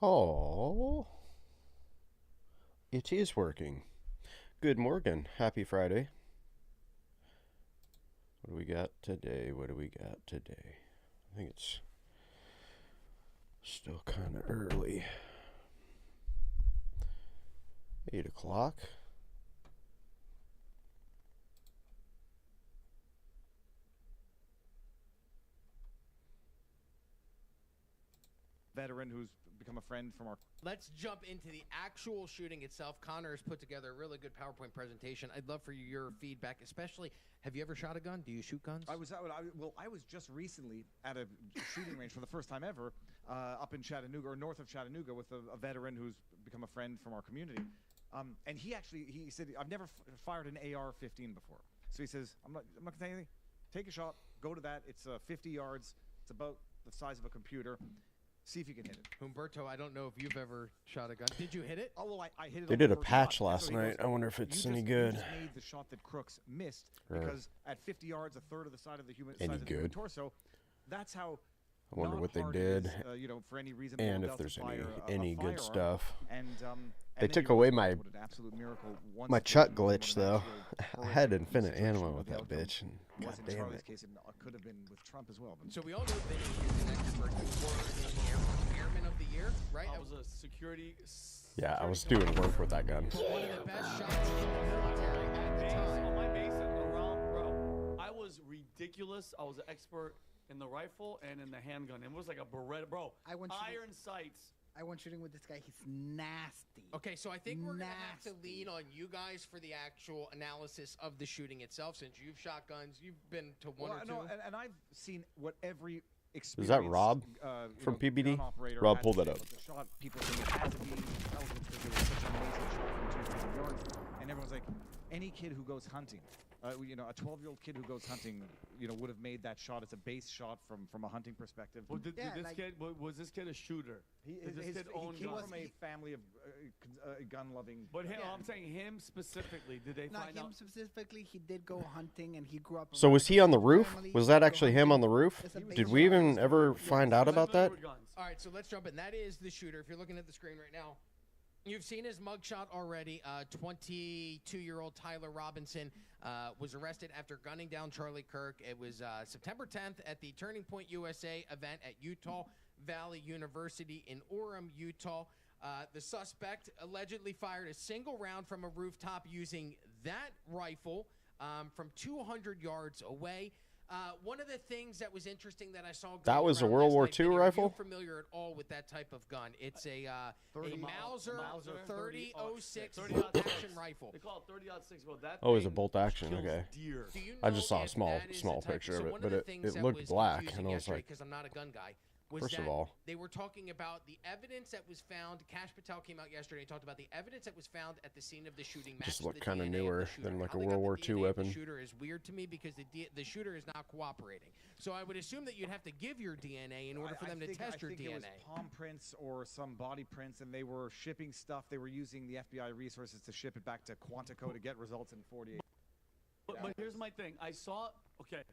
Oh, it is working. Good morning. Happy Friday. What do we got today? I think it's still kind of early. 8 o'clock. Veteran who's become a friend from our... Let's jump into the actual shooting itself. Connor has put together a really good PowerPoint presentation. I'd love for your feedback, especially, have you ever shot a gun? Do you shoot guns? I was just recently at a shooting range for the first time ever up in Chattanooga, or north of Chattanooga, with a veteran who's become a friend from our community. And he said, I've never fired an AR-15 before. So he says, I'm not going to tell you anything. Take a shot. Go to that. It's 50 yards. It's about the size of a computer. See if you can hit it. Humberto, I don't know if you've ever shot a gun. Did you hit it? Oh, well, I hit it. They did a patch last night. I wonder if it's any good. You just made the shot that Crooks missed because at 50 yards, a third of the side of the human torso. That's how. I wonder what they did, for any reason, and if there's any good stuff. And they took away my chuck glitch though. I had infinite ammo with that bitch, and god damn it. Case, it could have been with Trump as well. So we all know that you're an expert. You were Airman of the Year, right? I was a security. Yeah, I was doing work with that gun. One of the best shots in the military at the time. On my base around, bro, I was ridiculous. I was an expert in the rifle and in the handgun. It was like a Beretta, bro. Iron sights. I went shooting with this guy. He's nasty. Okay, so I think we're going to have to lean on you guys for the actual analysis of the shooting itself. Since you've shot guns, you've been to one or two. No, and I've seen what every Is that Rob from PBD? Rob, pull that up. The shot, people think it had to be intelligence because it was such an amazing shot from 200 yards. And everyone's like, any kid who goes hunting, a 12-year-old kid who goes hunting, would have made that shot. It's a base shot from a hunting perspective. Well, was this kid a shooter? He came from a family of gun-loving. But I'm saying him specifically. Did they find out? Not him specifically. He did go hunting, and he grew up. So was he on the roof? Was that actually him on the roof? Did we even ever find out about that? All right, so let's jump in. That is the shooter. If you're looking at the screen right now, you've seen his mugshot already. 22-year-old Tyler Robinson was arrested after gunning down Charlie Kirk. It was September 10th at the Turning Point USA event at Utah Valley University in Orem, Utah. The suspect allegedly fired a single round from a rooftop using that rifle from 200 yards away. One of the things that was interesting that I saw. That was a World War II rifle? Are you familiar at all with that type of gun? It's a Mauser 30-06 bolt action rifle. They call it 30-06. Well, that oh, it was a bolt action. Okay. I just saw a small picture of it, but it looked black, and I was like, because I'm not a gun guy. First of all, they were talking about the evidence that was found. Cash Patel came out yesterday and talked about the evidence that was found at the scene of the shooting. Just looked kind of newer than like a World War II weapon. The shooter is weird to me because the shooter is not cooperating. So I would assume that you'd have to give your DNA in order for them to test your DNA. It was palm prints or some body prints, and they were shipping stuff. They were using the FBI resources to ship it back to Quantico to get results in 48 hours. But here's my thing. I saw. Okay.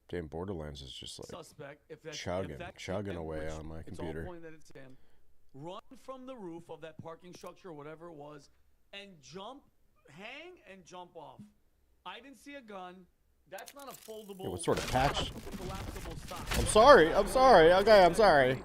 Damn, Borderlands is just like suspect, chugging away on my computer. It's all pointed that it's him. Run from the roof of that parking structure or whatever it was, and hang and jump off. I didn't see a gun. That's not a foldable. It was sort of patched. Collapsible stock. I'm sorry. Okay, I'm sorry.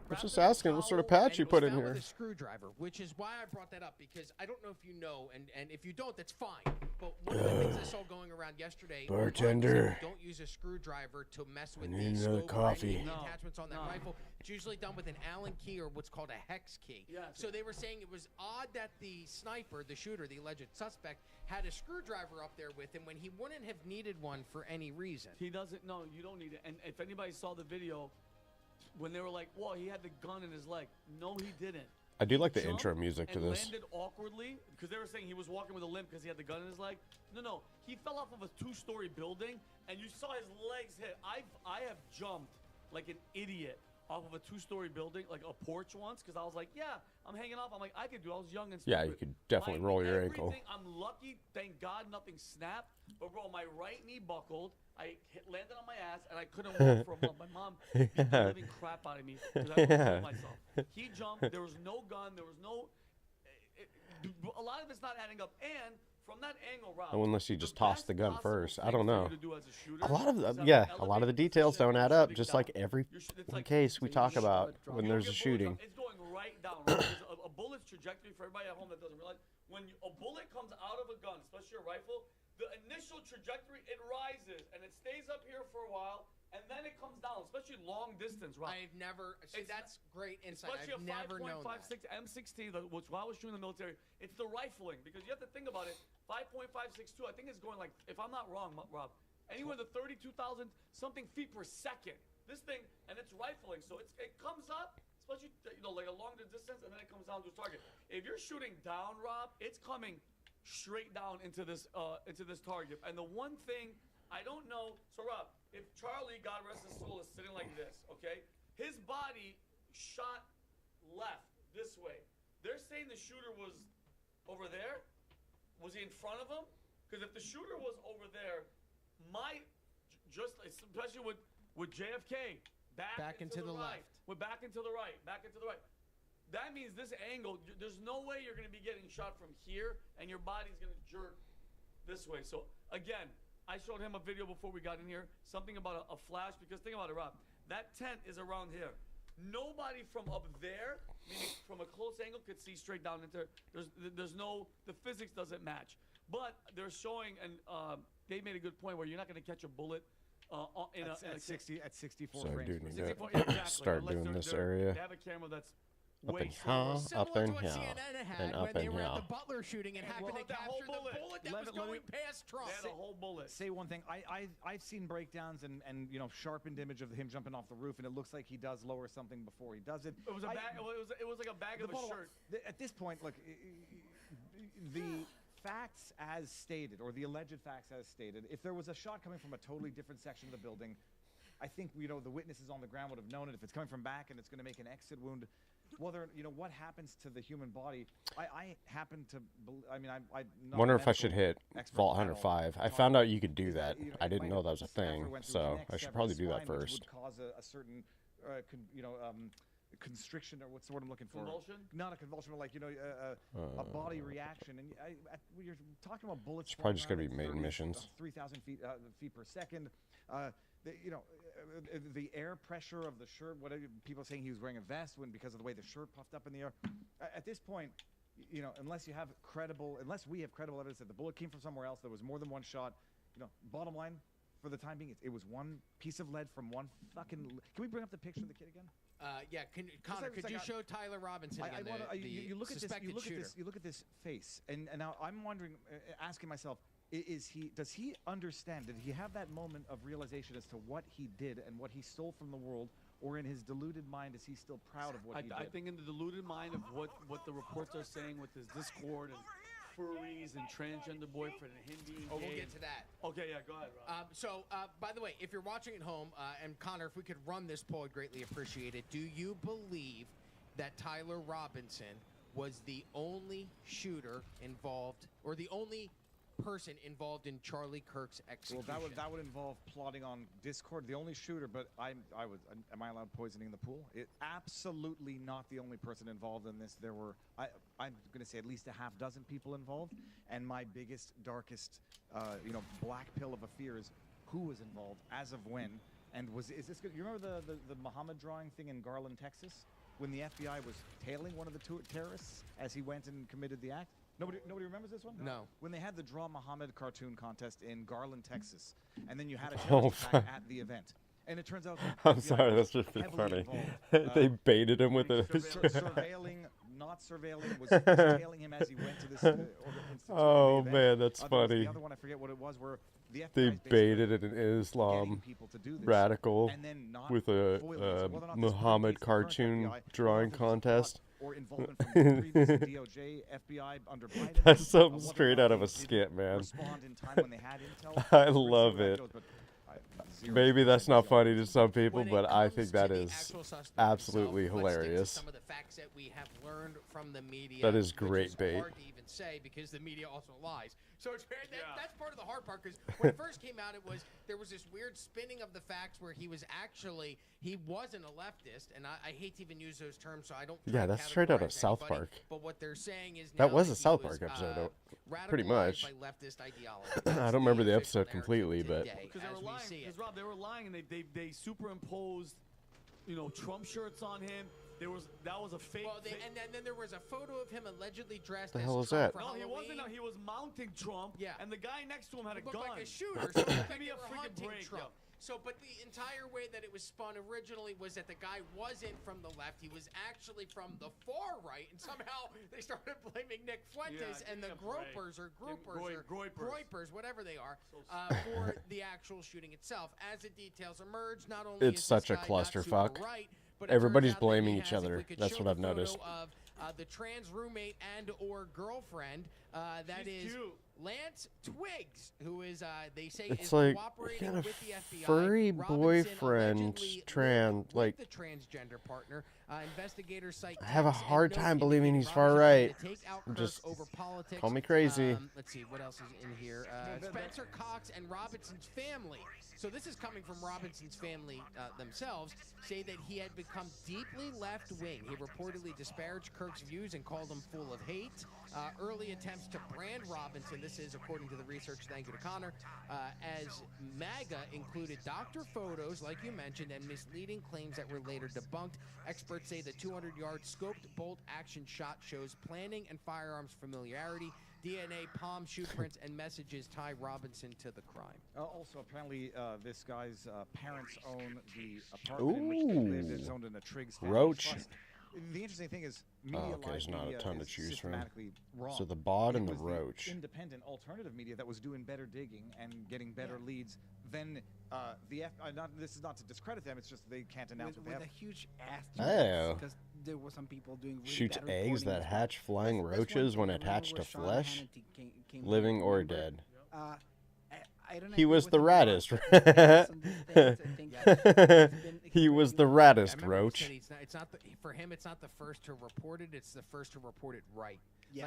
I was just asking what sort of patch you put in here. With a screwdriver, which is why I brought that up, because I don't know if you know, and if you don't, that's fine. But one of the things I saw going around yesterday, bartender, don't use a screwdriver to mess with need the another scope coffee. or any attachments on that rifle. It's usually done with an Allen key or what's called a hex key. Yeah, so they were saying it was odd that the sniper, the shooter, the alleged suspect, had a screwdriver up there with him when he wouldn't have needed one for any reason. He doesn't. No, you don't need it. And if anybody saw the video, when they were like, "Whoa, he had the gun in his leg." No, he didn't. I do like the intro music to this. Landed awkwardly because they were saying he was walking with a limp because he had the gun in his leg. No, he fell off of a 2-story building, and you saw his legs hit. I have jumped like an idiot off of a 2-story building, like a porch once, because I was like, yeah, I'm hanging off. I'm like, I could do it. I was young and stupid. Yeah, you could definitely roll your ankle. I'm lucky. Thank God nothing snapped. But, bro, my right knee buckled. landed on my ass, and I couldn't walk for a month. My mom beat the living crap out of me because I couldn't kill myself. He jumped. There was no gun. There was no... a lot of it's not adding up. And from that angle, Rob... Unless you just toss the gun first. I don't know. A lot of a lot of the details don't add up. Just like every case we talk about when there's a shooting. It's going right down. Right? A bullet's trajectory, for everybody at home that doesn't realize, when a bullet comes out of a gun, especially a rifle, the initial trajectory, it rises, and it stays up here for a while, and then it comes down, especially long distance, right? I've never... See, that's great insight. Especially I've never known that. Especially a 5.56 M16, which while I was shooting in the military, it's the rifling, because you have to think about it. 5.562, I think it's going like, if I'm not wrong, Rob, anywhere to 32,000 something feet per second. This thing, and it's rifling, so it comes up, especially, like a longer distance, and then it comes down to a target. If you're shooting down, Rob, it's coming straight down into this target. And the one thing I don't know, so Rob, if Charlie, God rest his soul, is sitting like this, okay, his body shot left this way. They're saying the shooter was over there. Was he in front of him? Because if the shooter was over there, especially with JFK back into the right, we're back into the right. That means this angle, there's no way you're going to be getting shot from here and your body's going to jerk this way. So, again, I showed him a video before we got in here, something about a flash, because think about it, Rob. That tent is around here. Nobody from up there, meaning from a close angle, could see straight down into the physics doesn't match. But they're showing, and they made a good point where you're not going to catch a bullet at 64 So, frames. dude, per you second. gotta start doing this area. They have a camera that's Up way and slower. up and Similar to what here, CNN had and up when they and were at here. the Butler shooting and happened to that whole capture the bullet. bullet that Let was me- going past Trump. They had a whole bullet. Say one thing. I've seen breakdowns and sharpened image of him jumping off the roof, and it looks like he does lower something before he does it. It was a bag. It was like a bag of a shirt. At this point, look, the facts as stated, or the alleged facts as stated, if there was a shot coming from a totally different section of the building, I think the witnesses on the ground would have known it. If it's coming from back and it's going to make an exit wound, whether what happens to the human body, I happen to I Wonder if I should hit Vault Hunter 5. I found out you could do that. I didn't know that was a thing, so I should probably do that first. Would cause a certain constriction, or what's the word I'm looking for? Convulsion? Not a convulsion, but like a body reaction. And when you're talking about bullets, It's probably just flying gonna be around at main missions. 3,000 feet per second. The air pressure of the shirt. What people are saying, he was wearing a vest because of the way the shirt puffed up in the air. At this point, unless we have credible evidence that the bullet came from somewhere else, there was more than one shot. Bottom line, for the time being, it was one piece of lead from one fucking. Can we bring up the picture of the kid again? Yeah, Connor, could you show Tyler Robinson again, you look at this. suspected shooter? You look at this face, and now I'm wondering, asking myself, does he understand? Did he have that moment of realization as to what he did and what he stole from the world, or in his deluded mind is he still proud of what he did? I think in the deluded mind of what the reports are saying with his Discord and furries and transgender boyfriend and him being Oh, gay. we'll get to that. Okay, yeah, go ahead, Rob. By the way, if you're watching at home, and Connor, if we could run this poll, I'd greatly appreciate it. Do you believe that Tyler Robinson was the only shooter involved, or the only person involved in Charlie Kirk's execution? Well, that would involve plotting on Discord. The only shooter, but am I allowed poisoning the pool? Absolutely not the only person involved in this. There were, I'm going to say, at least a half dozen people involved. And my biggest, darkest, black pill of a fear is who was involved, as of when, and is this good? You remember the Muhammad drawing thing in Garland, Texas, when the FBI was tailing one of the terrorists as he went and committed the act? Nobody remembers this one? No. When they had the Draw Muhammad cartoon contest in Garland, Texas, and then you had a terrorist attack at the event. And it turns out that I'm the sorry, FBI that's was just heavily funny. involved. They baited him with a. Surveilling, not surveilling, was tailing him as he went to this institute. Oh, the event. man, that's There was funny. The other one, I forget what it was, where the FBI They is basically baited an getting Islam people to do this, radical and then not with a foiling. So whether or not this Muhammad predates the current cartoon FBI, drawing whether it's a plot contest. or involvement from the previous DOJ, FBI under Biden. That's something whether or straight not out of they a did skit, man. respond in time when they had intel. I We'll see love where that it. goes, but zero Maybe that's not zero. funny to some people, When it but I comes think to that the is actual suspect absolutely himself, let's stick to hilarious. some of the facts that we have learned from the media. That is which great is bait. hard to even say because the media also lies. So that's part of the hard part, because when it first came out, there was this weird spinning of the facts where he wasn't a leftist, and I hate to even use those terms, so I don't. Yeah, that's straight out of South Park. But what they're saying is that now was that a he South Park episode, pretty much. by leftist ideology. I don't remember the episode completely, but because they were lying. Because Rob, they were lying, and they superimposed, Trump shirts on him. That was a fake. Well, and then there was a photo of him allegedly dressed the as hell was Trump that? for No, he Halloween. wasn't. No, he was mounting Trump. Yeah. And the guy next to him had a Looked gun. like a shooter. So it looked like Give me they a were freaking hunting break, Trump. So, but the entire way that it was spun originally was that the guy wasn't from the left. He was actually from the far right, and somehow they started blaming Nick Fuentes and the Gropers or Groypers, whatever they are, for the actual shooting itself. As the details emerge, not only It's is such this a guy not clusterfuck. super right, but Everybody's blaming each other. If we could That's show what I've the photo noticed. Of the trans roommate and or girlfriend, that She's is cute. Lance Twiggs, who is they say It's is like, cooperating you got a with the FBI. furry Robinson boyfriend, allegedly trans, lived like. with the transgender partner. Investigators cite I have a texts and hard notes time believing indicating he's far Robinson right. tried to take out I'm Kirk just- over politics. call me crazy. Let's see what else is in here. Spencer Cox and Robinson's family. So this is coming from Robinson's family themselves. Say that he had become deeply left-wing. He reportedly disparaged Kirk's views and called him full of hate. Early attempts to brand Robinson, this is according to the research, thank you to Connor, as MAGA included doctor photos, like you mentioned, and misleading claims that were later debunked. Experts say the 200-yard scoped bolt action shot shows planning and firearms familiarity. DNA, palm shoe prints, and messages tie Robinson to the crime. Also, apparently, this guy's parents own the apartment in which they lived. It's owned in a Triggs family Roach. trust. The interesting thing is, media okay, there's not a media ton to is choose from. systematically wrong. So the bod It and the was roach. independent alternative media that was doing better digging and getting better leads than the this is not to discredit them. It's just they can't announce what they with have. a huge ass. Oh. Because there were some people doing really Shoots bad eggs reporting that as well. hatch flying That's one roaches thing when I remember attached to where Sean flesh, Hannity came living to or remember. dead. I don't know He if was it the in raddest. Boston, but on these things, I think He was the I raddest remember he roach. said it's not for him. It's not the first to report it. It's the first to report it right. Yeah.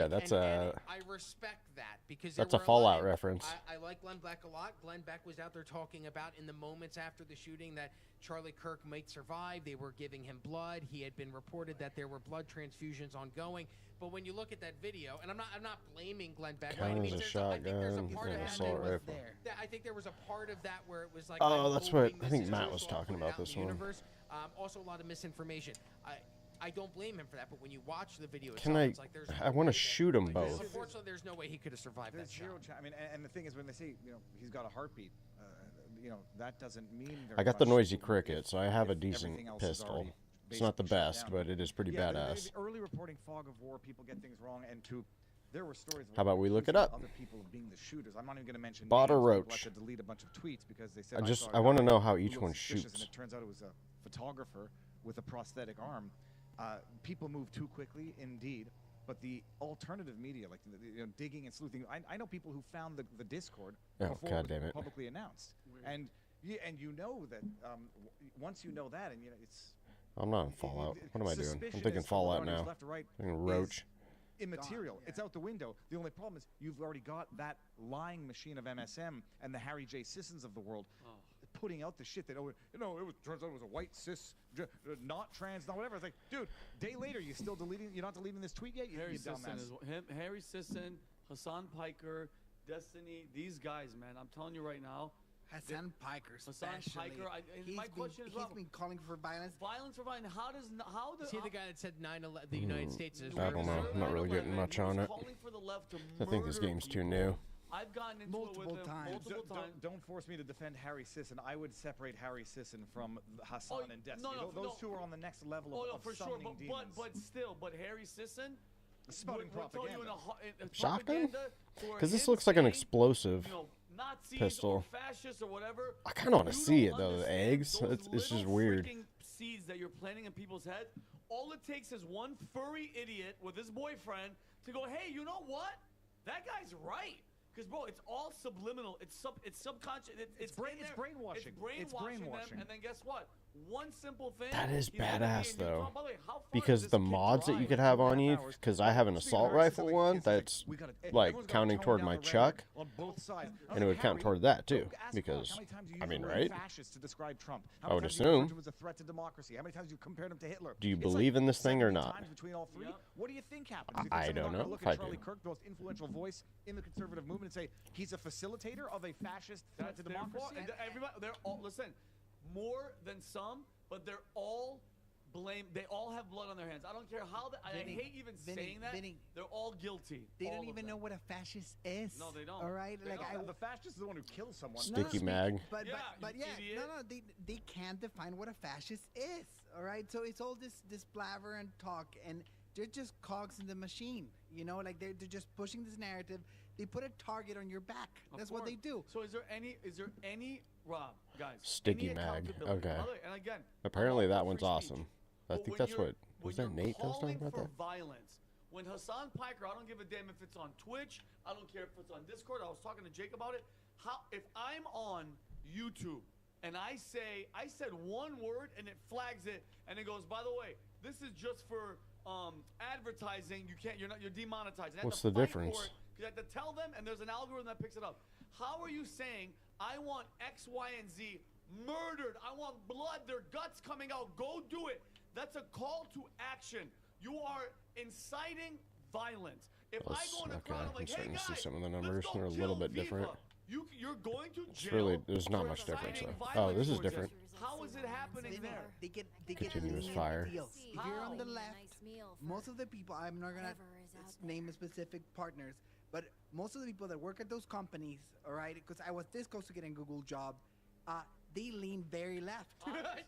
That's and I respect that because That's there a were Fallout lot of- reference. I like Glenn Beck a lot. Glenn Beck was out there talking about in the moments after the shooting that Charlie Kirk might survive. They were giving him blood. He had been reported that there were blood transfusions ongoing. But when you look at that video, and I'm not blaming Glenn Beck. Right? I Gun mean, is a I think there's a shotgun part and of an that assault that was rifle. there. I think there was a part of that where it was like, Oh, I'm that's what- hoping I this think is Matt true, was so I'll talking put it about out in this the one. universe. Also, a lot of misinformation. I don't blame him for that, but when you watch the video Can itself, it's like there's I no want way to that- shoot them like, both. Unfortunately, there's no way he could have survived There's that zero shot. I mean, and the thing is, when they say he's got a heartbeat, that doesn't mean very I got the much noisy if cricket, so I have a everything decent else is pistol. already It's not the basically shut best, down. but it is pretty Yeah, badass. the early reporting fog of war, people get things wrong, and there were stories. How about we look it up? Other people being the shooters. I'm not even going to mention Bot or names. People roach? have to delete a bunch of tweets because they said I want to know how who each looked one suspicious, shoots. And it turns out it was a photographer with a prosthetic arm. People move too quickly, indeed. But the alternative media, like digging and sleuthing, I know people who found the Discord Oh, before God it damn was it. publicly announced, and you know that once you know that, and it's I'm not in Fallout. What am I doing? I'm suspicion thinking as to Fallout whether it's now. left or right Thinking is roach. immaterial. It's out the window. The only problem is you've already got that lying machine of MSM and the Harry J. Sissons of the world putting out the shit that turns out it was a white cis, not trans, not whatever. It's like, dude, day later you're still deleting. You're not deleting this tweet yet. You dumbass. Harry Sisson, Hassan Piker, Destiny. These guys, man. I'm telling you right now. Hassan Piker, Hassan especially. Piker, my question is, he's been calling for violence. Violence for violence. How does Is he the guy that said 9/11? The United States is. I don't know. I'm not really getting much on it. Calling for the left to I think this murder game's too people. new. I've gotten into Multiple it with him times. multiple times. Don't force me to defend Harry Sisson. I would separate Harry Sisson from Hassan and Destiny. no, Those two are on the next level of for sure. summoning demons. But Harry Sisson Spouting would throw you in propaganda. Shotgun? Because Because this looks like an saying, explosive. Nazis pistol. or fascists or whatever. I kind of want to You see don't it though. The understand eggs. those It's just little weird. freaking seeds that you're planting in people's heads. All it takes is one furry idiot with his boyfriend to go, hey, you know what? That guy's right. Because, bro, it's all subliminal. It's subconscious. It's brainwashing. It's brainwashing them. And then guess what? one simple thing. That is he's gonna be badass, in though. Utah. By the way, how far Because does the this kid mods that you drive? could have on 2.5 you, hours. because I have an Speaking assault of Harris, rifle it's one it's like, that's we gotta- like everyone's gotta counting tone toward down my the rhetoric chuck, on both sides. I and it was would count Harry, toward that go too, ask because Mark, how many times you I used mean, the word right? fascist to describe Trump? How I many would times you referred assume. to him as a threat to democracy? How many times you compared him to Hitler? Do you It's believe like in this thing or 70 not? times between all three. Yep. What do you think happens? You think I someone's don't not gonna know look if at I Charlie do. Kirk, the most influential voice in the conservative movement, and say he's a facilitator of a fascist threat That's to their fault. democracy? And everybody, they're all listen. More than some, but they're all blame. They all have blood on their hands. I don't care how. I Vinny, hate even saying that. Vinny, They're all guilty. They all don't of even them. know what a fascist is. No, they don't. All right, They like don't. The fascist is the one who kills someone. Sticky mag. But Yeah, but you yeah, idiot. no, they can't define what a fascist is. All right, so it's all this blabber and talk, and they're just cogs in the machine. You know, like they're just pushing this narrative. They put a target on your back. Of That's what they course. do. So is there any Rob, guys? Sticky any mag. accountability? Okay. By the way, and again, Apparently I'm all that for one's free awesome. speech. I But think when that's you're- what when was that you're Nate that was talking calling about for that? violence. When Hassan Piker, I don't give a damn if it's on Twitch. I don't care if it's on Discord. I was talking to Jake about it. If I'm on YouTube and I said one word and it flags it and it goes, by the way, this is just for advertising. You're demonetized. And I have What's to the fight difference? for it, 'cause I have to tell them, and there's an algorithm that picks it up. How are you saying I want X, Y, and Z murdered? I want blood, their guts coming out. Go do it. That's a call to action. You are inciting violence. If I go in a Okay, crowd, I'm I'm like, hey starting to see guys, some of the let's numbers. go They're a kill little bit Viva. different. You're going to It's jail. really, there's not for much difference inciting though. Oh, violence this is towards different. us. How is it happening there? They get Continuous lenient fire. deals. If you're on the left, most of the people, I'm not gonna name specific partners, but most of the people that work at those companies, all right, because I was this close to getting a Google job, they lean very left.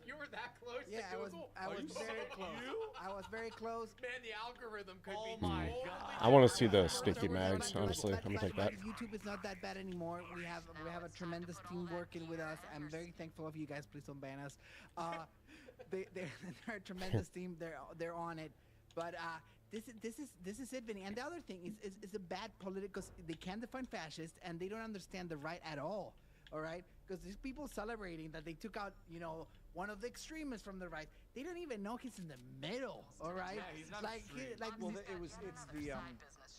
You were that close Yeah, to I was Google? very close. You? I was very close. Man, the algorithm could Oh be my totally God. I want to see But- the but- sticky but- mags, but- honestly. but- I'm gonna but- take that. but YouTube is not that bad anymore. We have a tremendous team working with us. I'm very thankful of you guys. Please don't ban us. They're a tremendous team. They're on it. But this is it, Vinny. And the other thing is a bad political, because they can't define fascist and they don't understand the right at all. All right, because these people celebrating that they took out, one of the extremists from the right. They don't even know he's in the middle. All right, Yeah, he's not like extreme.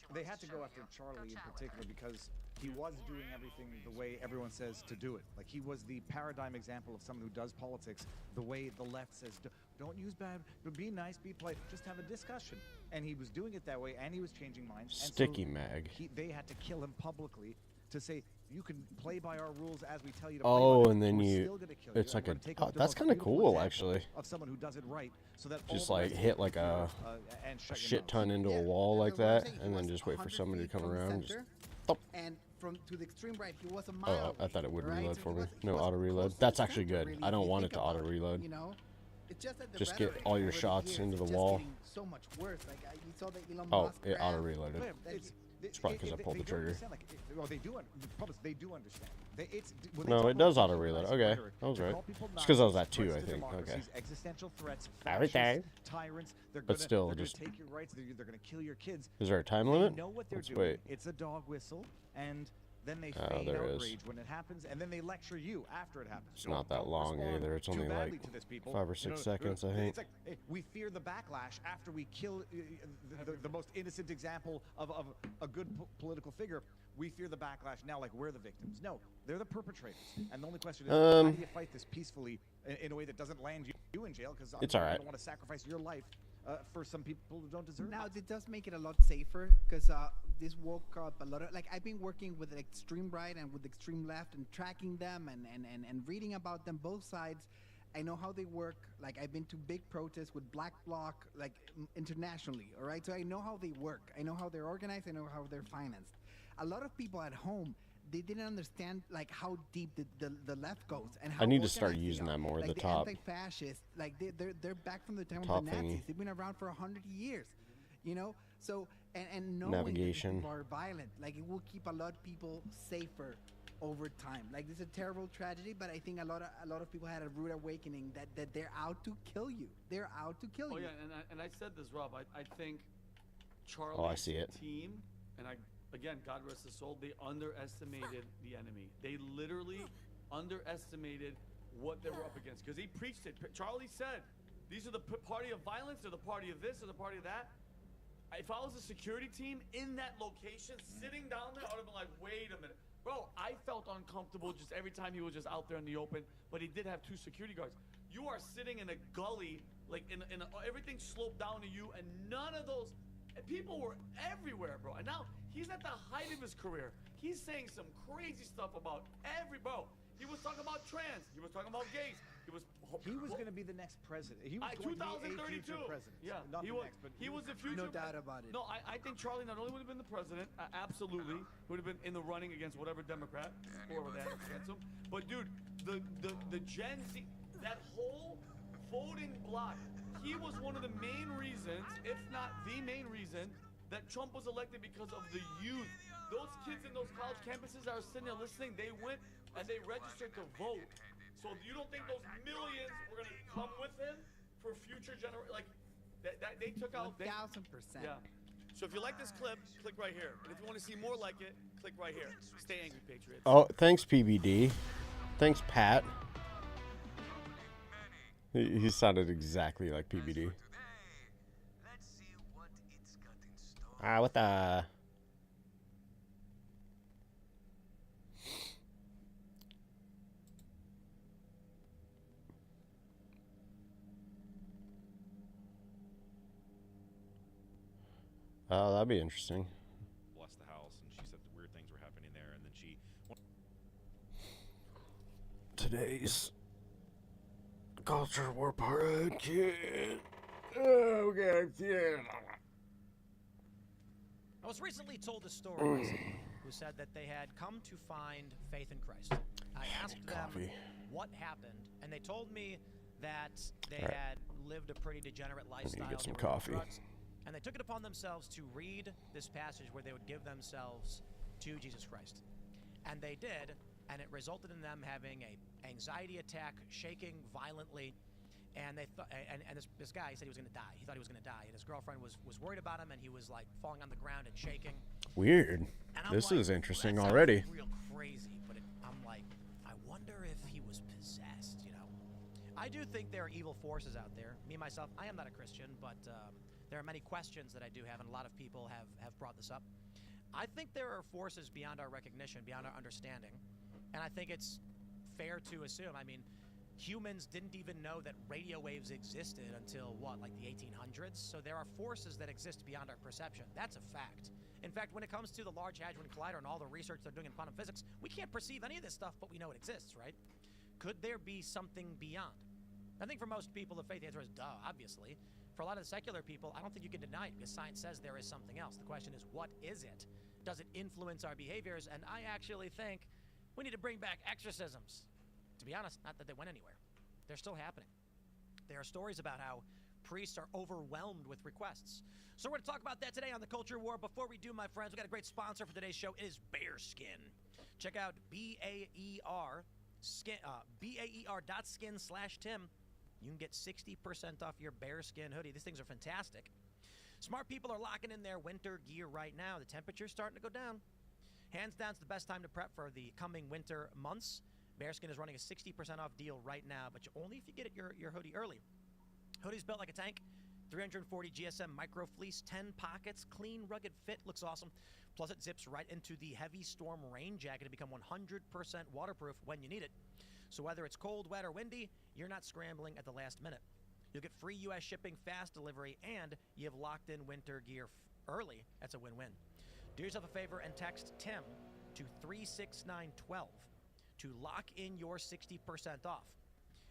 Well, they had to go after Charlie in particular because he was doing everything the way everyone says to do it. Like, he was the paradigm example of someone who does politics the way the left says. Don't use bad, but be nice, be polite, just have a discussion. And he was doing it that way, and he was changing minds. And Sticky so mag. they had to kill him publicly to say, you can play by our rules as we tell you to play Oh, by. and then We're you- still gonna kill it's you, like and a- we're gonna take oh, out the that's most kinda beautiful cool, example actually. of someone who does it right, so that Just all the like rest hit of you like fear, a and a shut your shit mouth. ton into a Yeah, wall like that's what I'm that, saying. He and then was just wait for 100 somebody to feet come from the around. and Just, center, thump. and to the extreme right, he was a Oh, mile. I thought it would away, right? reload So for he me. was- he No was auto close reload. to the That's actually center, good. really, I if don't you want it think to about auto reload. It's just that the Just get rhetoric all your over the shots years into is the just wall. getting so much worse. Like you saw the Elon Oh, Musk it graph auto reloaded. Yeah, that It's probably 'cause I pulled the don't trigger. understand, like, well, they do. The public, they do understand. When they No, talk it does about auto reload. dehumanizing Okay, rhetoric, I was to right. call people It's 'cause I was Nazis, at 2, threats I to think. Okay. democracies, existential threats, Everything. fascists, tyrants. They're But gonna, still, they're just- gonna take your rights. They're gonna kill your kids. Is there a time They limit? know what they're Let's doing. wait. It's a dog whistle, and then they Oh, feign there is. outrage when it happens, and then they lecture you after it happens. It's Don't- not that don't long respond either. It's too only badly like to this, people. 5 or You 6 know, seconds, I think. It's like, hey, we fear the backlash after we kill the most innocent example of a good political figure. We fear the backlash now, like we're the victims. No, they're the perpetrators. And the only question is, how do you fight this peacefully in a way that doesn't land you in jail? Because It's all right. don't want to sacrifice your life for some people who don't deserve Now it. it does make it a lot safer, because this woke up a lot of, like, I've been working with the extreme right and with the extreme left and tracking them and reading about them, both sides. I know how they work. Like, I've been to big protests with Black Bloc, like, internationally, all right? So I know how they work. I know how they're organized. I know how they're financed. A lot of people at home, they didn't understand, like, how deep the left goes and how I need to start organized they using are. that more, Like, the top. anti-fascists, like, they're back from the time Top of the Nazis. thingy. They've been around for 100 years, you know? So, and knowing that these Navigation. people are violent, like, it will keep a lot of people safer over time. Like, this is a terrible tragedy, but I think a lot of people had a rude awakening that they're out to kill you. They're out to kill Oh you. yeah, and I said this, Rob. I think Charlie's Oh, I see it. team, and again, God rest his soul, they underestimated the enemy. They literally underestimated what they were up against, because he preached it. Charlie said, these are the party of violence, they're the party of this, or the party of that. If I was a security team in that location, sitting down there, I would have been like, wait a minute. Bro, I felt uncomfortable just every time he was just out there in the open, but he did have 2 security guards. You are sitting in a gully, like everything sloped down to you, and none of those people were everywhere, bro. And now he's at the height of his career. He's saying some crazy stuff about bro. He was talking about trans. He was talking about gays. He was going to be the next president. He was going to be a future president. Yeah, not he the was. next, but He was the future. No doubt about it. No, I think Charlie not only would have been the president, absolutely, would have been in the running against whatever Democrat or whatever against him. But dude, the Gen Z, that whole voting bloc, he was one of the main reasons, if not the main reason, that Trump was elected, because of the youth. Those kids in those college campuses that are sitting there listening, they went and they registered to vote. So you don't think those millions were going to come with him for future generations? Like, they took out... 1,000%. Yeah. So if you like this clip, click right here. And if you want to see more like it, click right here. Stay angry, Patriots. Oh, thanks, PBD. Thanks, Pat. He sounded exactly like PBD. What the... Oh, that'd be interesting. Bless the house, and she said that weird things were happening there, and then she... Today's culture war parade, kid. Oh, God, yeah. I was recently told a story by someone who said that they had come to find faith in Christ. I asked them what happened, and they told me that they had lived a pretty degenerate lifestyle. Get some they were on coffee. drugs, and they took it upon themselves to read this passage where they would give themselves to Jesus Christ. And they did, and it resulted in them having an anxiety attack, shaking violently. And they thought, and this guy said he was going to die. He thought he was going to die, and his girlfriend was worried about him, and he was like falling on the ground and shaking. Weird. And I'm This like, is interesting that sounds already. Real crazy, but I'm like, I wonder if he was possessed. You know, I do think there are evil forces out there. Me myself, I am not a Christian, but there are many questions that I do have, and a lot of people have brought this up. I think there are forces beyond our recognition, beyond our understanding, and I think it's fair to assume. I mean, humans didn't even know that radio waves existed until, what, like the 1800s? So there are forces that exist beyond our perception. That's a fact. In fact, when it comes to the Large Hadron Collider and all the research they're doing in quantum physics, we can't perceive any of this stuff, but we know it exists, right? Could there be something beyond? I think for most people, the faith answer is duh, obviously. For a lot of the secular people, I don't think you can deny it because science says there is something else. The question is, what is it? Does it influence our behaviors? And I actually think we need to bring back exorcisms. To be honest, not that they went anywhere. They're still happening. There are stories about how priests are overwhelmed with requests. So we're going to talk about that today on the Culture War. Before we do, my friends, we got a great sponsor for today's show. It is Bearskin. Check out BAER.skin/Tim. You can get 60% off your Bearskin hoodie. These things are fantastic. Smart people are locking in their winter gear right now. The temperature's starting to go down. Hands down, it's the best time to prep for the coming winter months. Bearskin is running a 60% off deal right now, but only if you get your hoodie early. Hoodie's built like a tank, 340 GSM micro fleece, 10 pockets, clean, rugged fit, looks awesome. Plus it zips right into the heavy storm rain jacket to become 100% waterproof when you need it. So whether it's cold, wet, or windy, you're not scrambling at the last minute. You'll get free U.S. shipping, fast delivery, and you have locked in winter gear early. That's a win-win. Do yourself a favor and text TIM to 36912 to lock in your 60% off.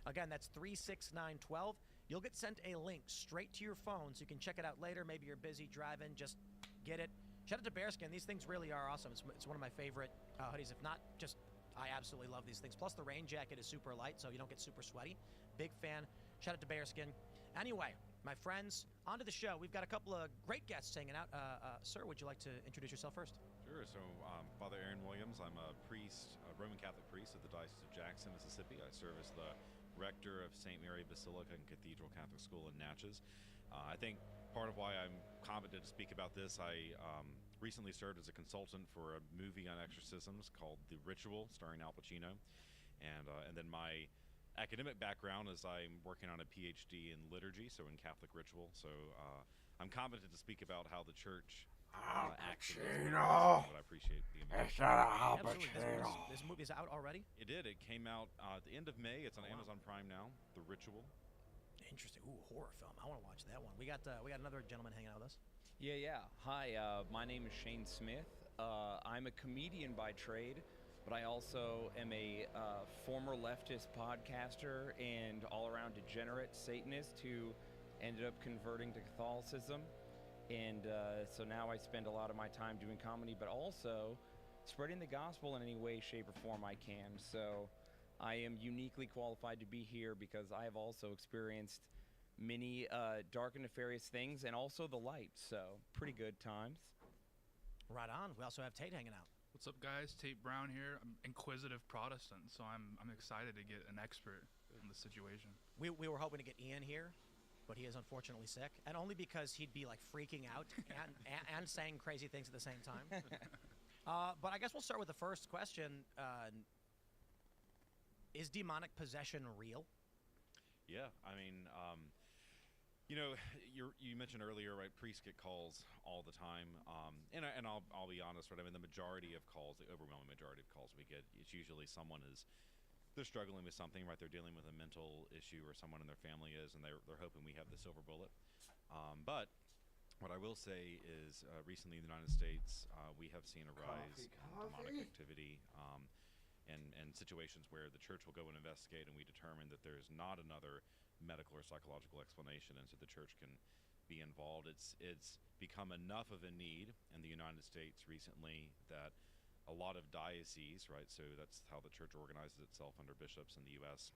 Again, that's 36912. You'll get sent a link straight to your phone so you can check it out later. Maybe you're busy driving, just get it. Shout out to Bearskin. These things really are awesome. It's one of my favorite hoodies, if not just, I absolutely love these things. Plus the rain jacket is super light, so you don't get super sweaty. Big fan. Shout out to Bearskin. Anyway, my friends, on to the show. We've got a couple of great guests hanging out. Sir, would you like to introduce yourself first? Sure. So, Father Aaron Williams. I'm a priest, a Roman Catholic priest at the Diocese of Jackson, Mississippi. I serve as the rector of St. Mary Basilica and Cathedral Catholic School in Natchez. I think part of why I'm competent to speak about this, I recently served as a consultant for a movie on exorcisms called The Ritual, starring Al Pacino, and then my academic background is I'm working on a PhD in liturgy, so in Catholic ritual. So I'm competent to speak about how the church acts in those ways, but I appreciate the invitation. Absolutely. This movie is out already? It did. It came out at the end of May. It's on Amazon Prime now. The Ritual. Interesting. Ooh, horror film. I want to watch that one. We got another gentleman hanging out with us. Yeah. Hi, my name is Shane Smith. I'm a comedian by trade, but I also am a former leftist podcaster and all-around degenerate Satanist who ended up converting to Catholicism. And so now I spend a lot of my time doing comedy, but also spreading the gospel in any way, shape, or form I can. So I am uniquely qualified to be here because I have also experienced many dark and nefarious things and also the light. So pretty good times. Right on. We also have Tate hanging out. What's up, guys? Tate Brown here. I'm inquisitive Protestant, so I'm excited to get an expert on the situation. We were hoping to get Ian here, but he is unfortunately sick, and only because he'd be like freaking out and saying crazy things at the same time. But I guess we'll start with the first question. Is demonic possession real? Yeah, I mean, you mentioned earlier, right? Priests get calls all the time, and I'll be honest, right? I mean, the majority of calls, the overwhelming majority of calls we get, it's usually someone they're struggling with something, right? They're dealing with a mental issue, or someone in their family is, and they're hoping we have the silver bullet. But what I will say is, recently in the United States, we have seen a rise in demonic activity, and situations where the church will go and investigate, and we determine that there's not another medical or psychological explanation, and so the church can be involved. It's become enough of a need in the United States recently that a lot of dioceses, right, so that's how the church organizes itself under bishops in the U.S.,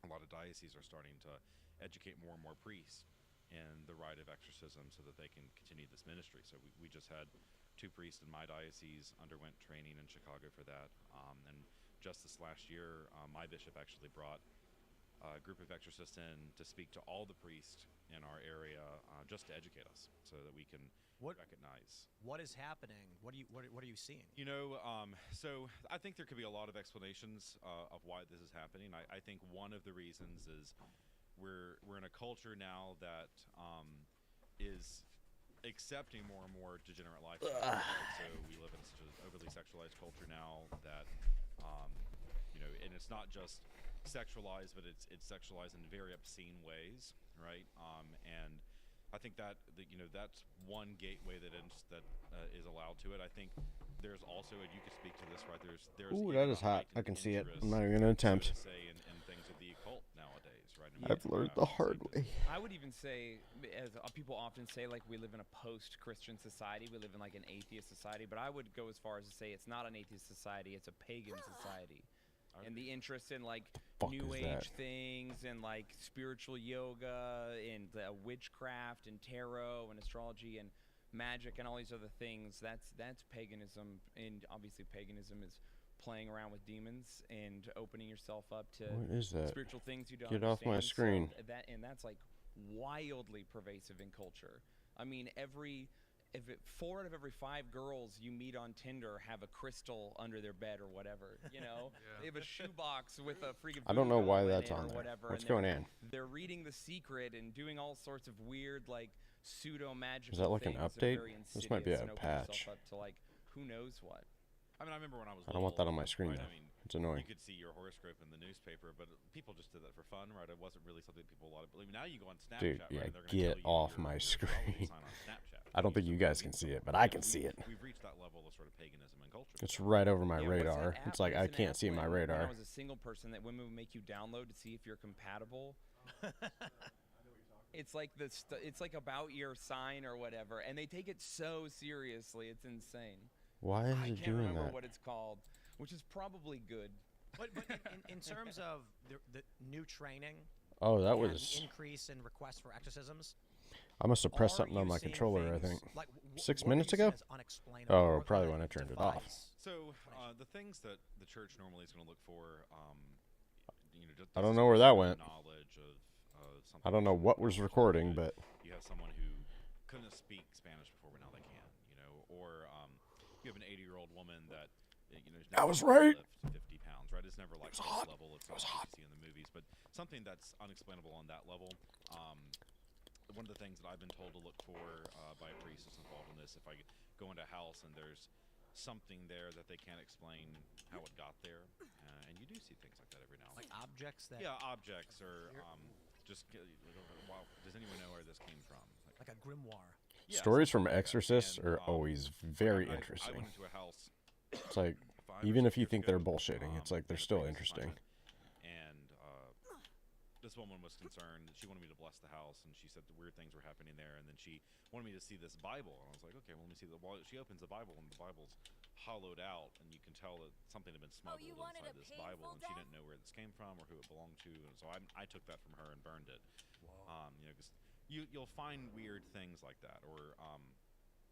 a lot of dioceses are starting to educate more and more priests in the rite of exorcism so that they can continue this ministry. So we just had 2 priests in my diocese underwent training in Chicago for that, and just this last year, my bishop actually brought a group of exorcists in to speak to all the priests in our area, just to educate us so that we can recognize what is happening. What are you seeing? So I think there could be a lot of explanations of why this is happening. I think one of the reasons is we're in a culture now that is accepting more and more degenerate lifestyles. Right? So we live in such an overly sexualized culture now that and it's not just sexualized, but it's sexualized in very obscene ways, right? And I think that that's one gateway that is allowed to it. I think there's also, and you could speak to this, right? There's Ooh, that is hot. I can see it. I'm not even gonna attempt. So to say in things of the occult nowadays, right? I've learned the hard way. I would even say, as people often say, like, we live in a post-Christian society. We live in like an atheist society. But I would go as far as to say it's not an atheist society. It's a pagan society. And the interest in like new age things and like spiritual yoga and witchcraft and tarot and astrology and magic and all these other things, that's paganism. And obviously paganism is playing around with demons and opening yourself up to spiritual things you don't Get understand. off my screen. So that's like wildly pervasive in culture. I mean, 4 out of every 5 girls you meet on Tinder have a crystal under their bed or whatever, They have a shoebox with a freaking I don't know why voodoo that's in it on or there. whatever, What's and going on? They're reading The Secret and doing all sorts of weird, like, pseudo-magical Is that like an things that are update? very This might be insidious a and open yourself patch. up to, like, who knows what. I mean, I remember when I was I don't want that on my little, screen, right? though. I mean, It's annoying. you could see your horoscope in the newspaper, but people just did that for fun, right? It wasn't really something people believe. Now you go on Snapchat, Dude, right? yeah, and they're gonna get tell you off your my astrology screen. sign on Snapchat. I don't think you guys can see it, but I can see it. We've reached that level of sort of paganism and culture. It's right over my Yeah, what's that radar. app? It's like There's I an can't app see my when I radar. was a single person that women would make you download to see if you're compatible. It's like it's like about your sign or whatever, and they take it so seriously. It's insane. Why is I it can't doing remember that? what it's called, which is probably good. But in terms of the new training, Oh, that and was. increase in requests for exorcisms. I must have pressed Are something on you my seeing controller, I things think. like 6 what minutes do you ago? see as unexplainable? Oh, What probably kind when I of turned it off. device? So the things that the church normally is going to look for, just I don't know where that went. knowledge of something. I don't know what was recording, but You have someone who couldn't speak Spanish before, but now they can, or you have an 80-year-old woman that, I was right. lift 50 pounds, right? It's never like this level of stuff you see in the movies, but something that's unexplainable on that level. One of the things that I've been told to look for by a priest that's involved in this, if I go into a house and there's something there that they can't explain how it got there, and you do see things like that every now and then. Like objects that... Yeah, objects, or wow, does anyone know where this came from? Like a grimoire. Yeah, Stories from like exorcists are always very I interesting. went into a house. It's like, 5 or even 6 if you years think ago, they're bullshitting, it's like they're in a still previous interesting. assignment, and this woman was concerned. She wanted me to bless the house, and she said the weird things were happening there. And then she wanted me to see this Bible, and I was like, okay, well, let me see the. Well, she opens the Bible, and the Bible's hollowed out, and you can tell that something had been smuggled inside this Bible, and she didn't know where this came from or who it belonged to, and so I took that from her and burned it. You know, 'cause you'll find weird things like that, or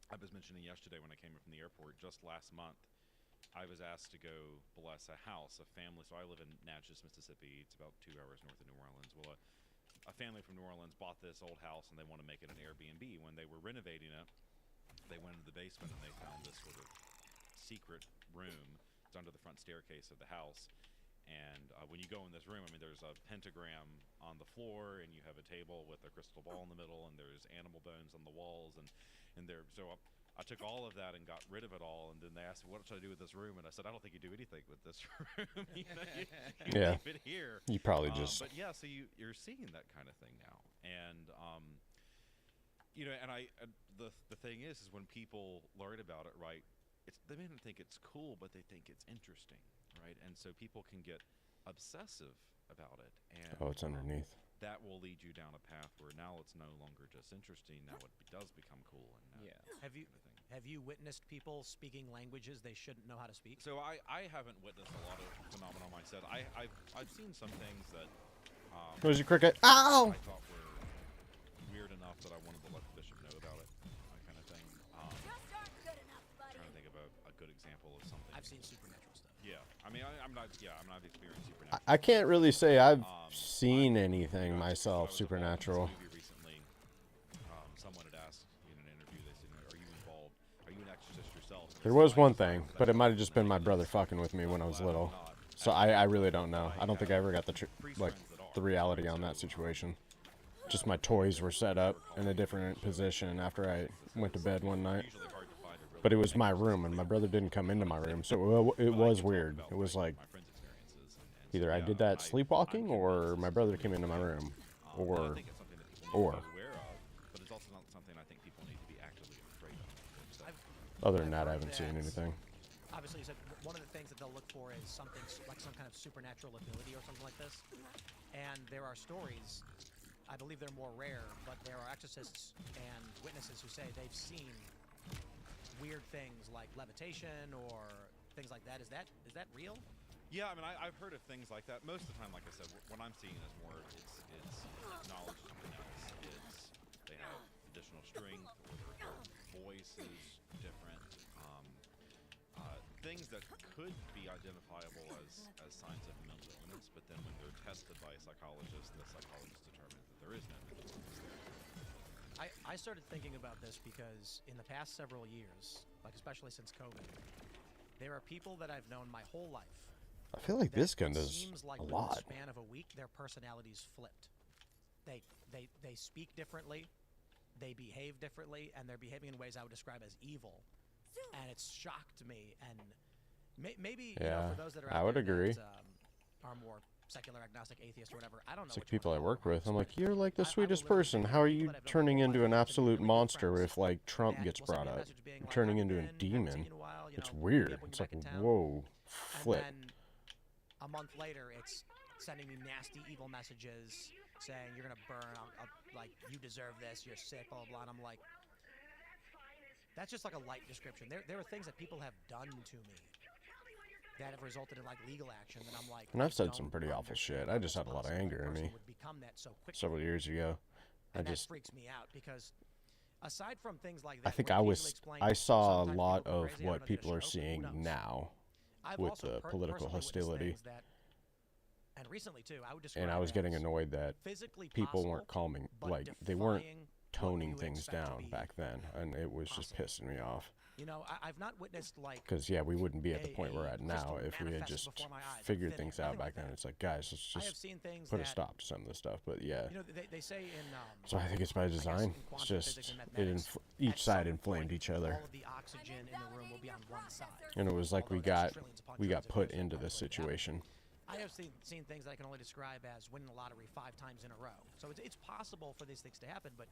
I was mentioning yesterday when I came in from the airport, just last month, I was asked to go bless a house, a family. So I live in Natchez, Mississippi. It's about 2 hours north of New Orleans. Well, a family from New Orleans bought this old house, and they want to make it an Airbnb. When they were renovating it, they went into the basement, and they found this sort of secret room. It's under the front staircase of the house. And when you go in this room, I mean, there's a pentagram on the floor, and you have a table with a crystal ball in the middle, and there's animal bones on the walls, and there. So I took all of that and got rid of it all, and then they asked me, what should I do with this room? And I said, I don't think you do anything with this room. you Yeah. Leave it here. You probably just... But yeah, so you're seeing that kind of thing now. And, you know, and the thing is when people learn about it, right, they may not think it's cool, but they think it's interesting, right? And so people can get obsessive about it. And it's underneath. That will lead you down a path where now it's no longer just interesting. Now it does become cool. And Have you witnessed people speaking languages they shouldn't know how to speak? So I haven't witnessed a lot of phenomena myself. I've seen some things that Where's your cricket? Ow! I thought were weird enough that I wanted to let the bishop know about it, that kind of thing. I'm trying to think of a good example of something. I've seen supernatural stuff. Yeah, I mean, I'm not experienced supernatural. I can't really say I've seen anything myself supernatural. Recently, someone had asked in an interview, they said, are you involved? Are you an exorcist yourself? There was one thing, but it might have just been my brother fucking with me when I was little. So I really don't know. I don't think I ever got the reality on that situation. Just my toys were set up in a different position after I went to bed one night. But it was my room, and my brother didn't come into my room, so it was weird. It was like either I did that sleepwalking, or my brother came into my room, or. But it's also not something I think people need to be actively afraid of. Other than that, I haven't seen anything. Obviously, you said one of the things that they'll look for is something like some kind of supernatural ability or something like this. And there are stories, I believe they're more rare, but there are exorcists and witnesses who say they've seen weird things like levitation or things like that. Is that real? Yeah, I mean, I've heard of things like that. Most of the time, like I said, what I'm seeing is more it's knowledge of something else. They have additional strength, or their voice is different. Things that could be identifiable as signs of mental illness, but then when they're tested by a psychologist, the psychologist determines that there is no mental illness there. I started thinking about this because in the past several years, like especially since COVID, there are people that I've known my whole life. I feel like this gun does seems like a lot. In the span of a week, their personalities flipped. They speak differently, they behave differently, and they're behaving in ways I would describe as evil. And it's shocked me. And maybe you know, for those that are out I would there agree. that, are more secular, agnostic, atheist, or whatever. I don't know. It's like which people I one work are, with. I'm like, you're like the I sweetest will literally person. say How are people you that I've known turning my whole into life an have absolute been monster friends. if like Trump And gets we'll send brought me a up? message being You're like, turning "How into you a been? Haven't seen demon. you in a while, you It's know, weird. yep, when It's you're like, back in town." whoa, flip. And then a month later, it's sending me nasty, evil messages saying you're gonna burn. Like you deserve this. You're sick. Blah blah blah. And I'm like, that's just like a light description. There are things that people have done to me that have resulted in like legal action. And I'm like, And I've said don't some pretty awful shit. understand I how just it's had a lot of possible anger in person me would become that so quickly. several years ago. And that freaks me out because aside from things like that, I think where it's easily explained, I saw a sometimes lot people go of crazy, I what don't know, people get a are stroke, who seeing knows? now I've with also the political personally witnessed hostility. things that, and recently too, I would describe And I was it getting as annoyed that physically people weren't possible, calming, but like they weren't defying what toning you things expect to down be back then, and it was just possible. pissing me off. You know, I've not witnessed like. Because yeah, we wouldn't be at the point we're a at now crystal if we had manifest just before my eyes, figured thin things air, out nothing back like then. that. It's like, guys, let's I have just seen things put a that, stop to some of this stuff. But yeah, you know, they say in. so I think it's by I guess design. in It's quantum just physics and it mathematics, each at side some inflamed point, each other, all of the oxygen in the room will be on one side. and it was like Although we that's got trillions upon put trillions of years into of this probability situation. I have seen things that I can only describe as winning the lottery 5 times in a row. So it's possible for these things to happen, but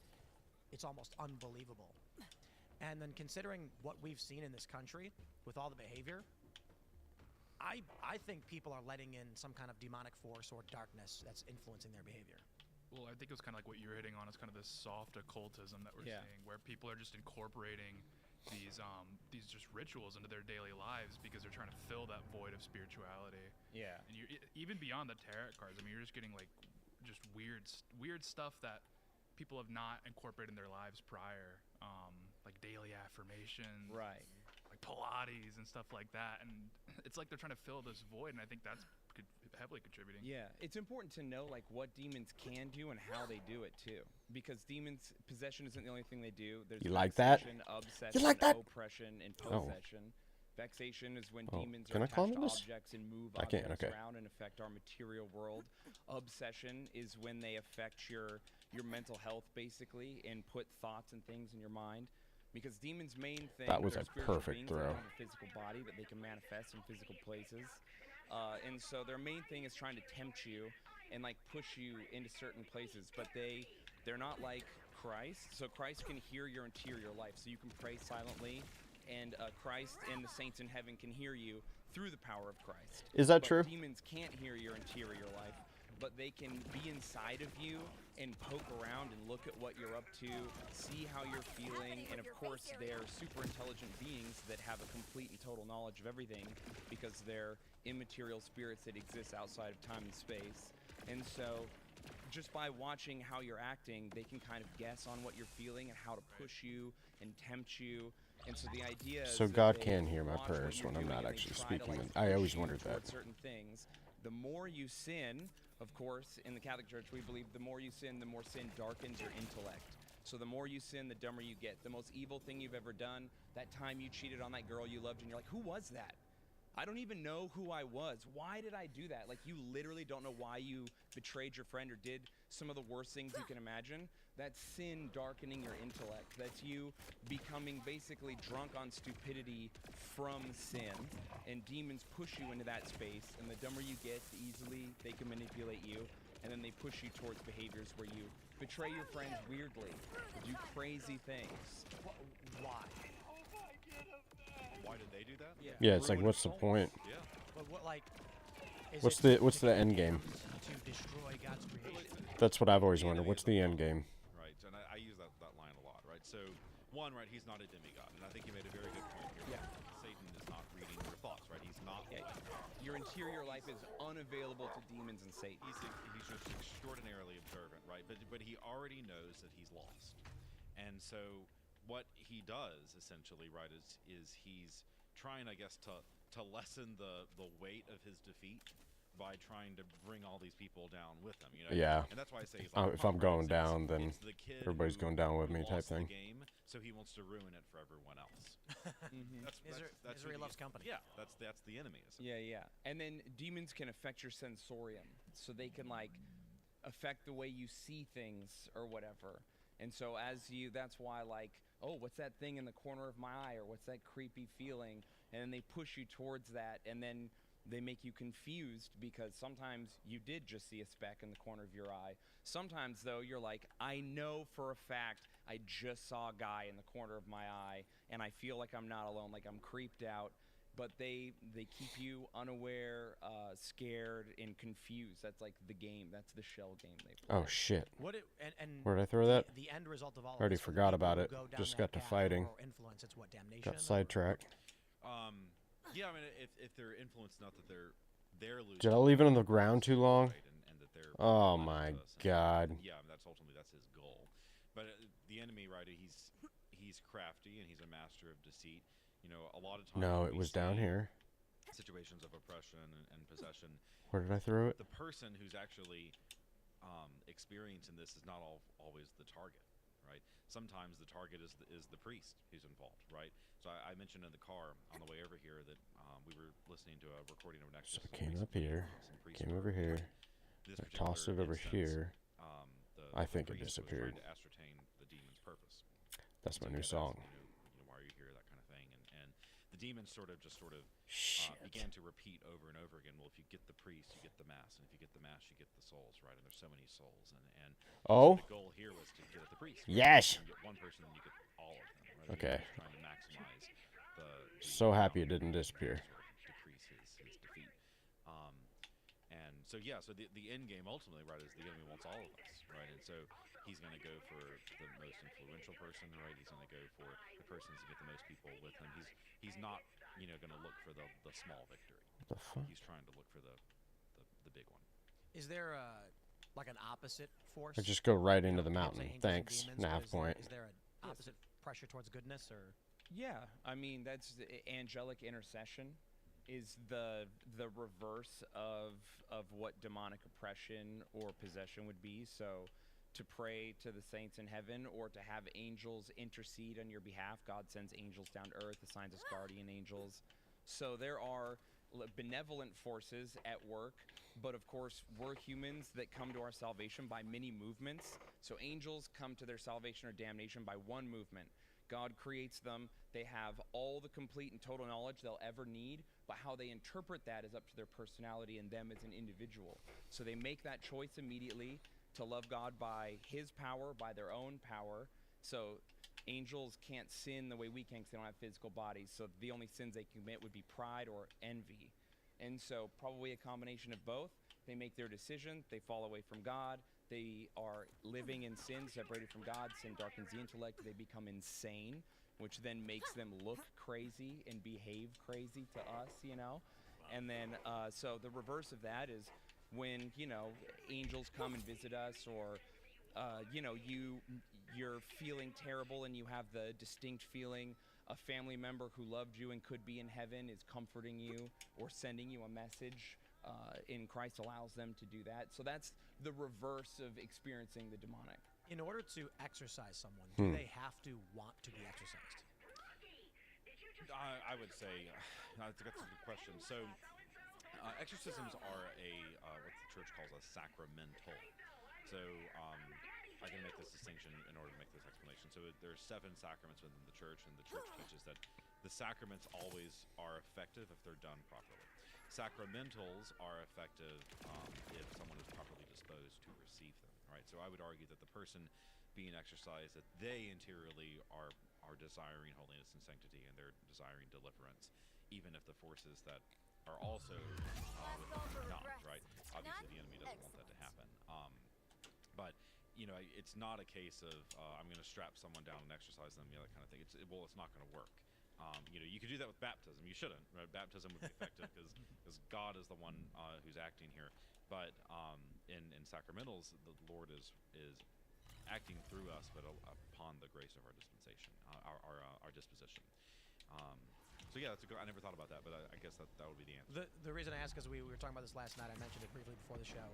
it's almost unbelievable. And then considering what we've seen in this country with all the behavior, I think people are letting in some kind of demonic force or darkness that's influencing their behavior. Well, I think it was kind of like what you're hitting on. It's kind of this soft occultism that we're seeing, where people are just incorporating these just rituals into their daily lives because they're trying to fill that void of spirituality. Yeah. And even beyond the tarot cards, I mean, you're just getting like just weird stuff that people have not incorporated in their lives prior, like daily affirmations, Right. like Pilates and stuff like that. And it's like they're trying to fill this void, and I think that's heavily contributing. Yeah, it's important to know like what demons can do and how they do it too, because demons possession isn't the only thing they do. There's You like that? vexation, obsession, You like that? oppression, and Oh. possession. Vexation is when Oh, demons can are I call attached him to this? objects and move I can't, objects okay. around and affect our material world. Obsession is when they affect your mental health basically and put thoughts and things in your mind. Because demons' main thing, That was they're a spiritual perfect beings throw. that have a physical body that they can manifest in physical places. And so their main thing is trying to tempt you and like push you into certain places, but they're not like Christ. So Christ can hear your interior life, so you can pray silently, and Christ and the saints in heaven can hear you through the power of Christ. Is that But true? Demons can't hear your interior life, but they can be inside of you and poke around and look at what you're up to, see how you're feeling, and of course they're super intelligent beings that have a complete and total knowledge of everything because they're immaterial spirits that exist outside of time and space. And so just by watching how you're acting, they can kind of guess on what you're feeling and how to push you and tempt you. And so the idea is So that God they can hear my watch what prayers you're when I'm doing not and they actually try to, speaking like, them. I always push you wondered that. towards certain things. The more you sin, of course, in the Catholic Church, we believe the more you sin, the more sin darkens your intellect. So the more you sin, the dumber you get. The most evil thing you've ever done, that time you cheated on that girl you loved, and you're like, who was that? I don't even know who I was. Why did I do that? Like, you literally don't know why you betrayed your friend or did some of the worst things you can imagine. That's sin darkening your intellect. That's you becoming basically drunk on stupidity from sin. And demons push you into that space. And the dumber you get, the easily they can manipulate you. And then they push you towards behaviors where you betray your friends weirdly, do crazy things. Why? Why did they do that? Yeah, it's like, Ruin what's the souls. point? Yeah. But what like? Is What's it the to end condemn, game? To destroy God's creation. That's what I've always The wondered. enemy What's of the the end gospel, game? Right, and I use that line a lot, right? So, one, right, he's not a demigod, and I think you made a very good point here. Yeah. Satan is not reading your thoughts, right? He's not Yeah, like God. your interior life is unavailable to demons and Satan. He's just extraordinarily observant, right? But he already knows that he's lost, and so what he does essentially, right, is he's trying, I guess, to lessen the weight of his defeat by trying to bring all these people down with him, you know? Yeah. And that's why I say he's If I'm going down, then it's the kid everybody's who- going down with who me type lost the thing. game, so he wants to ruin it for everyone else. That's Misery who loves the- company. Yeah, that's the enemy. Yeah, yeah. And then demons can affect your sensorium. So they can like affect the way you see things or whatever. And so that's why like, oh, what's that thing in the corner of my eye, or what's that creepy feeling? And then they push you towards that, and then they make you confused because sometimes you did just see a speck in the corner of your eye. Sometimes though, you're like, I know for a fact I just saw a guy in the corner of my eye, and I feel like I'm not alone, like I'm creeped out. But they keep you unaware, scared, and confused. That's like the game. That's the shell game they play. Oh shit! And Where did I throw that? The end result of all Already of this for the forgot people about who it. go down Just that got to path fighting. or influence, it's what, damnation? Got sidetracked. Yeah, I mean, if they're influenced enough that they're losing. Did I leave it on the ground too long? Right, and that they're Oh lying my to us, and- God. Yeah, I mean, that's his goal. But the enemy, right? He's crafty and he's a master of deceit. You know, a lot of times. No, when it we was down see here. Situations of oppression and possession. Where did I throw it? The person who's actually experiencing this is not always the target. right? Sometimes the target is the priest who's involved, right? So I mentioned in the car on the way over here that we were listening to a recording of an So exorcism. I came up here, came over here, This I tossed it particular over instance, here. The I think it priest was disappeared. trying to ascertain the demon's purpose. That's my So new kept song. asking, why are you here, that kind of thing, and the demon sort of Shit. began to repeat over and over again. Well, if you get the priest, you get the mass, and if you get the mass, you get the souls, right? And there's so many souls, and Oh? so the goal here was to get at the priest. Yes! If you get one person, then you get all of them. Right? Okay. You're trying to maximize the So happy it didn't disappear. sort of decrease his defeat. And so yeah, so the end game ultimately, right, is the enemy wants all of us, right? And so he's going to go for the most influential person, right? He's going to go for the person who's going to get the most people with him. He's not, going to look for the small victory. What the fuck? He's trying to look for the big one. Is there like an opposite force? I just go right into the You can't mountain. say angels and Thanks. demons, but Nav point. Is there an opposite pressure towards goodness, or? Yeah, I mean that's angelic intercession is the reverse of what demonic oppression or possession would be. So to pray to the saints in heaven or to have angels intercede on your behalf, God sends angels down to earth, assigns us guardian angels. So there are benevolent forces at work, but of course we're humans that come to our salvation by many movements. So angels come to their salvation or damnation by one movement. God creates them. They have all the complete and total knowledge they'll ever need, but how they interpret that is up to their personality and them as an individual. So they make that choice immediately to love God by his power, by their own power. So angels can't sin the way we can because they don't have physical bodies. So the only sins they commit would be pride or envy. And so probably a combination of both. They make their decision. They fall away from God. They are living in sin, separated from God. Sin darkens the intellect. They become insane, which then makes them look crazy and behave crazy to us, And then, so the reverse of that is when, angels come and visit us, or, you're feeling terrible and you have the distinct feeling a family member who loved you and could be in heaven is comforting you or sending you a message. In Christ allows them to do that. So that's the reverse of experiencing the demonic. In order to exorcise someone, do they have to want to be exorcised? I would say that's a good question. So exorcisms are what the church calls a sacramental. So I can make this distinction in order to make this explanation. So there are 7 sacraments within the church, and the church teaches that the sacraments always are effective if they're done properly. Sacramentals are effective if someone is properly disposed to receive them, right? So I would argue that the person being exorcised, that they interiorly are desiring holiness and sanctity, and they're desiring deliverance, even if the forces that are also within them are not, right? Obviously, the enemy doesn't want that to happen. But it's not a case of I'm going to strap someone down and exorcise them, that kind of thing. It's not going to work. You could do that with baptism. You shouldn't, right? Baptism would be effective because God is the one who's acting here. But in sacramentals, the Lord is acting through us, but upon the grace of our dispensation, our disposition. So yeah, that's I never thought about that, but I guess that would be the answer. The reason I ask is we were talking about this last night. I mentioned it briefly before the show.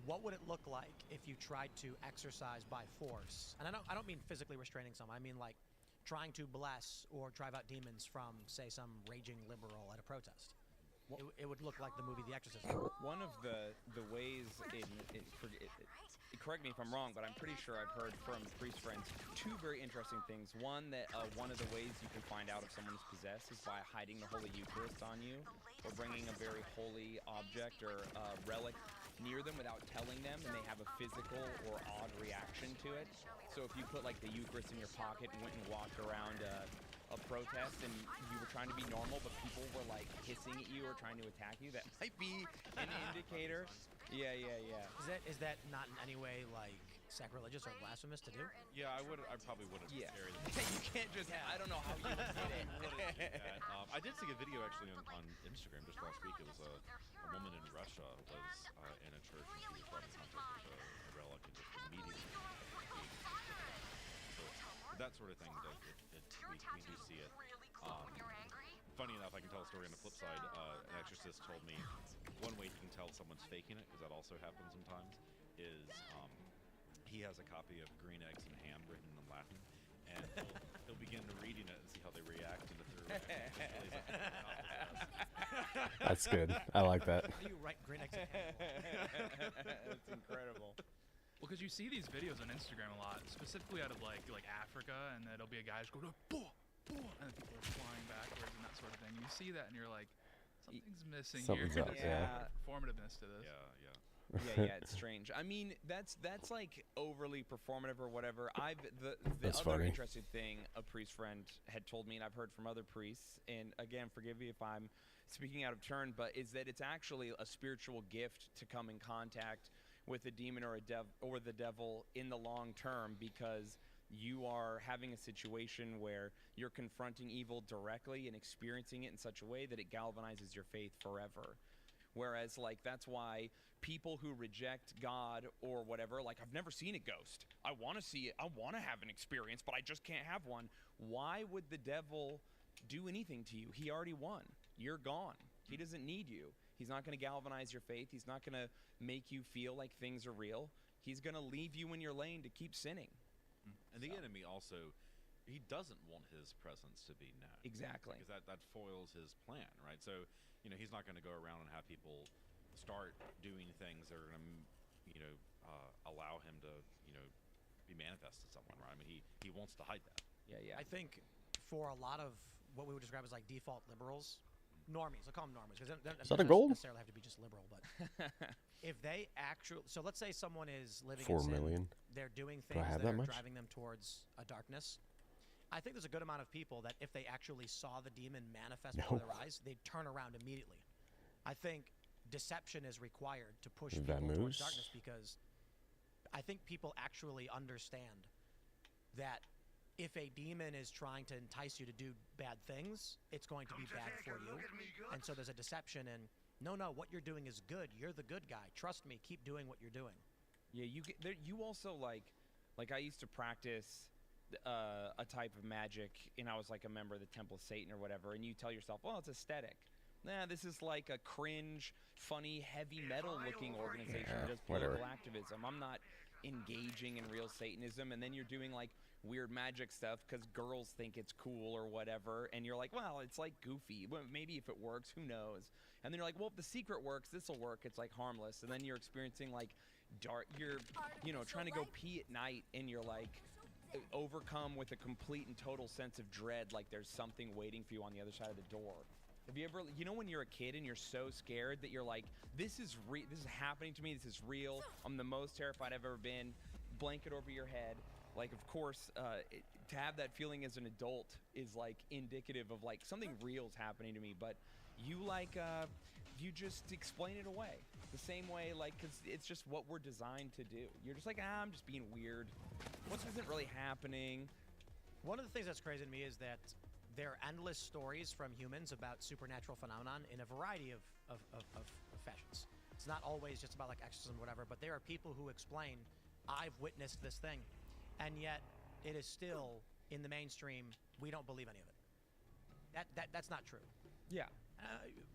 What would it look like if you tried to exorcise by force? And I don't mean physically restraining someone. I mean like trying to bless or drive out demons from, say, some raging liberal at a protest. It would look like the movie The Exorcist. One of the ways, correct me if I'm wrong, but I'm pretty sure I've heard from priest friends 2 very interesting things. One, that one of the ways you can find out if someone is possessed is by hiding the Holy Eucharist on you, or bringing a very holy object or relic near them without telling them, and they have a physical or odd reaction to it. So if you put like the Eucharist in your pocket and went and walked around a protest and you were trying to be normal, but people were like hissing at you or trying to attack you, that might be an indicator. Yeah. Is that not in any way like sacrilegious or blasphemous to do? Yeah, I probably wouldn't carry that. You can't just. I don't know how you did it. I did see a video actually on Instagram just last week. It was a woman in Russia was in a church, and she was brought in contact with a relic and just immediately. So that sort of thing, we do see it. Funny enough, I can tell a story on the flip side. An exorcist told me one way he can tell someone's faking it, because that also happens sometimes, is he he has a copy of Green Eggs and Ham written in Latin, and he'll begin reading it and see how they react. And if they're That's good. I like that. How do you write Green Eggs and Ham? That's incredible. Well, because you see these videos on Instagram a lot, specifically out of like Africa, and it'll be a guy just going, "Boah, boah," and then people are flying backwards and that sort of thing. You see that, and you're like, something's missing Something's here. up, There's yeah. a performativeness to this. Yeah, it's strange. I mean, that's like overly performative or whatever. The That's other funny. interesting thing a priest friend had told me, and I've heard from other priests, and again, forgive me if I'm speaking out of turn, but is that it's actually a spiritual gift to come in contact with a demon or the devil in the long term, because you are having a situation where you're confronting evil directly and experiencing it in such a way that it galvanizes your faith forever. Whereas, like, that's why people who reject God or whatever, like, I've never seen a ghost. I want to see it. I want to have an experience, but I just can't have one. Why would the devil do anything to you? He already won. You're gone. He doesn't need you. He's not going to galvanize your faith. He's not going to make you feel like things are real. He's going to leave you in your lane to keep sinning. And the enemy also, he doesn't want his presence to be known. Exactly. Because that foils his plan, right? So, he's not going to go around and have people start doing things that are going to, allow him to, be manifest to someone, right? I mean, he wants to hide that. Yeah. I think for a lot of what we would describe as like default liberals, normies, I'll call them normies, because Is that a goal? necessarily have to be just liberal, but if they actually, so let's say someone is living 4 in sin, million. they're doing Do I things have that that are much? driving them towards a darkness. I think there's a good amount of people that if they actually saw the demon manifest before their eyes, they'd turn around immediately. I think deception is required to push people towards darkness, because I think people actually understand that if a demon is trying to entice you to do bad things, it's going to be bad for you. And so there's a deception, and no, what you're doing is good. You're the good guy. Trust me, keep doing what you're doing. Yeah, you also like I used to practice a type of magic, and I was like a member of the Temple of Satan or whatever, and you tell yourself, well, it's aesthetic. Nah, this is like a cringe, funny, heavy metal looking organization that does political activism. I'm not engaging in real Satanism. And then you're doing like weird magic stuff because girls think it's cool or whatever, and you're like, well, it's like goofy. Well, maybe if it works, who knows? And then you're like, well, if the secret works, this will work. It's like harmless. And then you're experiencing like dark, you're trying to go pee at night, and you're like overcome with a complete and total sense of dread, like there's something waiting for you on the other side of the door. Have you ever, when you're a kid and you're so scared that you're like, this is happening to me, this is real, I'm the most terrified I've ever been, blanket over your head. Like, of course, to have that feeling as an adult is like indicative of like something real is happening to me, but you you just explain it away the same way, like, because it's just what we're designed to do. You're just like, I'm just being weird. What isn't really happening? One of the things that's crazy to me is that there are endless stories from humans about supernatural phenomenon in a variety of fashions. It's not always just about like exorcism or whatever, but there are people who explain, I've witnessed this thing, and yet it is still in the mainstream, we don't believe any of it. That's not true. Yeah.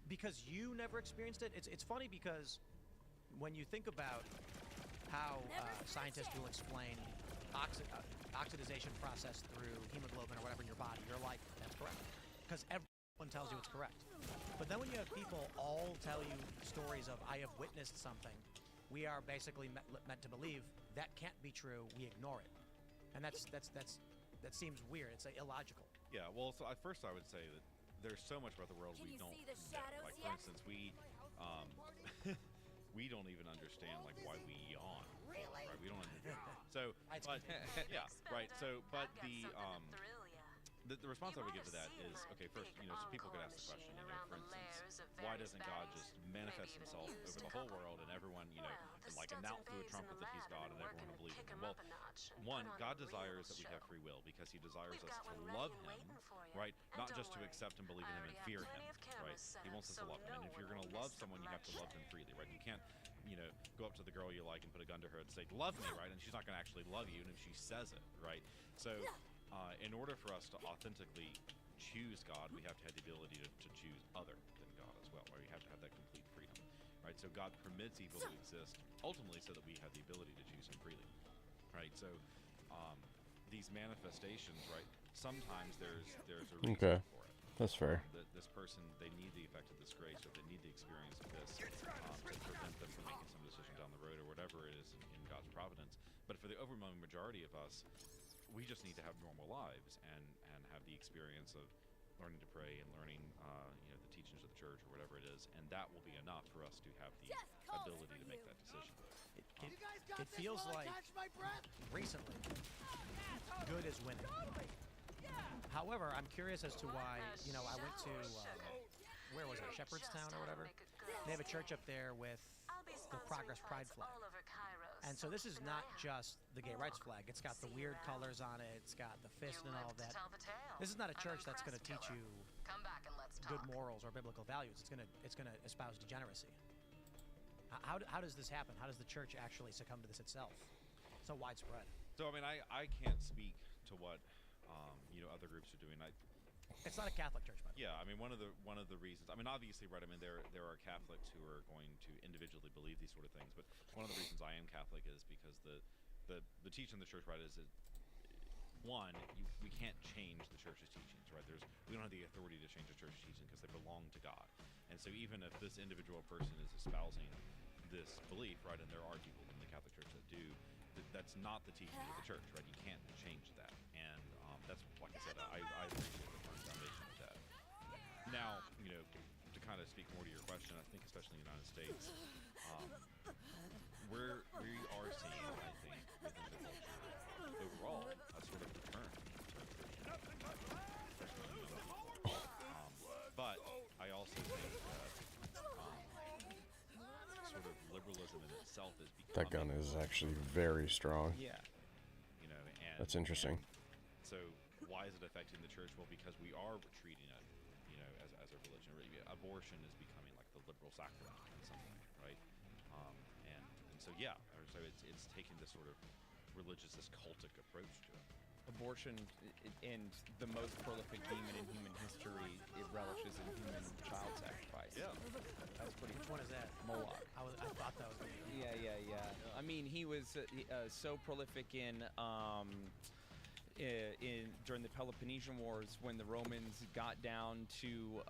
Because you never experienced it. It's funny because when you think about how scientists will explain oxidization process through hemoglobin or whatever in your body, you're like, that's correct. Because everyone tells you it's correct. But then when you have people all tell you stories of, I have witnessed something, we are basically meant to believe that can't be true, we ignore it. And that seems weird, it's illogical. Yeah, well, so at first I would say that there's so much about the world we don't know. Like, for instance, we we don't even understand like why we yawn. Really? Right? We don't understand. So, but yeah, right. So, but the response I would give to that is, okay, first, so people could ask the question, for instance, why doesn't God just manifest himself over the whole world and everyone, like announce through a trumpet that he's God and everyone will believe in him? Well, one, God desires that we have free will because he desires us to love him, right? Not just to accept and believe in him and fear him, right? He wants us to love him. And if you're going to love someone, you have to love them freely, right? You can't, go up to the girl you like and put a gun to her and say, love me, right? And she's not going to actually love you, and if she says it, right? So, in order for us to authentically choose God, we have to have the ability to choose other than God as well, right? We have to have that complete freedom, right? So God permits evil to exist, ultimately so that we have the ability to choose him freely. right? So these manifestations, right? Sometimes there's a reason Okay. for it. That's fair. That this person, they need the effect of this grace, or they need the experience of this to prevent them from making some decision down the road, or whatever it is in God's providence. But for the overwhelming majority of us, we just need to have normal lives and have the experience of learning to pray and learning, the teachings of the church or whatever it is, and that will be enough for us to have the ability to make that decision. It feels like recently good is winning. However, I'm curious as to why, I went to, where was it, Shepherdstown or whatever? They have a church up there with the Progress Pride flag. And so this is not just the gay rights flag. It's got the weird colors on it. It's got the fist and all of that. This is not a church that's going to teach you good morals or biblical values. It's going to espouse degeneracy. How does this happen? How does the church actually succumb to this itself? So widespread. So I mean, I can't speak to what other groups are doing. It's not a Catholic church, by the way. Yeah, I mean, one of the reasons. I mean, obviously, right. I mean, there are Catholics who are going to individually believe these sort of things, but one of the reasons I am Catholic is because the teaching of the church, right, is that one, we can't change the church's teachings, right? We don't have the authority to change the church's teaching because they belong to God, and so even if this individual person is espousing this belief, right, and there are people in the Catholic Church that do, that's not the teaching of the church, right? You can't change that, and that's, like I said, I appreciate the firm foundation of that. Now, to kind of speak more to your question, I think especially in the United States, we are seeing, I think, within the culture overall, a sort of return to but I also think that sort of liberalism in itself is becoming... That gun is actually very strong. Yeah. That's interesting. So why is it affecting the church? Well, because we are treating it, as a religion. Abortion is becoming like the liberal sacrament in some way, right? And so so it's taking this sort of religious, this cultic approach to it. Abortion and the most prolific demon in human history, it relishes in human child sacrifice. Yeah. That's pretty. Which one is that? Moloch. I thought that was. Yeah. I mean, he was so prolific in during the Peloponnesian Wars when the Romans got down to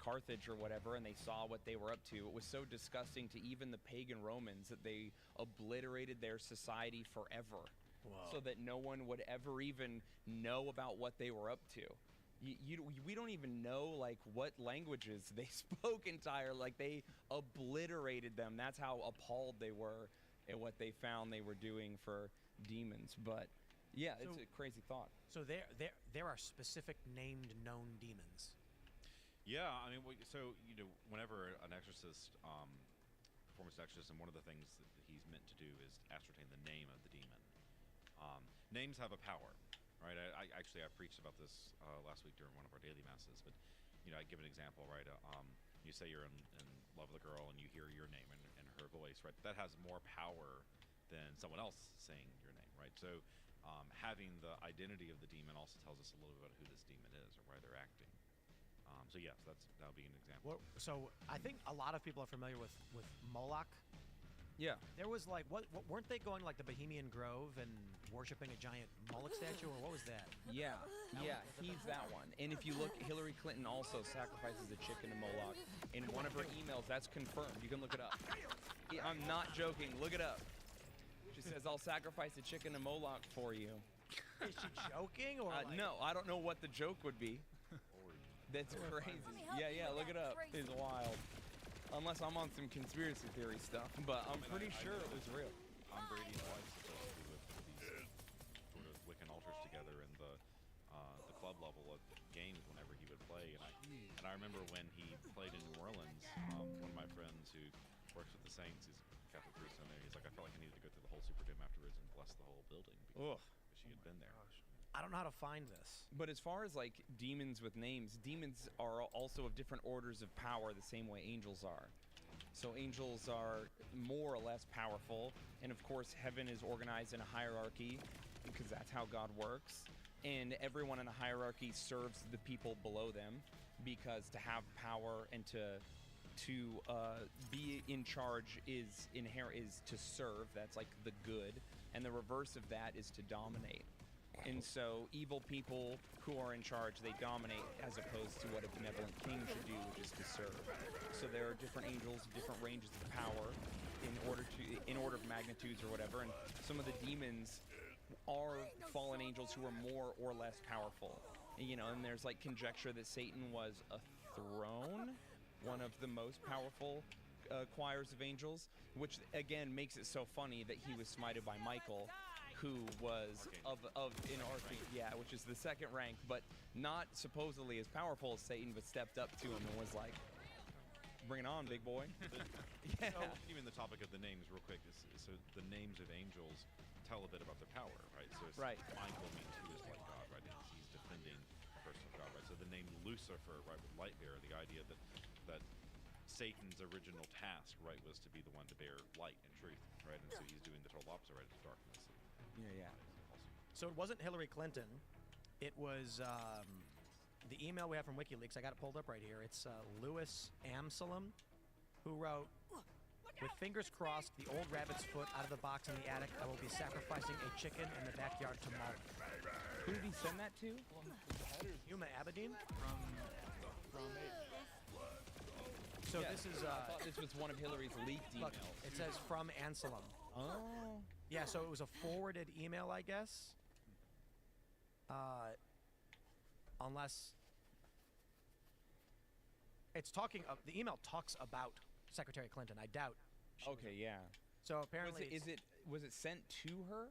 Carthage or whatever, and they saw what they were up to. It was so disgusting to even the pagan Romans that they obliterated their society forever. Whoa. So that no one would ever even know about what they were up to. We don't even know like what languages they spoke entirely. Like they obliterated them. That's how appalled they were at what they found they were doing for demons. But yeah, it's a crazy thought. So there are specific named known demons. Yeah, I mean, whenever an exorcist performs an exorcism, one of the things that he's meant to do is ascertain the name of the demon. Names have a power, right? I preached about this last week during one of our daily masses, but I give an example, right? You say you're in love with a girl and you hear your name in her voice, right? That has more power than someone else saying your name, right? So having the identity of the demon also tells us a little bit about who this demon is or why they're acting. So yes, that'll be an example. So I think a lot of people are familiar with Moloch. Yeah. There was like, what weren't they going like the Bohemian Grove and worshiping a giant Moloch statue, or what was that? Yeah, he's that one. And if you look, Hillary Clinton also sacrifices a chicken to Moloch. In one of her emails, that's confirmed. You can look it up. I'm not joking. Look it up. She says, I'll sacrifice a chicken to Moloch for you. Is she joking? Or no, I don't know what the joke would be. That's crazy. Yeah, look it up. It's wild. Unless I'm on some conspiracy theory stuff, but I'm pretty sure it was real. Tom Brady's wife supposed to be with these sort of Wiccan altars together in the club level of games whenever he would play, and I remember when he played in New Orleans, one of my friends who works with the Saints, he's a Catholic priest in there, he's like, I felt like I needed to go through the whole Superdome afterwards and bless the whole building because she had been there. I don't know how to find this. But as far as like demons with names, demons are also of different orders of power the same way angels are. So angels are more or less powerful, and of course heaven is organized in a hierarchy because that's how God works, and everyone in a hierarchy serves the people below them because to have power and to be in charge is to serve. That's like the good. and the reverse of that is to dominate. And so evil people who are in charge, they dominate, as opposed to what a benevolent king should do, which is to serve. So there are different angels, different ranges of power in order of magnitudes or whatever, and some of the demons are fallen angels who are more or less powerful. You know, and there's like conjecture that Satan was a throne, one of the most powerful choirs of angels, which again makes it so funny that he was smited by Michael, who was of in Archie, which is the second rank, but not supposedly as powerful as Satan, but stepped up to him and was like, "Bring it on, big boy." So even the topic of the names, real quick, so the names of angels tell a bit about their power, right? So it's Michael means who is like God, right? He's defending the person of God, right? So the name Lucifer, right, with light bearer, the idea that Satan's original task, right, was to be the one to bear light and truth, right? And so he's doing the total opposite, right? It's darkness. Yeah. So it wasn't Hillary Clinton. It was the email we have from WikiLeaks. I got it pulled up right here. It's Louis Amsalem, who wrote, "With fingers crossed, the old rabbit's foot out of the box in the attic, I will be sacrificing a chicken in the backyard tomorrow." Who did he send that to? Huma Abedin? From So this is... I thought this was one of Hillary's leaked emails. Look, it says from Anselm. Oh. Yeah, so it was a forwarded email, I guess. Unless... It's talking... the email talks about Secretary Clinton. I doubt. Okay, yeah. So apparently... Was it sent to her?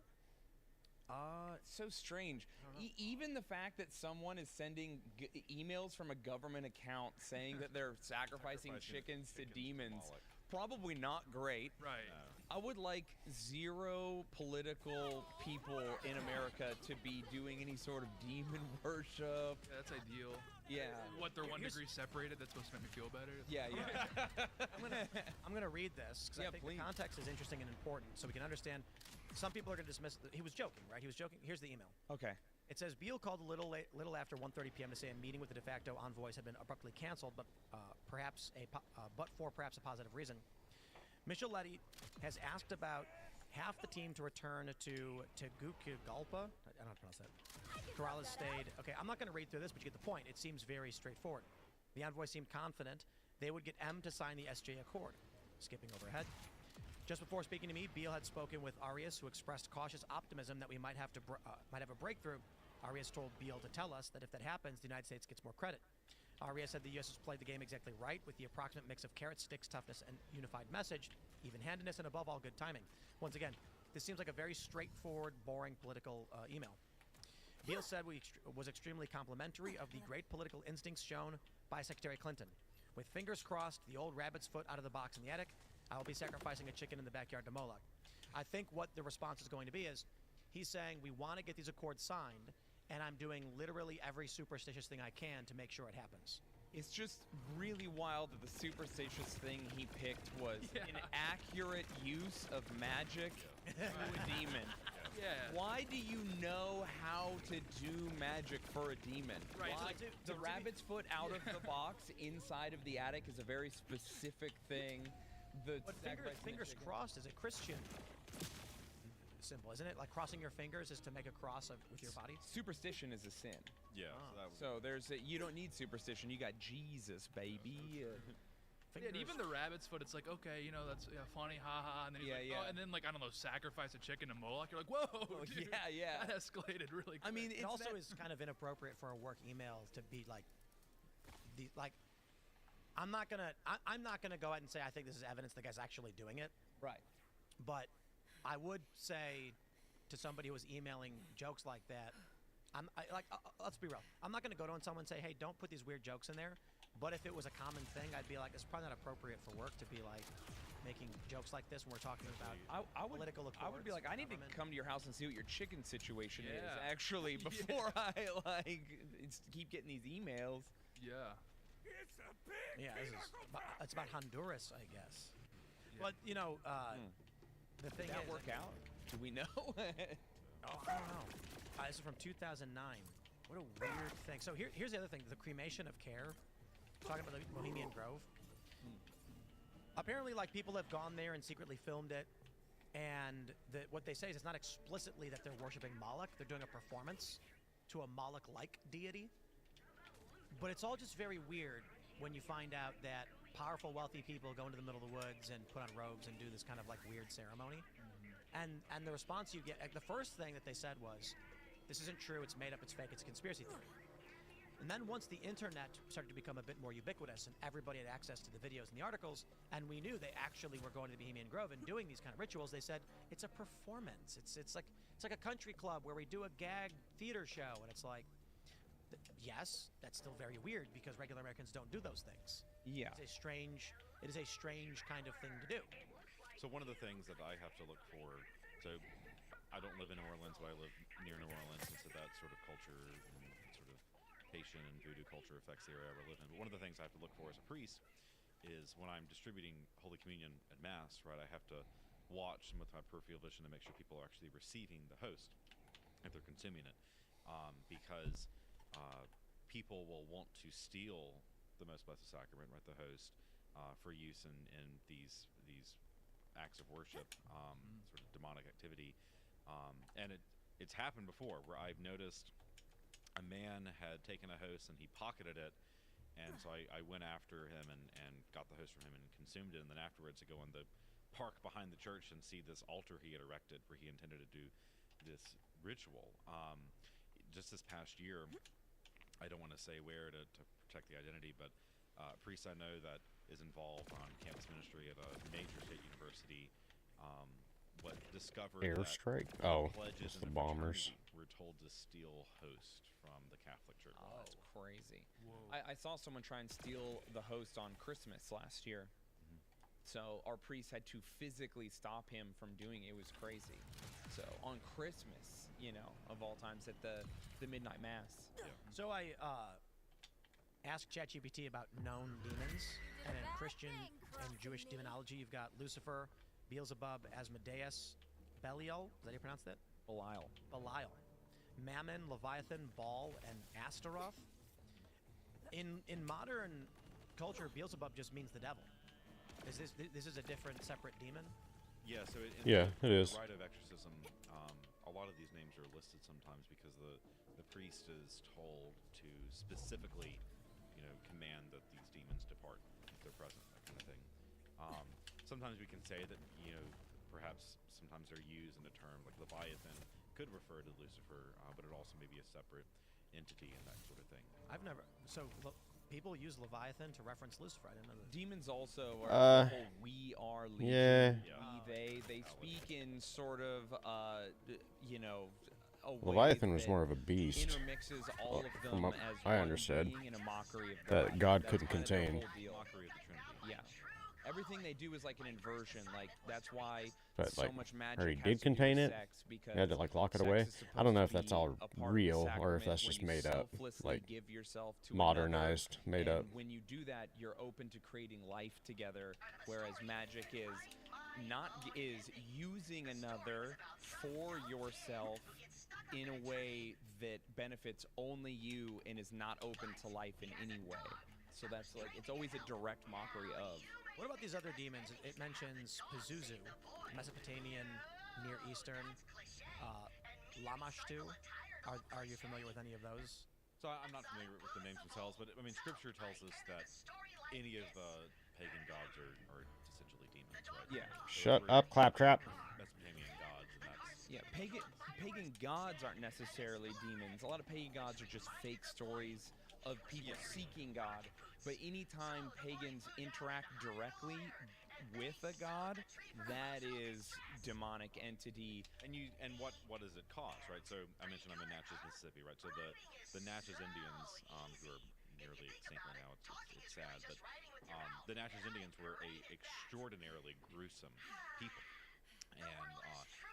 It's so strange. Even the fact that someone is sending emails from a government account saying that they're sacrificing chickens to demons, probably not great. Right. I would like 0 political people in America to be doing any sort of demon worship. Yeah, that's ideal. Yeah. What, they're 1 degree separated? That's supposed to make me feel better? Yeah. I'm gonna read this because I think please. the context is interesting and important, so we can understand. Some people are gonna dismiss. He was joking, right? He was joking. Here's the email. Okay. It says Beale called a little after 1:30 p.m. to say a meeting with the de facto envoys had been abruptly canceled, but for perhaps a positive reason. Micheletti has asked about half the team to return to Tegucigalpa. I don't know how to pronounce that. Corrales stayed. Okay, I'm not going to read through this, but you get the point. It seems very straightforward. The envoy seemed confident they would get M to sign the SJ Accord. Skipping overhead. Just before speaking to me, Beale had spoken with Arias, who expressed cautious optimism that we might have a breakthrough. Arias told Beale to tell us that if that happens, the United States gets more credit. Arias said the U.S. has played the game exactly right with the approximate mix of carrots, sticks, toughness, and unified message, even-handedness, and above all, good timing. Once again, this seems like a very straightforward, boring political email. Beale said was extremely complimentary of the great political instincts shown by Secretary Clinton. With fingers crossed, the old rabbit's foot out of the box in the attic, I will be sacrificing a chicken in the backyard to Moloch. I think what the response is going to be is, he's saying we want to get these accords signed, and I'm doing literally every superstitious thing I can to make sure it happens. It's just really wild that the superstitious thing he picked was an accurate use of magic to a demon. Yeah. Why do you know how to do magic for a demon? Right. Why? The rabbit's foot out of the box inside of the attic is a very specific thing. But fingers crossed is a Christian symbol, isn't it? Like crossing your fingers is to make a cross with your body? Superstition is a sin. Yeah. So you don't need superstition. You got Jesus, baby. Yeah, and even the rabbit's foot, it's like, okay, you know, that's funny, haha. And then he's like, oh, and then, like, I don't know, sacrifice a chicken to Moloch. You're like, whoa, dude, yeah. That escalated really quick. I mean, it also is kind of inappropriate for a work email to be like, I'm not gonna go ahead and say I think this is evidence the guy's actually doing it. Right. But I would say to somebody who was emailing jokes like that, let's be real. I'm not gonna go to someone and say, hey, don't put these weird jokes in there. But if it was a common thing, I'd be like, it's probably not appropriate for work to be like making jokes like this when we're talking about political accords. I would be like, I need to come to your house and see what your chicken situation is Yeah. actually before I keep getting these emails. Yeah. Yeah, it's about Honduras, I guess. Yeah. But you know, the thing Did that is, work out? Do we know? Oh, I don't know. This is from 2009. What a weird thing. So here's the other thing: the cremation of Care. Talking about the Bohemian Grove. Apparently, like, people have gone there and secretly filmed it. And what they say is it's not explicitly that they're worshiping Moloch. They're doing a performance to a Moloch-like deity. But it's all just very weird when you find out that powerful, wealthy people go into the middle of the woods and put on robes and do this kind of like weird ceremony. And the response you get, the first thing that they said was, this isn't true, it's made up, it's fake, it's a conspiracy theory. And then once the internet started to become a bit more ubiquitous and everybody had access to the videos and the articles, and we knew they actually were going to the Bohemian Grove and doing these kind of rituals, they said, it's a performance. It's like a country club where we do a gag theater show. And it's like, yes, that's still very weird because regular Americans don't do those things. Yeah. It is a strange kind of thing to do. So one of the things that I have to look for, so I don't live in New Orleans, but I live near New Orleans, and so that sort of culture and sort of Haitian and voodoo culture affects the area I live in. But one of the things I have to look for as a priest is when I'm distributing Holy Communion at Mass, right, I have to watch with my peripheral vision to make sure people are actually receiving the host if they're consuming it, because people will want to steal the Most Blessed Sacrament, right, the host, for use in these acts of worship, sort of demonic activity, and it's happened before where I've noticed a man had taken a host and he pocketed it, and so I went after him and got the host from him and consumed it, and then afterwards I go in the park behind the church and see this altar he had erected where he intended to do this ritual. Just this past year, I don't want to say where to protect the identity, but a priest I know that is involved on campus ministry at a major state university discovered Airstrike? that Oh, pledges it's in the the bombers. fraternity were told to steal host from the Catholic Church. Oh, that's crazy. Whoa. I saw someone try and steal the host on Christmas last year. So our priest had to physically stop him from doing it. It was crazy. So on Christmas, you know, of all times at the midnight mass. So I asked ChatGPT about known demons, and in Christian and Jewish demonology, you've got Lucifer, Beelzebub, Asmodeus, Belial. Is that how you pronounce that? Belial. Belial, Mammon, Leviathan, Baal, and Astaroth. In modern culture, Beelzebub just means the devil. This is a different, separate demon? Yeah, so in Yeah, the it is. rite of exorcism, a lot of these names are listed sometimes because the priest is told to specifically, you know, command that these demons depart if they're present, that kind of thing. Sometimes we can say that, you know, perhaps sometimes they're used in a term like Leviathan could refer to Lucifer, but it also may be a separate entity and that sort of thing. I've never. People use Leviathan to reference Lucifer. I didn't know that. Demons also are the whole we are legion, Yeah. we they speak in sort of you know, a way Leviathan was that more of a beast. intermixes all of From them what as I one understood, being in a mockery of that God That's couldn't kind of their contain. whole deal. Mockery of the Trinity. Yeah. Everything they do is like an inversion. Like that's why But, so like, much magic or he has did to do with contain it. sex, because He had to like lock it sex away. is I don't know if supposed that's to all be a part of the real or if sacrament that's when just you made up, selflessly like give yourself to modernized, another, made and up. when you do that, you're open to creating life together. Whereas magic is using another for yourself in a way that benefits only you and is not open to life in any way. So that's like, it's always a direct mockery of. What about these other demons? It mentions Pazuzu, Mesopotamian, Near Eastern, Lamashtu. Are you familiar with any of those? So I'm not familiar with the names themselves, but I mean, Scripture tells us that any of the pagan gods are essentially demons, right? Yeah. Shut we're up, Claptrap. Mesopotamian gods, and that's Yeah, pagan gods aren't necessarily demons. A lot of pagan gods are just fake stories of people seeking God. But anytime pagans interact directly with a god, that is demonic entity. and what does it cause, right? So I mentioned I'm in Natchez, Mississippi, right? So the Natchez Indians, who are nearly extinct right now, it's sad, but the Natchez Indians were a extraordinarily gruesome people, and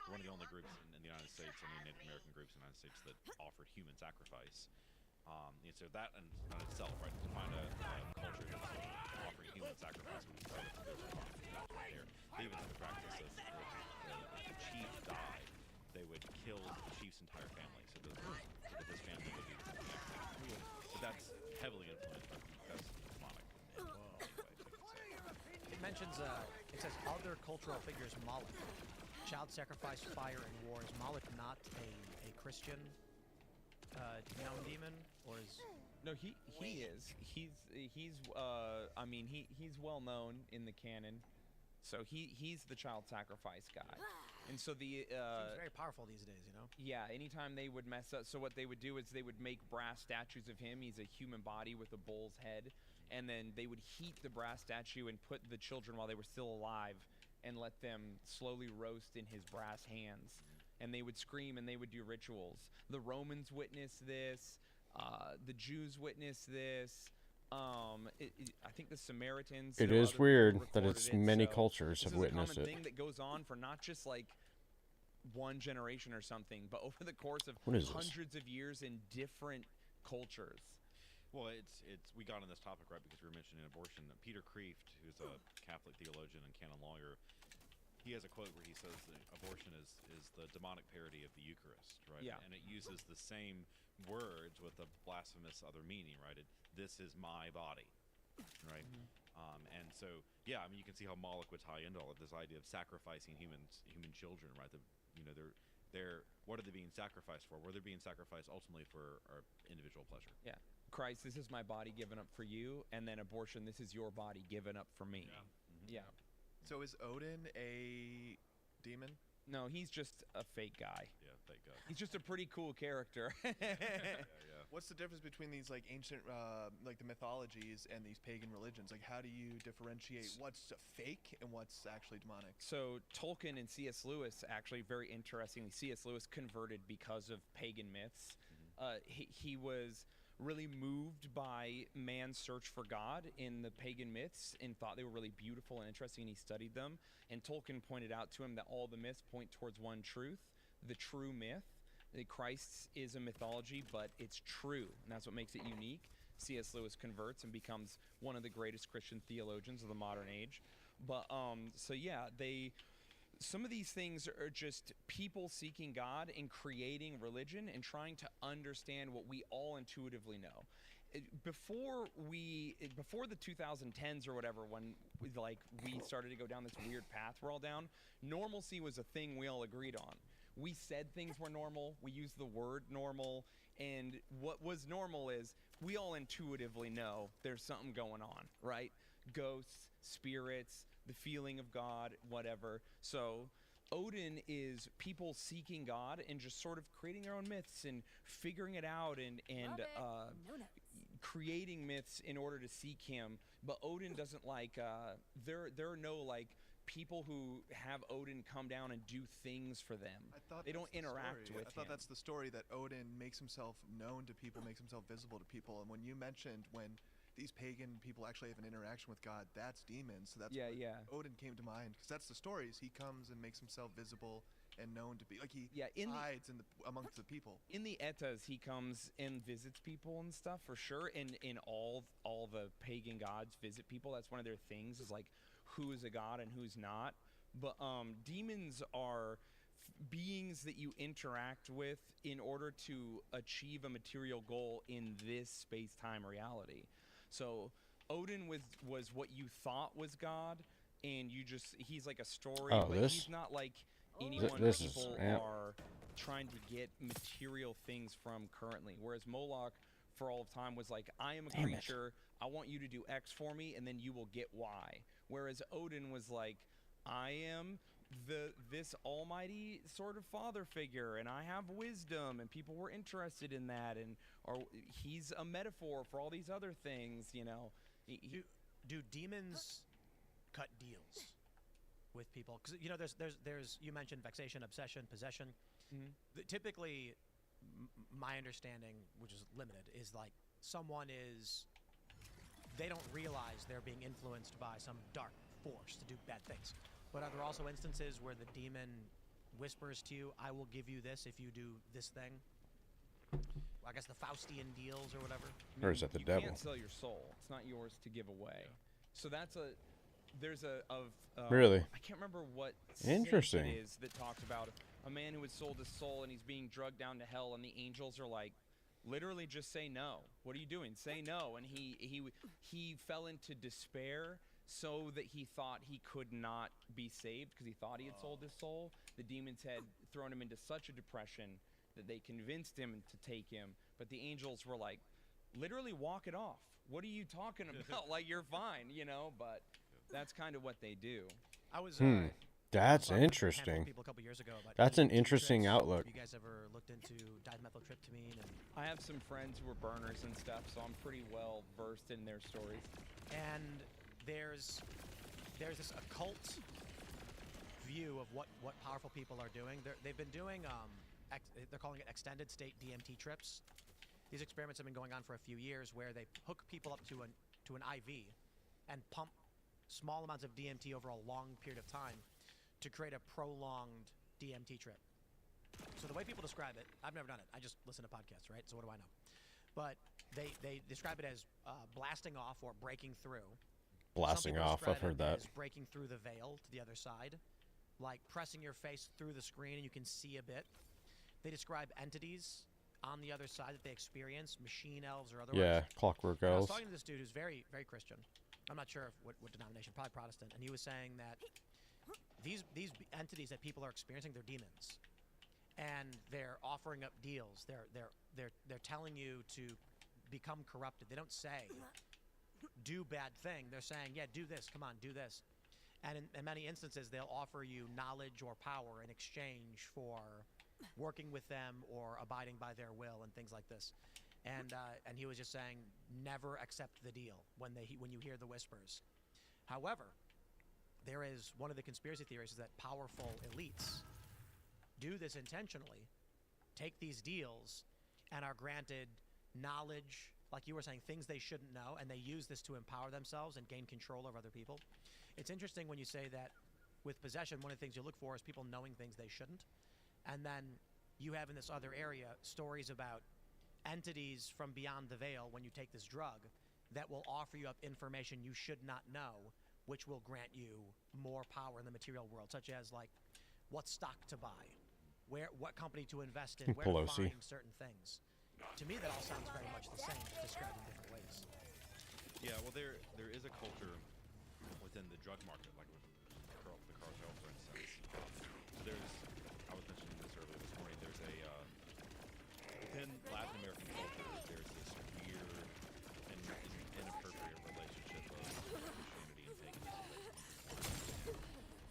one of the only groups in the United States, I mean Native American groups in the United States, that offered human sacrifice. And so that in itself, right, to find a culture that's offering human sacrifice, there's a conflict there. They even had the practice of if the chief died, they would kill the chief's entire family, so that this family would be connected. But that's heavily influenced by that's demonic. Anyway, It mentions, it says other cultural figures, Moloch. child sacrifice, fire, and war. Is Moloch not a Christian known demon, or is? No, he is. He's I mean he's well known in the canon. So he's the child sacrifice guy. And so the Seems very powerful these days, you know. yeah, anytime they would mess up, so what they would do is they would make brass statues of him. He's a human body with a bull's head, and then they would heat the brass statue and put the children while they were still alive and let them slowly roast in his brass hands. And they would scream and they would do rituals. The Romans witnessed this. The Jews witnessed this. I think the Samaritans. It there were is other weird people that recorded it's it, many so cultures this have is witnessed a common it. thing that goes on for not just like one generation or something, but over the course of What is this? hundreds of years in different cultures. Well, it's we got on this topic right because we were mentioning abortion. Peter Kreeft, who's a Catholic theologian and canon lawyer, he has a quote where he says that abortion is the demonic parody of the Eucharist, right? Yeah. And it uses the same words with a blasphemous other meaning, right? This is my body, right? And so, yeah, I mean, you can see how Moloch would tie into all of this idea of sacrificing human children, right? They're what are they being sacrificed for? Well, they're being sacrificed ultimately for our individual pleasure. Yeah. Christ, this is my body given up for you, and then abortion, this is your body given up for me. Yeah. So is Odin a demon? No, he's just a fake guy. Yeah, thank God. He's just a pretty cool character. Yeah. What's the difference between these like ancient, like the mythologies and these pagan religions? Like, how do you differentiate what's fake and what's actually demonic? So Tolkien and C.S. Lewis, actually very interestingly, C.S. Lewis converted because of pagan myths. He was really moved by man's search for God in the pagan myths and thought they were really beautiful and interesting, and he studied them. And Tolkien pointed out to him that all the myths point towards one truth, the true myth. That Christ is a mythology, but it's true, and that's what makes it unique. C.S. Lewis converts and becomes one of the greatest Christian theologians of the modern age. But so yeah, some of these things are just people seeking God and creating religion and trying to understand what we all intuitively know. Before the 2010s or whatever, when we started to go down this weird path we're all down, normalcy was a thing we all agreed on. We said things were normal, we used the word normal, and what was normal is we all intuitively know there's something going on, right? Ghosts, spirits, the feeling of God, whatever. So Odin is people seeking God and just sort of creating their own myths and figuring it out and creating myths in order to seek him. But Odin doesn't there are no people who have Odin come down and do things for them. They don't interact with him. I thought that's the story, that Odin makes himself known to people, makes himself visible to people. And when you mentioned when these pagan people actually have an interaction with God, that's demons. So that's Odin came to mind, because that's the stories. He comes and makes himself visible and known to be he hides amongst the people. In the Eddas, he comes and visits people and stuff for sure. And in all the pagan gods visit people. That's one of their things, is who is a god and who's not. But demons are beings that you interact with in order to achieve a material goal in this space-time reality. So Odin was what you thought was God, and he's like a story, but he's not like anyone people are trying to get material things from currently. Whereas Moloch, for all of time, was like, I am a creature, I want you to do X for me, and then you will get Y. Whereas Odin was like, I am this almighty sort of father figure, and I have wisdom, and people were interested in that, or he's a metaphor for all these other things, you know. Do demons cut deals with people? Because there's you mentioned vexation, obsession, possession. Typically, my understanding, which is limited, is someone they don't realize they're being influenced by some dark force to do bad things. But are there also instances where the demon whispers to you, I will give you this if you do this thing? I guess the Faustian deals or whatever. Or is that the devil? You can't sell your soul. It's not yours to give away. So there's really? I can't remember what Interesting it is that talks about a man who had sold his soul and he's being drugged down to hell, and the angels are like, literally just say no. What are you doing? Say no. And he fell into despair, so that he thought he could not be saved because he thought he had sold his soul. the demons had thrown him into such a depression that they convinced him to take him, but the angels were like, literally walk it off. What are you talking about? Like, you're fine, you know, but that's kind of what they do. I was That's talking to a handful of interesting. people a couple years ago about That's an DMT interesting trips. outlook. Have you guys ever looked into dimethyltryptamine? And I have some friends who are burners and stuff, so I'm pretty well versed in their stories. And there's this occult view of what powerful people are doing. They've been doing they're calling it extended state DMT trips. These experiments have been going on for a few years, where they hook people up to an IV and pump small amounts of DMT over a long period of time to create a prolonged DMT trip. So the way people describe it, I've never done it. I just listen to podcasts, right? So what do I know? But they describe it as blasting off or breaking through. Blasting Some people off, I've describe heard it that. as breaking through the veil to the other side, like pressing your face through the screen and you can see a bit. They describe entities on the other side that they experience, machine elves or otherwise. Yeah, clockwork And I was elves. talking to this dude who's very, very Christian. I'm not sure what denomination, probably Protestant, and he was saying that these entities that people are experiencing, they're demons, and they're offering up deals. They're telling you to become corrupted. They don't say do bad thing. They're saying, yeah, do this. Come on, do this. And in many instances, they'll offer you knowledge or power in exchange for working with them or abiding by their will and things like this. And he was just saying, never accept the deal when you hear the whispers. However, there is one of the conspiracy theories is that powerful elites do this intentionally, take these deals, and are granted knowledge, like you were saying, things they shouldn't know, and they use this to empower themselves and gain control over other people. It's interesting when you say that with possession, one of the things you look for is people knowing things they shouldn't. And then you have in this other area stories about entities from beyond the veil when you take this drug that will offer you up information you should not know, which will grant you more power in the material world, such as like what stock to buy, what company to invest in, where to Pelosi. find certain things. To me, that all sounds very much the same, just described in different ways. Yeah, well, there is a culture within the drug market, like with the cartel, for instance. I was mentioning this earlier this morning, there's within Latin American culture, there's this weird and inappropriate relationship of Christianity and paganism.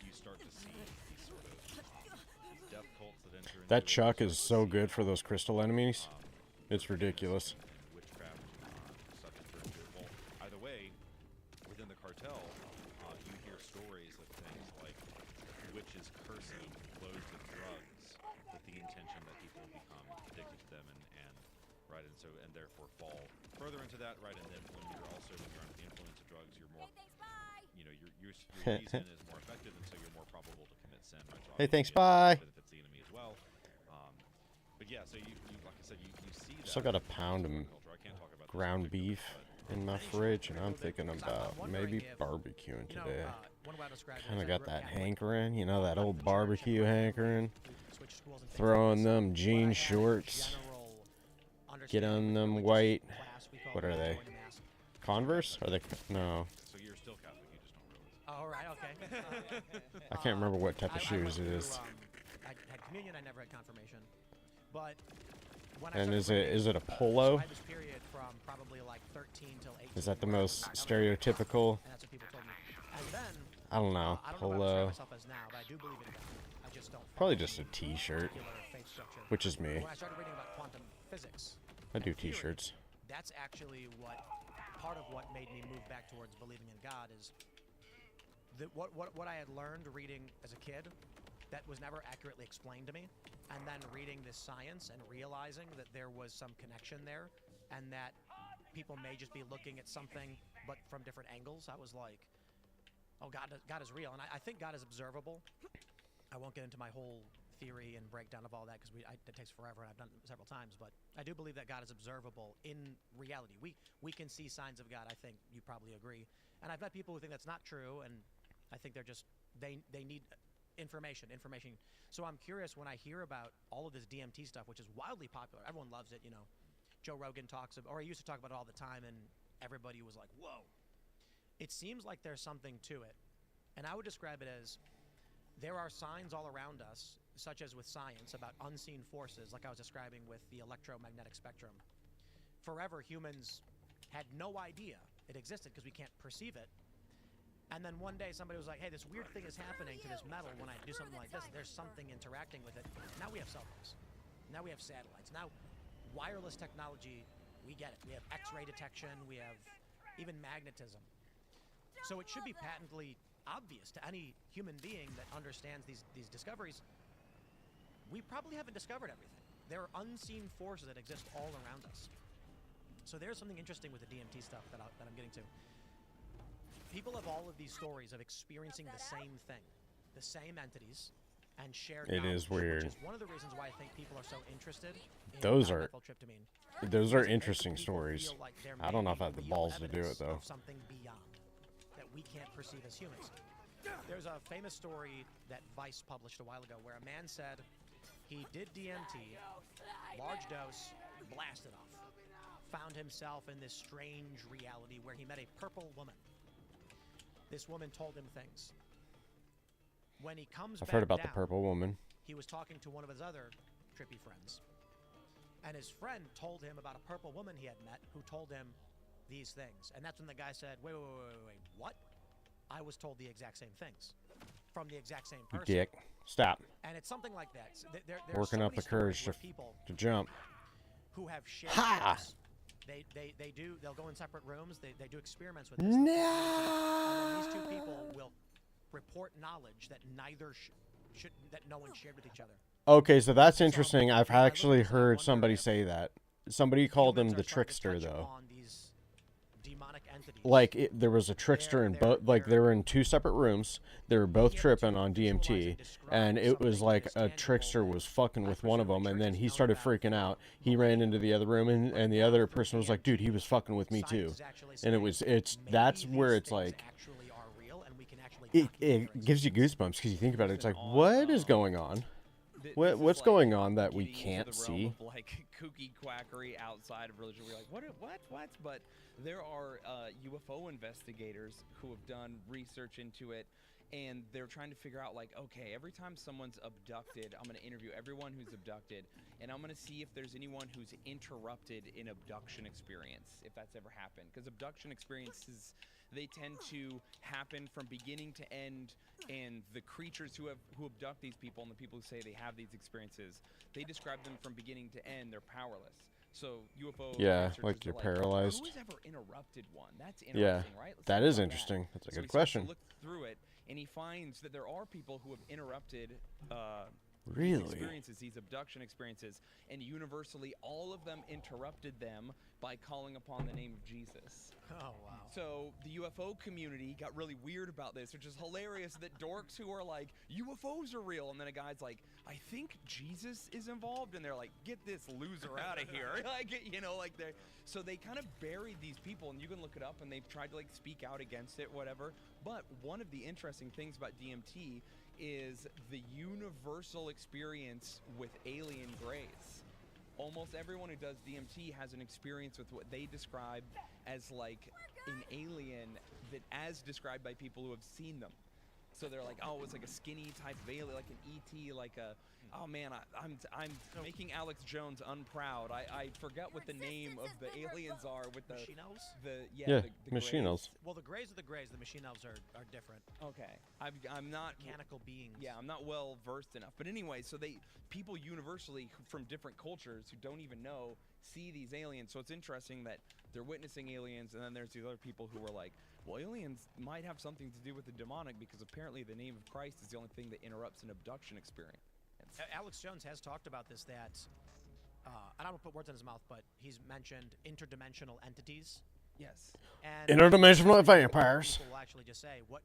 You start to see these sort of these death cults that enter into That it. chuck is so good for those crystal enemies. It's ridiculous. And witchcraft stuff is very good. Well, either way, within the cartel, you hear stories of things like witches cursing loads of drugs with the intention that people become addicted to them and right, and therefore fall further into that, right? And then when you're under the influence of drugs, you're more, your reason is more effective, and so you're more probable to commit sin. Right? So Hey, thanks, obviously bye. benefits the enemy as well. But yeah, so you like I said, you see that. Still got a pound of culture. I can't talk about this ground particular, beef but in my fridge, and I'm thinking about maybe barbecuing today. Kind of got that hankering, you know, that old barbecue hankering. Throw on them jean shorts. Get on them white. What are they? Converse? Are they? No. So you're still Catholic, you just don't realize. Oh, right, okay. I can't remember what type of shoes it is. I had communion, I never had confirmation. But when And I is it a polo? I had this period from probably like 13 till 18. Is that the most stereotypical? And that's what people told me. And then I don't know. I don't know what I Polo. describe myself as now, but I do believe in God. I just don't. Probably follow just a the t-shirt, particular faith structure. which is me. When I started reading about quantum physics, I do and theory, t-shirts. That's actually part of what made me move back towards believing in God is that what I had learned reading as a kid that was never accurately explained to me, and then reading this science and realizing that there was some connection there, and that people may just be looking at something but from different angles. I was like, oh, God is real, and I think God is observable. I won't get into my whole theory and breakdown of all that because it takes forever, and I've done it several times, but I do believe that God is observable in reality. We can see signs of God. I think you probably agree, and I've met people who think that's not true, and I think they're just they need information. So I'm curious when I hear about all of this DMT stuff, which is wildly popular. Everyone loves it, you know. Joe Rogan talks about, or he used to talk about it all the time, and everybody was like, whoa. It seems like there's something to it, and I would describe it as there are signs all around us, such as with science, about unseen forces, like I was describing with the electromagnetic spectrum. Forever, humans had no idea it existed because we can't perceive it. And then one day somebody was like, hey, this weird thing is happening to this metal when I do something like this. There's something interacting with it. Now we have cell phones. Now we have satellites. Now wireless technology, we get it. We have X-ray detection. We have even magnetism. So it should be patently obvious to any human being that understands these discoveries. We probably haven't discovered everything. There are unseen forces that exist all around us. So there's something interesting with the DMT stuff that I'm getting to. People have all of these stories of experiencing the same thing, the same entities, and shared knowledge. It is weird. Which is one of the reasons why I think people are so interested in Those are methyltryptamine. interesting stories. Like I don't know if I have the balls to do it though. Something beyond that we can't perceive as humans. There's a famous story that Vice published a while ago where a man said he did DMT, large dose, blasted off, found himself in this strange reality where he met a purple woman. This woman told him things. When he comes I've back heard about down, the purple woman. he was talking to one of his other trippy friends. And his friend told him about a purple woman he had met who told him these things. And that's when the guy said, wait, what? I was told the exact same things from the exact same person. Dick. Stop. And it's something like that. So there Working so up many the courage stories where people to jump. who have shared Ha! things. They'll go in separate rooms, they do experiments with this. And then these two people will report knowledge that that no one shared with each other. Okay, so that's interesting. I've actually heard somebody say that. Somebody called him Humans the are starting to trickster, touch though. upon these demonic entities. Like, there was a trickster in both, like, they were in two separate rooms. They were both tripping on DMT, and it was like a trickster was fucking with one of them, and then he started freaking out. He ran into the other room, and the other person was like, dude, he was fucking with me too. And that's where it's like, it gives you goosebumps because you think about it. It's like, what is going on? What's going on that we can't see? Of, like, kooky quackery outside of religion. We're like, what? But there are UFO investigators who have done research into it, and they're trying to figure out, like, okay, every time someone's abducted, I'm going to interview everyone who's abducted, and I'm going to see if there's anyone who's interrupted an abduction experience, if that's ever happened. Because abduction experiences, they tend to happen from beginning to end, and the creatures who abduct these people and the people who say they have these experiences, they describe them from beginning to end. They're powerless. So UFO like you're paralyzed. Who's ever interrupted one? That's interesting, right? That is interesting. That's a good question. He look through it, and he finds that there are people who have interrupted Really? These experiences, these abduction experiences, and universally all of them interrupted them by calling upon the name of Jesus. Oh, wow. So the UFO community got really weird about this, which is hilarious that dorks who are like, UFOs are real, and then a guy's like, I think Jesus is involved, and they're like, get this loser out of here. Like, you know, like they so they kind of buried these people, and you can look it up, and they've tried to like speak out against it, whatever. But one of the interesting things about DMT is the universal experience with alien grays. Almost everyone who does DMT has an experience with what they describe as like an alien that as described by people who have seen them. So they're like, oh, it's like a skinny type of alien, like an ET, like a, oh man, I'm making Alex Jones unproud. I forget what the name of the aliens are with the machine elves. The machine grays. elves. Well, the grays are the grays. The machine elves are different. Okay, I'm not Mechanical beings. Yeah, I'm not well versed enough. But anyway, so people universally from different cultures who don't even know see these aliens. So it's interesting that they're witnessing aliens, and then there's these other people who are like, well, aliens might have something to do with the demonic because apparently the name of Christ is the only thing that interrupts an abduction experience. Alex Jones has talked about this, that, and I don't want to put words in his mouth, but he's mentioned interdimensional entities. Yes. And interdimensional vampires. People will actually just say, what,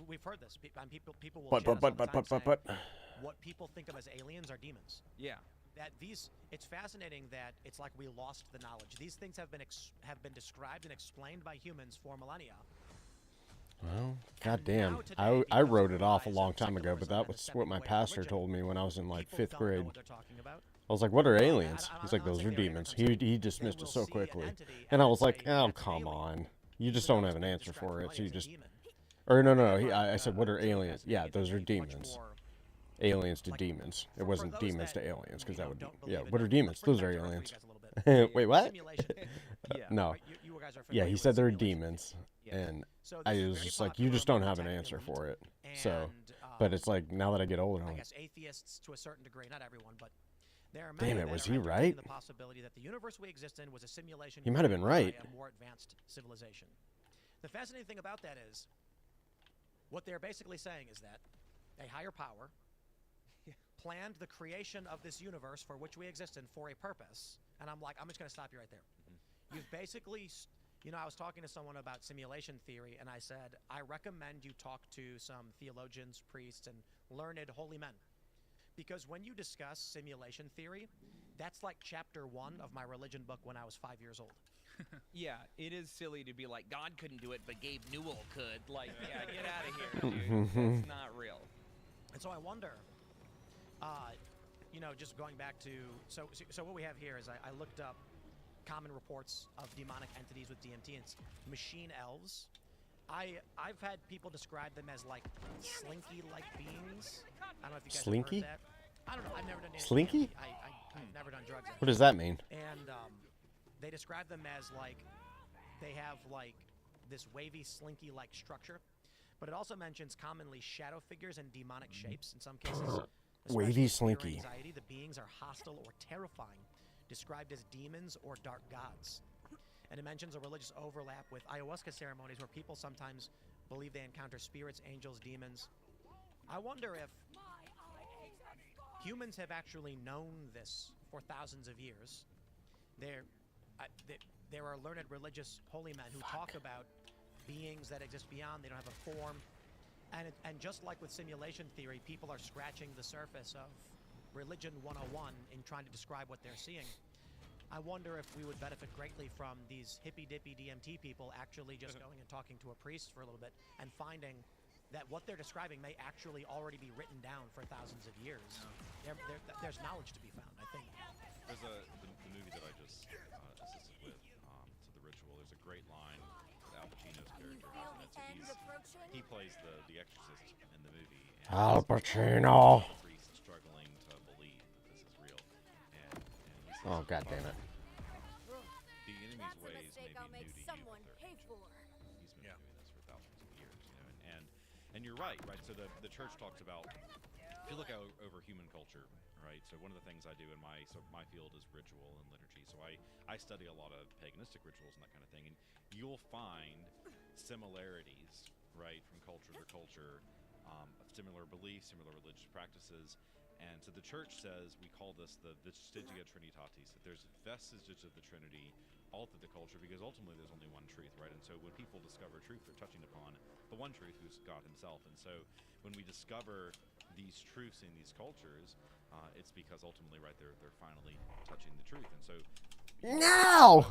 we've heard this, and people will But what people think of as aliens are demons. Yeah. That it's fascinating that it's like we lost the knowledge. These things have been described and explained by humans for millennia. Well, goddamn. I wrote it off a long time ago, but that was what my pastor told me when I was in like 5th grade. I was like, what are aliens? He's like, those are demons. He dismissed it so quickly. And I was like, oh, come on. You just don't have an answer for it, so you just... Or no, I said, what are aliens? Yeah, those are demons. aliens to Like, demons. It for wasn't those demons that, to aliens, because that would be, don't believe yeah, in what are it, demons? let's bring Those it are back to Earth for aliens. you guys a little bit. Wait, what? Simulation. Yeah. No. Right? You guys are Yeah, familiar he with said they're simulation. demons, Yeah. and So I this is was very just like, you popular just don't among have an the tech answer elite, for it. and, So, but it's like, now that I get older, I I'm guess atheists to a certain degree, not everyone, but there are Damn many it, that was are he entertaining right? The possibility that the universe we exist in was a simulation. He might have been created right. by a more advanced civilization. The fascinating thing about that is, what they're basically saying is that a higher power planned the creation of this universe for which we exist in for a purpose. And I'm like, I'm just going to stop you right there. You've basically, you know, I was talking to someone about simulation theory, and I said, I recommend you talk to some theologians, priests, and learned holy men. Because when you discuss simulation theory, that's like chapter 1 of my religion book when I was 5 years old. Yeah, it is silly to be like, God couldn't do it, but Gabe Newell could. Like, yeah, get out of here, dude. That's not real. And so I wonder, you know, just going back to, so what we have here is I looked up common reports of demonic entities with DMT, and it's machine elves. I've had people describe them as like slinky-like beings. I don't know if you guys Slinky? have heard that. I don't know. I've never done any Slinky? DMT. I've never done drugs. what does that mean? And they describe them as like they have like this wavy, slinky-like structure. But it also mentions commonly shadow figures and demonic shapes. In some cases, Wavy, especially fear or slinky. anxiety, the beings are hostile or terrifying, described as demons or dark gods. And it mentions a religious overlap with ayahuasca ceremonies where people sometimes believe they encounter spirits, angels, demons. I wonder if humans have actually known this for thousands of years. There are learned religious holy men who talk about beings that exist beyond. They don't have a form. And just like with simulation theory, people are scratching the surface of religion 101 in trying to describe what they're seeing. I wonder if we would benefit greatly from these hippy-dippy DMT people actually just going and talking to a priest for a little bit and finding that what they're describing may actually already be written down for thousands of years. There's knowledge to be found, I think. There's the movie that I just assisted with, to The Ritual. There's a great line that Al Pacino's character has in it. So he plays the exorcist in the movie. Al Pacino. The priest struggling to believe that this is real. And he says, Oh, god damn it. The enemy's ways may be new to you, but they're ancient. He's been doing this for thousands of years, you know. And you're right? So the church talks about, if you look over human culture, right? So one of the things I do in my field is ritual and liturgy. So I study a lot of paganistic rituals and that kind of thing, and you'll find similarities, right, from culture to culture, of similar beliefs, similar religious practices. And so the church says, we call this the vestigia trinitatis, that there's vestiges of the Trinity all through the culture, because ultimately there's only one truth, right? And so when people discover truth, they're touching upon the one truth, who's God himself. And so when we discover these truths in these cultures, it's because ultimately, right, they're finally touching the truth. And so No!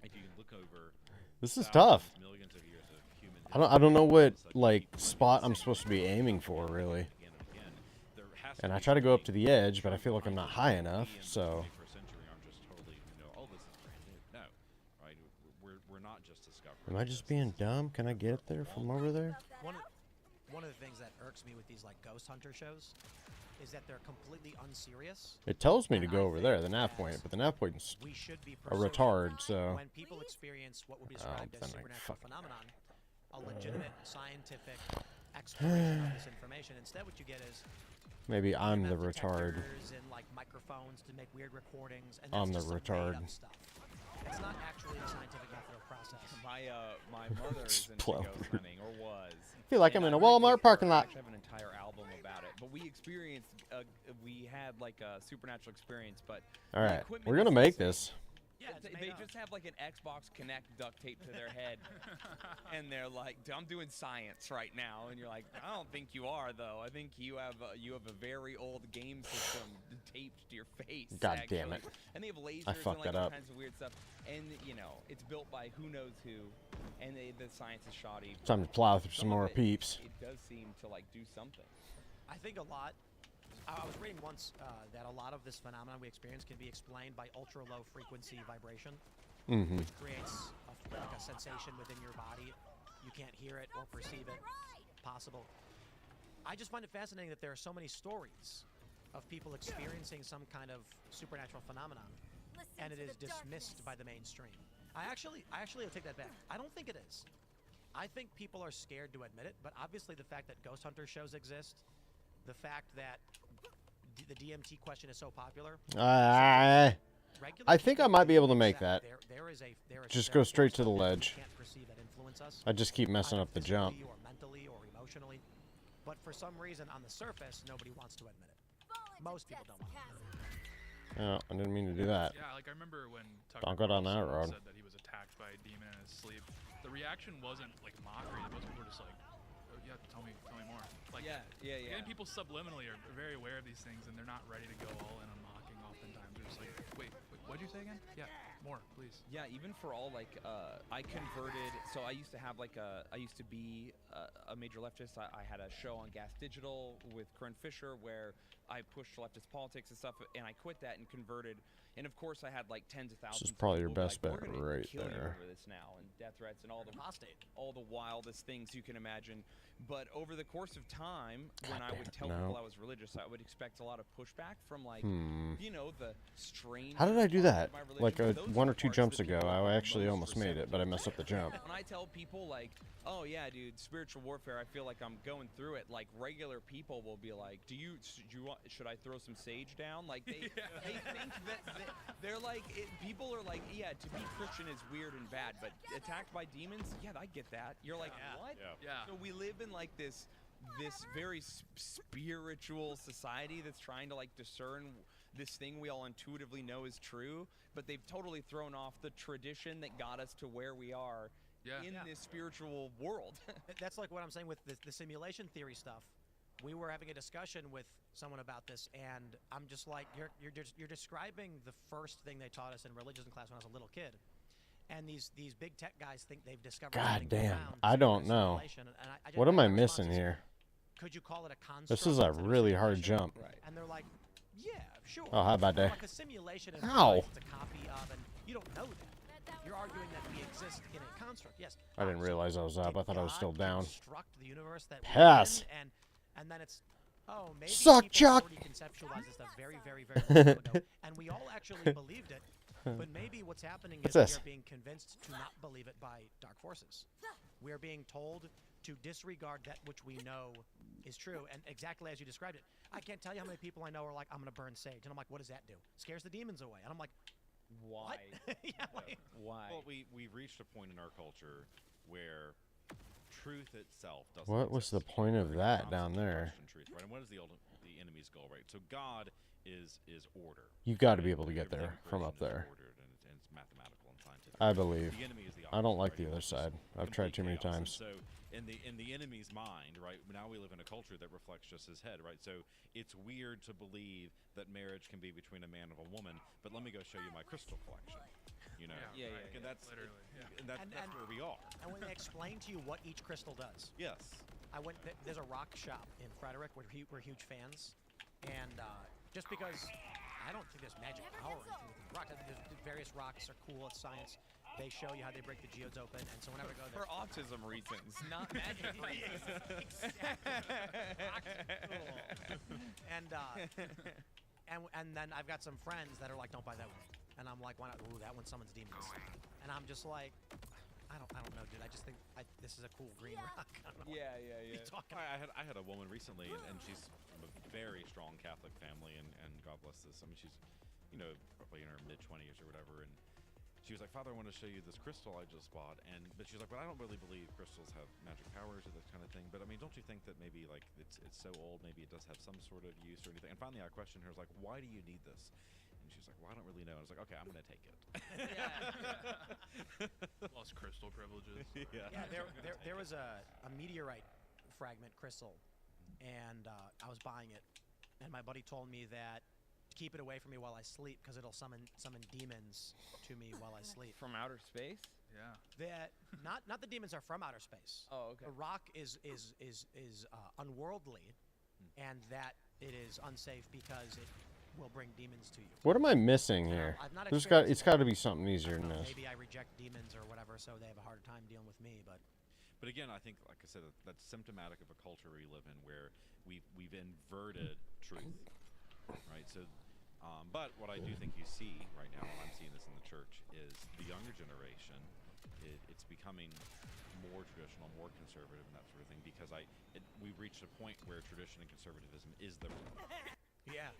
if you can look over This is tough. millions of years of human I don't know what, like, spot I'm supposed to be aiming for, really. again and again, there has And I be try to go up to something the edge, but I feel like I'm not high enough, we in the so... 21st century aren't just totally, oh, this is brand new. No, right? We're not just discovering. Am I just being dumb? Can I get there from over there? One of the things that irks me with these like ghost hunter shows is that they're completely unserious. It tells me to And go I over think there, the nav that point, but the nav point's we should be a pursuing retard, so... when people experience what would be described as then I supernatural fucking- phenomenon, a legitimate scientific exploration of this information. Instead, what you get is Maybe I'm the EMF retard. detectors and like microphones to make weird recordings. And I'm that's the just some made-up retard. stuff. It's not actually the scientific method or process. My mother is into Explode. ghost hunting, or was. Feel like And I'm in a I really Walmart like her. parking I lot. actually have an entire album about it. But we experienced, we had like a supernatural experience. But the Alright, equipment we're gonna is make insane. this. Yeah, it's They made up. just have like an Xbox Connect duct taped to their head, and they're like, "I'm doing science right now," and you're like, "I don't think you are, though. I think you have a very old game system taped to your face." God actually. damn it. And they have lasers I and fucked like that all up. kinds of weird stuff, and you know, it's built by who knows who, and the science is shoddy. Time to plow through some of more it- peeps. It does seem to like do something. I think a lot. I was reading once that a lot of this phenomenon we experience can be explained by ultra low frequency vibration, Mm-hmm. which creates like a sensation within your body. You can't hear it or perceive it. Possible. I just find it fascinating that there are so many stories of people experiencing some kind of supernatural phenomenon, and it is dismissed by the mainstream. I actually will take that back. I don't think it is. I think people are scared to admit it, but obviously the fact that ghost hunter shows exist, the fact that the DMT question is so popular. I think I might be able to make that. There is Just go straight to the ledge. Can't perceive that influence us. I just keep messing up the jump. Or mentally or emotionally, but for some reason on the surface nobody wants to admit it. Most people don't want to admit it. Oh, I didn't mean to do that. Yeah, like I remember when Tucker Don't go down that road. said that he was attacked by a demon in his sleep. The reaction wasn't like mockery. Most people were just like, "Oh yeah, tell me more." Like, again, people subliminally are very aware of these things, and they're not ready to go all in on mocking. Oftentimes, they're just like, "Wait, what'd you say again? Yeah, more, please." Yeah, even for all like, I converted. So I used to have like I used to be a major leftist. I had a show on Gas Digital with Corinne Fisher where I pushed leftist politics and stuff, and I quit that and converted. And of course, I had like tens of thousands. This is probably your of people best like, bet "We're gonna right kill you there." over this now, and death threats and all the wildest things you can imagine. But over the course of time, when I would tell people I was religious, I would expect a lot of pushback from like, you know, the strange. How did I do that? My religion. Like Those are one or the two parts jumps that ago, people I are actually most almost made it, but I messed up the jump. When I tell people like, "Oh yeah, dude, spiritual warfare, I feel like I'm going through it," like regular people will be like, should I throw some sage down? Like they think that they're like, people are like, yeah, to be Christian is weird and bad, but attacked by demons, yeah, I get that. You're like, what? Yeah. So we live in like this very spiritual society that's trying to like discern this thing we all intuitively know is true, but they've totally thrown off the tradition that got us to where we are in this spiritual world. That's like what I'm saying with the simulation theory stuff. We were having a discussion with someone about this, and I'm just like, you're describing the first thing they taught us in religion class when I was a little kid. And these big tech guys think they've discovered. God damn, profound I don't know. What am I missing here? Could you call it a construct? This is a really hard jump. Right. And they're like, yeah, sure. Oh, how about that? Like a simulation is Ow. it's a copy of, and you don't know that. You're arguing that we exist in a construct. Yes. I didn't realize I was up. I thought I was still down. Construct the universe that Pass. and then it's maybe Suck, people Chuck. already conceptualized this stuff very, very, very long time ago, and we all actually believed it. But maybe what's happening is we are being convinced to not believe it by dark forces. We are being told to disregard that which we know is true, and exactly as you described it. I can't tell you how many people I know are like, "I'm going to burn sage," and I'm like, "What does that do?" Scares the demons away, and I'm like, why? Why? Well, we've reached a point in our culture where truth itself doesn't. What was the point of that down there? Truth, right? And what is the enemy's goal, right? So God is order. You got to be able to get there from up there. Ordered and it's mathematical and scientific. I believe. The enemy is the I don't opposite, like right? the other It's side. I've tried too many complete times. chaos. And so in the enemy's mind, right? Now we live in a culture that reflects just his head, right? So it's weird to believe that marriage can be between a man and a woman, but let me go show you my crystal collection. You know, Yeah, And that's literally, and that's where we are. and when they explain to you what each crystal does. Yes. I went. There's a rock shop in Frederick. We're huge fans, and just because I don't think there's magic power or anything with the rock. There's various rocks are cool. It's science. They show you how they break the geodes open, and so whenever I go there, For autism reasons, not magic reasons. and then I've got some friends that are like, "Don't buy that one," and I'm like, "Why not?" Ooh, that one summons demons, and I'm just like, I don't know, dude. I just think this is a cool green rock. I don't know what you're talking about. I had a woman recently, and she's from a very strong Catholic family, and God bless this. I mean, she's, you know, probably in her mid-20s or whatever, and she was like, "Father, I want to show you this crystal I just bought," but she's like, "But I don't really believe crystals have magic powers or this kind of thing. But I mean, don't you think that maybe like it's so old, maybe it does have some sort of use or anything?" And finally, I questioned her, I was like, "Why do you need this?" And she's like, "Well, I don't really know." I was like, "Okay, I'm gonna take it." Lost crystal privileges. Yeah. There was a meteorite fragment crystal, and I was buying it, and my buddy told me that to keep it away from me while I sleep because it'll summon demons to me while I sleep. From outer space? Yeah. That not the demons are from outer space. Oh, okay. The rock is unworldly, and that it is unsafe because it will bring demons to you. What am I missing here? I've not It's experienced got to be something easier than this. Maybe I reject demons or whatever, so they have a harder time dealing with me. But But again, I think, like I said, that's symptomatic of a culture we live in where we've inverted truth, right? So, but what I do think you see right now, and I'm seeing this in the church, is the younger generation. It's becoming more traditional, more conservative, and that sort of thing, because we've reached a point where tradition and conservatism is the Yeah.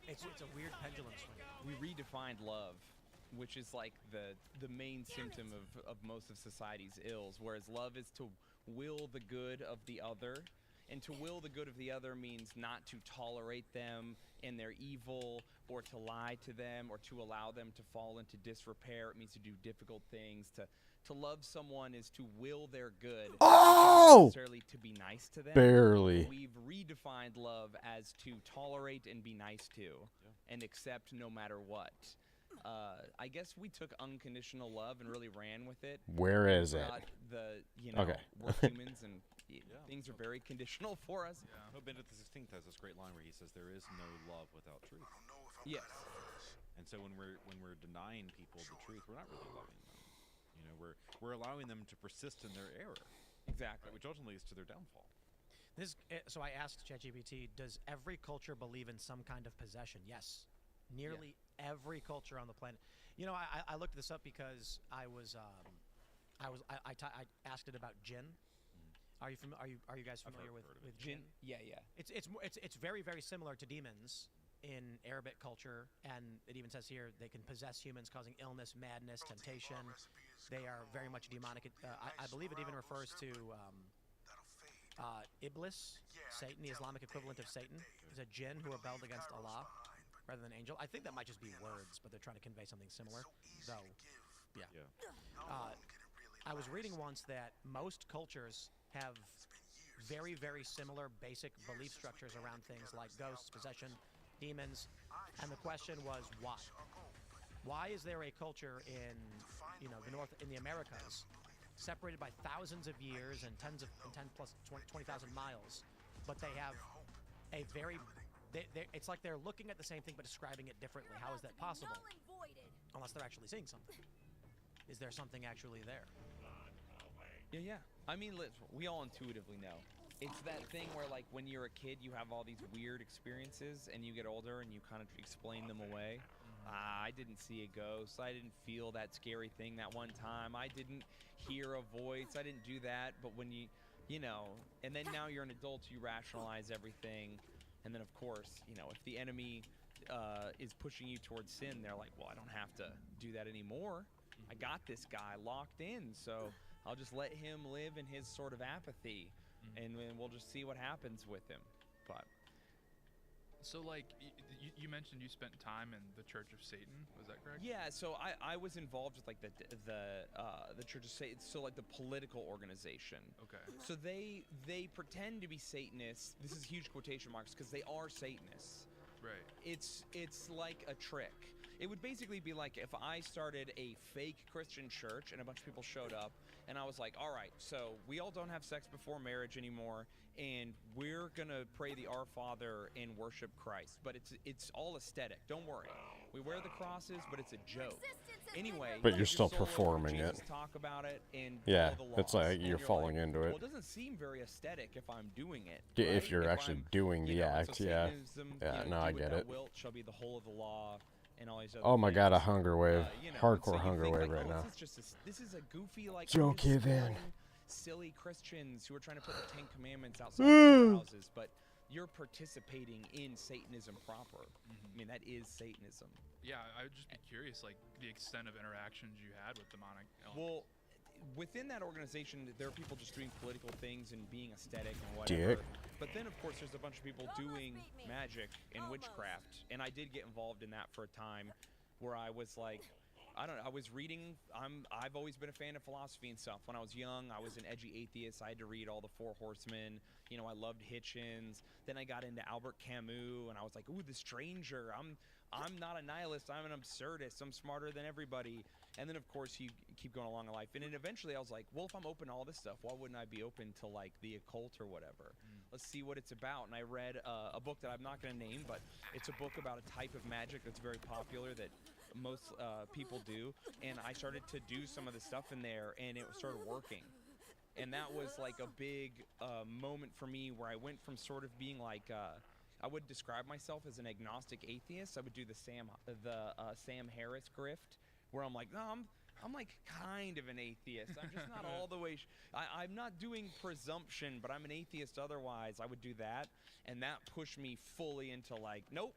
It's a weird pendulum swing. We redefined love, which is like the main symptom of most of society's ills, whereas love is to will the good of the other. And to will the good of the other means not to tolerate them and their evil, or to lie to them, or to allow them to fall into disrepair. It means to do difficult things. To love someone is to will their good, not necessarily to be nice to them. Barely. We've redefined love as to tolerate and be nice to, and accept no matter what. I guess we took unconditional love and really ran with it. Where is it? We're humans, and things are very conditional for us. No, Benedict XVI has this great line where he says, "There is no love without truth." Yes. And so when we're denying people the truth, we're not really loving them. You know, we're allowing them to persist in their error. Exactly. Which ultimately leads to their downfall. So I asked ChatGPT, does every culture believe in some kind of possession? Yes. Nearly every culture on the planet. You know, I looked this up because I asked it about jinn. Are you guys familiar with jinn? Yeah. It's very, very similar to demons in Arabic culture, and it even says here they can possess humans, causing illness, madness, temptation. They are very much demonic. I believe it even refers to Iblis, Satan, the Islamic equivalent of Satan, is a jinn who rebelled against Allah rather than angel. I think that might just be words, but they're trying to convey something similar. Though, I was reading once that most cultures have very, very similar basic belief structures around things like ghosts, possession, demons, and the question was why? Why is there a culture in the North, in the Americas, separated by thousands of years and 10 plus 20,000 miles, but they have a very it's like they're looking at the same thing but describing it differently. How is that possible? Unless they're actually seeing something. Is there something actually there? Yeah. I mean, we all intuitively know. It's that thing where, like, when you're a kid, you have all these weird experiences, and you get older and you kind of explain them away. I didn't see a ghost. I didn't feel that scary thing that one time. I didn't hear a voice. I didn't do that. But when and then now you're an adult, you rationalize everything. And then, of course, if the enemy is pushing you towards sin, they're like, well, I don't have to do that anymore. I got this guy locked in, so I'll just let him live in his sort of apathy, and we'll just see what happens with him. But so, like, you mentioned you spent time in the Church of Satan. Was that correct? Yeah. So I was involved with like the Church of Satan. So like the political organization. Okay. So they pretend to be Satanists. This is huge quotation marks because they are Satanists. Right. It's like a trick. It would basically be like if I started a fake Christian church and a bunch of people showed up and I was like, all right, so we all don't have sex before marriage anymore and we're gonna pray the Our Father and worship Christ. But it's all aesthetic. Don't worry. We wear the crosses, but it's a joke. Anyway, but you're still performing it. Talk about it and yeah, follow the laws. it's like you're falling like, into it. Well, it doesn't seem very aesthetic if I'm doing it. Yeah, right? if you're actually doing the act, so yeah. Satanism, No, I get it. Wilt shall be the whole of the law. And all these other Oh my things. god, a hunger wave. Hardcore so hunger think, wave like, right now. This is a goofy, like, Don't give in. silly Christians who are trying to put the 10 Commandments outside their houses, but you're participating in Satanism proper. I mean, that is Satanism. Yeah, I would just be curious, like, the extent of interactions you had with demonic elements. Well, within that organization, there are people just doing political things and being aesthetic and whatever. Dick. But then, of course, there's a bunch of people doing magic and witchcraft. And I did get involved in that for a time where I was like, I don't know, I was reading, I've always been a fan of philosophy and stuff. When I was young, I was an edgy atheist. I had to read all the Four Horsemen. I loved Hitchens. Then I got into Albert Camus, and I was like, ooh, The Stranger. I'm not a nihilist. I'm an absurdist. I'm smarter than everybody. And then, of course, you keep going along in life. And then eventually I was like, well, if I'm open to all this stuff, why wouldn't I be open to, like, the occult or whatever? Let's see what it's about. And I read a book that I'm not going to name, but it's a book about a type of magic that's very popular that most people do. And I started to do some of the stuff in there, and it started working. And that was like a big moment for me where I went from sort of being like, I would describe myself as an agnostic atheist. I would do the Sam Harris grift, where I'm like, no, I'm like kind of an atheist. I'm just not all the way. I'm not doing presumption, but I'm an atheist otherwise. I would do that, and that pushed me fully into like, nope,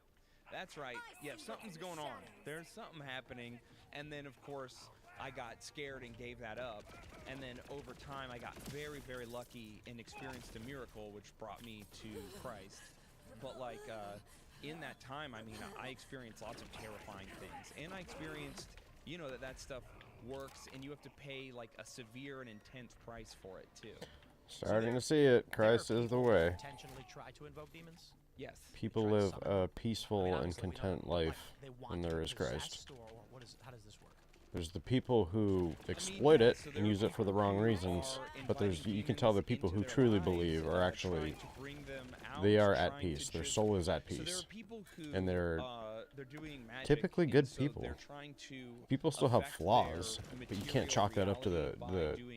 that's right. Yeah, something's going on. There's something happening. And then, of course, I got scared and gave that up. And then over time, I got very, very lucky and experienced a miracle, which brought me to Christ. But like in that time, I mean, I experienced lots of terrifying things, and I experienced, you know, that stuff works, and you have to pay like a severe and intense price for it too. Starting to see it. Christ is the way. Intentionally try to invoke demons. Yes. People live a peaceful and content life when there is Christ. How does this work? There's the people who exploit it and use it for the wrong reasons, but you can tell the people who truly believe are actually, they are at peace. Their soul is at peace, and they're typically good people. People still have flaws, but you can't chalk that up to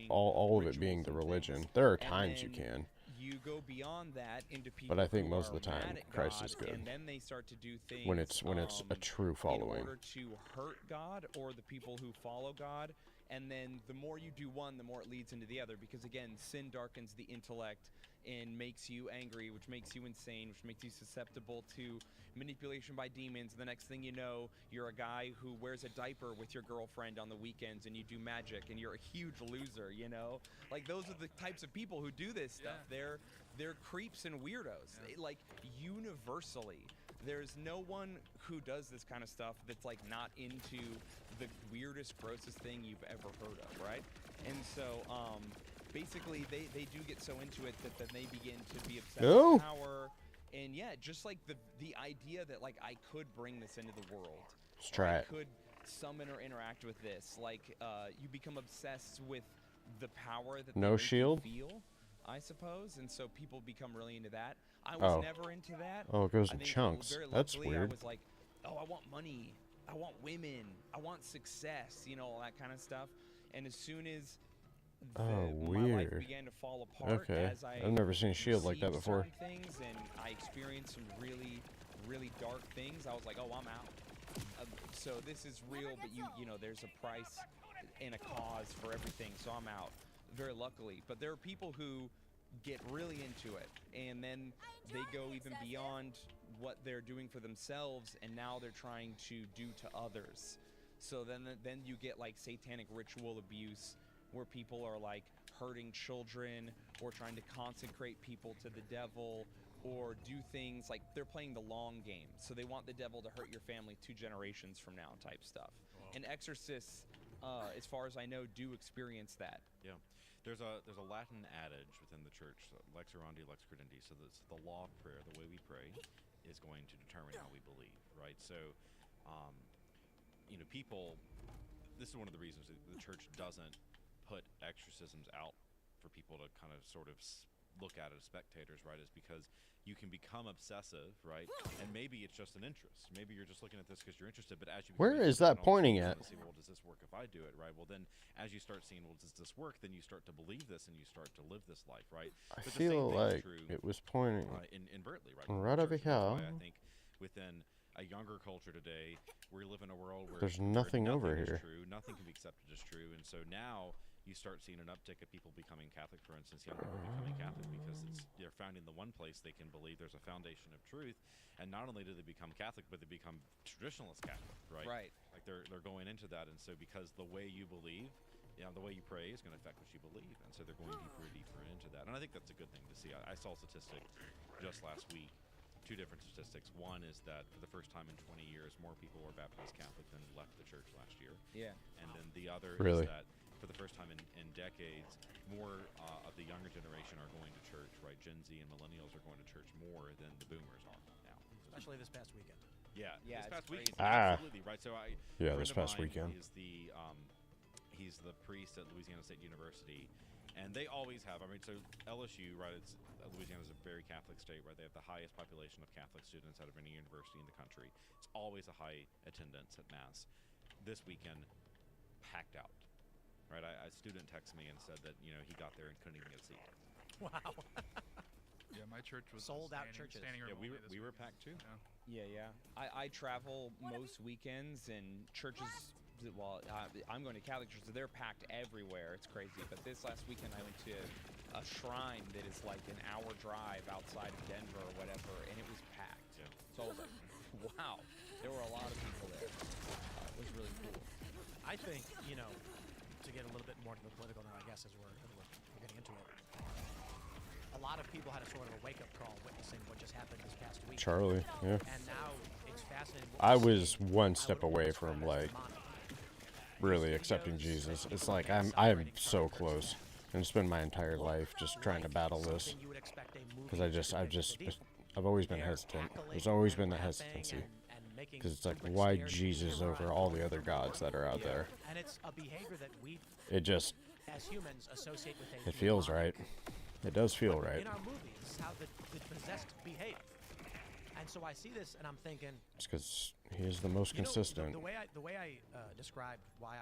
all of it being the religion. There are times you can. You go beyond that into people, but I think who most of are the time mad at Christ God, is good. and then they start to do things when it's a true following. in order to hurt God or the people who follow God. And then the more you do one, the more it leads into the other, because again, sin darkens the intellect and makes you angry, which makes you insane, which makes you susceptible to manipulation by demons. The next thing you know, you're a guy who wears a diaper with your girlfriend on the weekends, and you do magic, and you're a huge loser, you know? Like, those are the types of people who do this stuff. They're creeps and weirdos. Like, universally. There's no one who does this kind of stuff that's like not into the weirdest, grossest thing you've ever heard of, right? And so, basically, they do get so into it that then they begin to be obsessed with power. And yeah, just like the idea that like I could bring this into the world. Let's try it. I could summon or interact with this. Like, you become obsessed with the power that no shield feel, I suppose, and so people become really into that. I was never into that. Oh, it goes in chunks. That's weird. I was like, oh, I want money, I want women, I want success, you know, all that kind of stuff. And as soon as my life began to fall apart, as I've never seen a shield like that before. Things, and I experienced some really, really dark things. I was like, oh, I'm out. So this is real, but you know, there's a price and a cause for everything. So I'm out, very luckily. But there are people who get really into it, and then they go even beyond what they're doing for themselves, and now they're trying to do to others. So then you get like satanic ritual abuse, where people are like hurting children or trying to consecrate people to the devil, or do things like they're playing the long game. So they want the devil to hurt your family 2 generations from now type stuff. Wow. And exorcists, as far as I know, do experience that. Yeah. There's a Latin adage within the church, lex orandi, lex credendi. So that's the law of prayer, the way we pray, is going to determine how we believe, right? So, you know, people, this is one of the reasons that the church doesn't put exorcisms out for people to kind of sort of look at it as spectators, right? Is because you can become obsessive, right? And maybe it's just an interest. Maybe you're just looking at this because you're interested, but as you where is that pointing at? See, well, does this work if I do it, right? Well, then as you start seeing, well, does this work? Then you start to believe this and you start to live this life, right? I feel like it was pointing in Berkeley, right? Right over here. I think within a younger culture today, we live in a world where there's nothing over here. True, nothing can be accepted as true, and so now you start seeing an uptick of people becoming Catholic, for instance, young people becoming Catholic because they're finding the one place they can believe there's a foundation of truth. And not only do they become Catholic, but they become traditionalist Catholic, right? Right. Like they're going into that, and so because the way you believe, you know, the way you pray is going to affect what you believe, and so they're going deeper and deeper into that. And I think that's a good thing to see. I saw a statistic just last week. 2 different statistics. One is that for the first time in 20 years, more people were baptized Catholic than left the church last year. Yeah. And then the other is that for the first time in decades, more of the younger generation are going to church, right? Gen Z and millennials are going to church more than the boomers are now. Especially this past weekend. Yeah, this past weekend. Ah. Absolutely, right? So this past weekend. He's the priest at Louisiana State University, and they always have, I mean, so LSU, right, Louisiana is a very Catholic state, right? They have the highest population of Catholic students out of any university in the country. It's always a high attendance at Mass. This weekend, packed out. right? A student texted me and said that he got there and couldn't even get a seat. Wow. Yeah, my church was Sold out churches. Standing room Yeah, only this we were weekend. packed too. Yeah. I travel most weekends, and churches, well, I'm going to Catholic churches, so they're packed everywhere. It's crazy. But this last weekend, I went to a shrine that is like an hour drive outside of Denver or whatever, and it was packed. Yeah. So I was like, wow, there were a lot of people there. It was really cool. I think, to get a little bit more to the political now, I guess, as we're getting into it. A lot of people had a sort of a wake-up call witnessing what just happened this past week. Charlie, yeah. And now it's fascinating. I was one step away from like really accepting Jesus. It's like I am so close, and it's been my entire life just trying to battle this because I've always been hesitant. There's always been that hesitancy because it's like, why Jesus over all the other gods that are out there? And it's a behavior that we, It just, as humans, associate with it feels right. It does feel right. In our movies, this is how the possessed behave. And so I see this, and I'm thinking, It's because he is the most consistent. The way I described why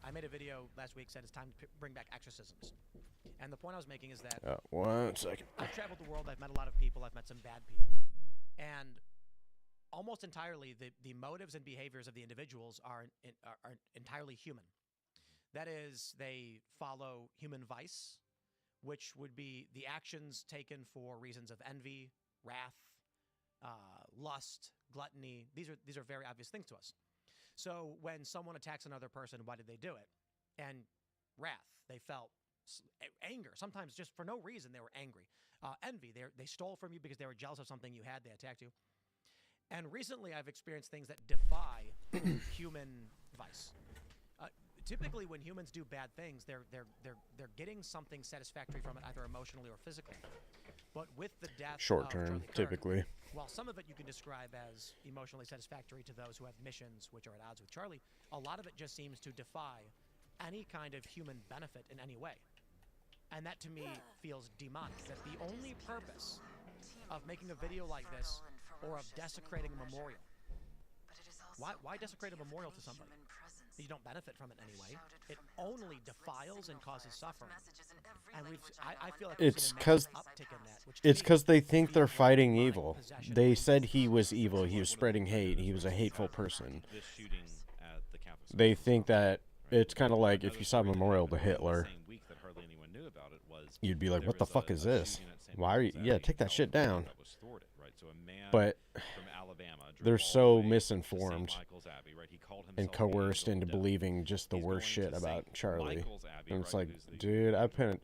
I made a video last week, said it's time to bring back exorcisms. And the point I was making is that 1 second. I've traveled the world, I've met a lot of people, I've met some bad people. And almost entirely, the motives and behaviors of the individuals are entirely human. That is, they follow human vice, which would be the actions taken for reasons of envy, wrath, lust, gluttony. These are very obvious things to us. So when someone attacks another person, why did they do it? And wrath. They felt anger. Sometimes just for no reason they were angry. Envy. They stole from you because they were jealous of something you had. They attacked you. And recently I've experienced things that defy human vice. Typically, when humans do bad things, they're getting something satisfactory from it, either emotionally or physically. But with the death Short of term, Charlie Kirk, typically. while some of it you can describe as emotionally satisfactory to those who have missions which are at odds with Charlie, a lot of it just seems to defy any kind of human benefit in any way. And that to me feels demonic. That the only purpose of making a video like this or of desecrating a memorial. Why desecrate a memorial to somebody? You don't benefit from it anyway. It only defiles and causes suffering. And I feel like It's because it's because they think they're fighting evil. They said he was evil. He was spreading hate. He was a hateful person. This shooting at the campus. They think that it's kind of like if you saw a memorial to Hitler, you'd be like, what the fuck is this? Why are you? Yeah, take that shit down. But they're so misinformed and coerced into believing just the worst shit about Charlie. And it's like, dude, I put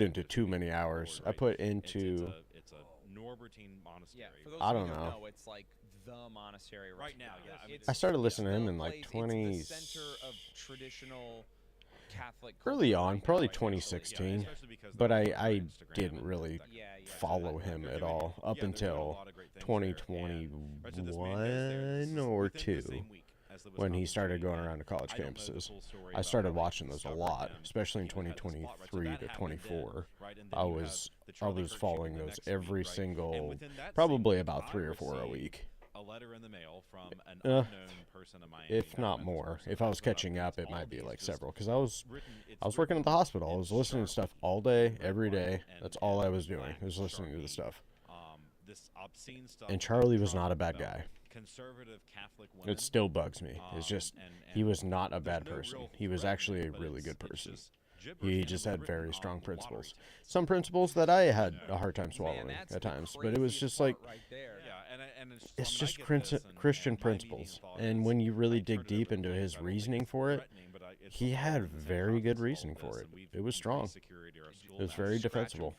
into too many hours. I put into, it's a Norbertine monastery. Yeah, for those I who don't know. It's like the monastery Right now, yeah. I mean, I started listening to him in like It's the center of traditional Catholic early culture on, right probably now. 2016, but I didn't really follow him at all up until 2021 or 2 when he started going around to college campuses. I started watching those a lot, especially in 2023 to 24. I was following those every single, probably about 3 or 4 a week. A letter in the mail from an unknown person in Miami. If not more. If I was catching up, it might be like several. Because I was working at the hospital. I was listening to stuff all day, every day. That's all I was doing. I was listening to the stuff. This obscene stuff. And Charlie was not a bad guy. Conservative Catholic women. It still bugs me. It's just, he was not a bad person. He was actually a really good person. He just had very strong principles. Some principles that I had a hard time swallowing at times. But it was just like, it's just Christian principles. And when you really dig deep into his reasoning for it, he had very good reasoning for it. It was strong. It was very defensible.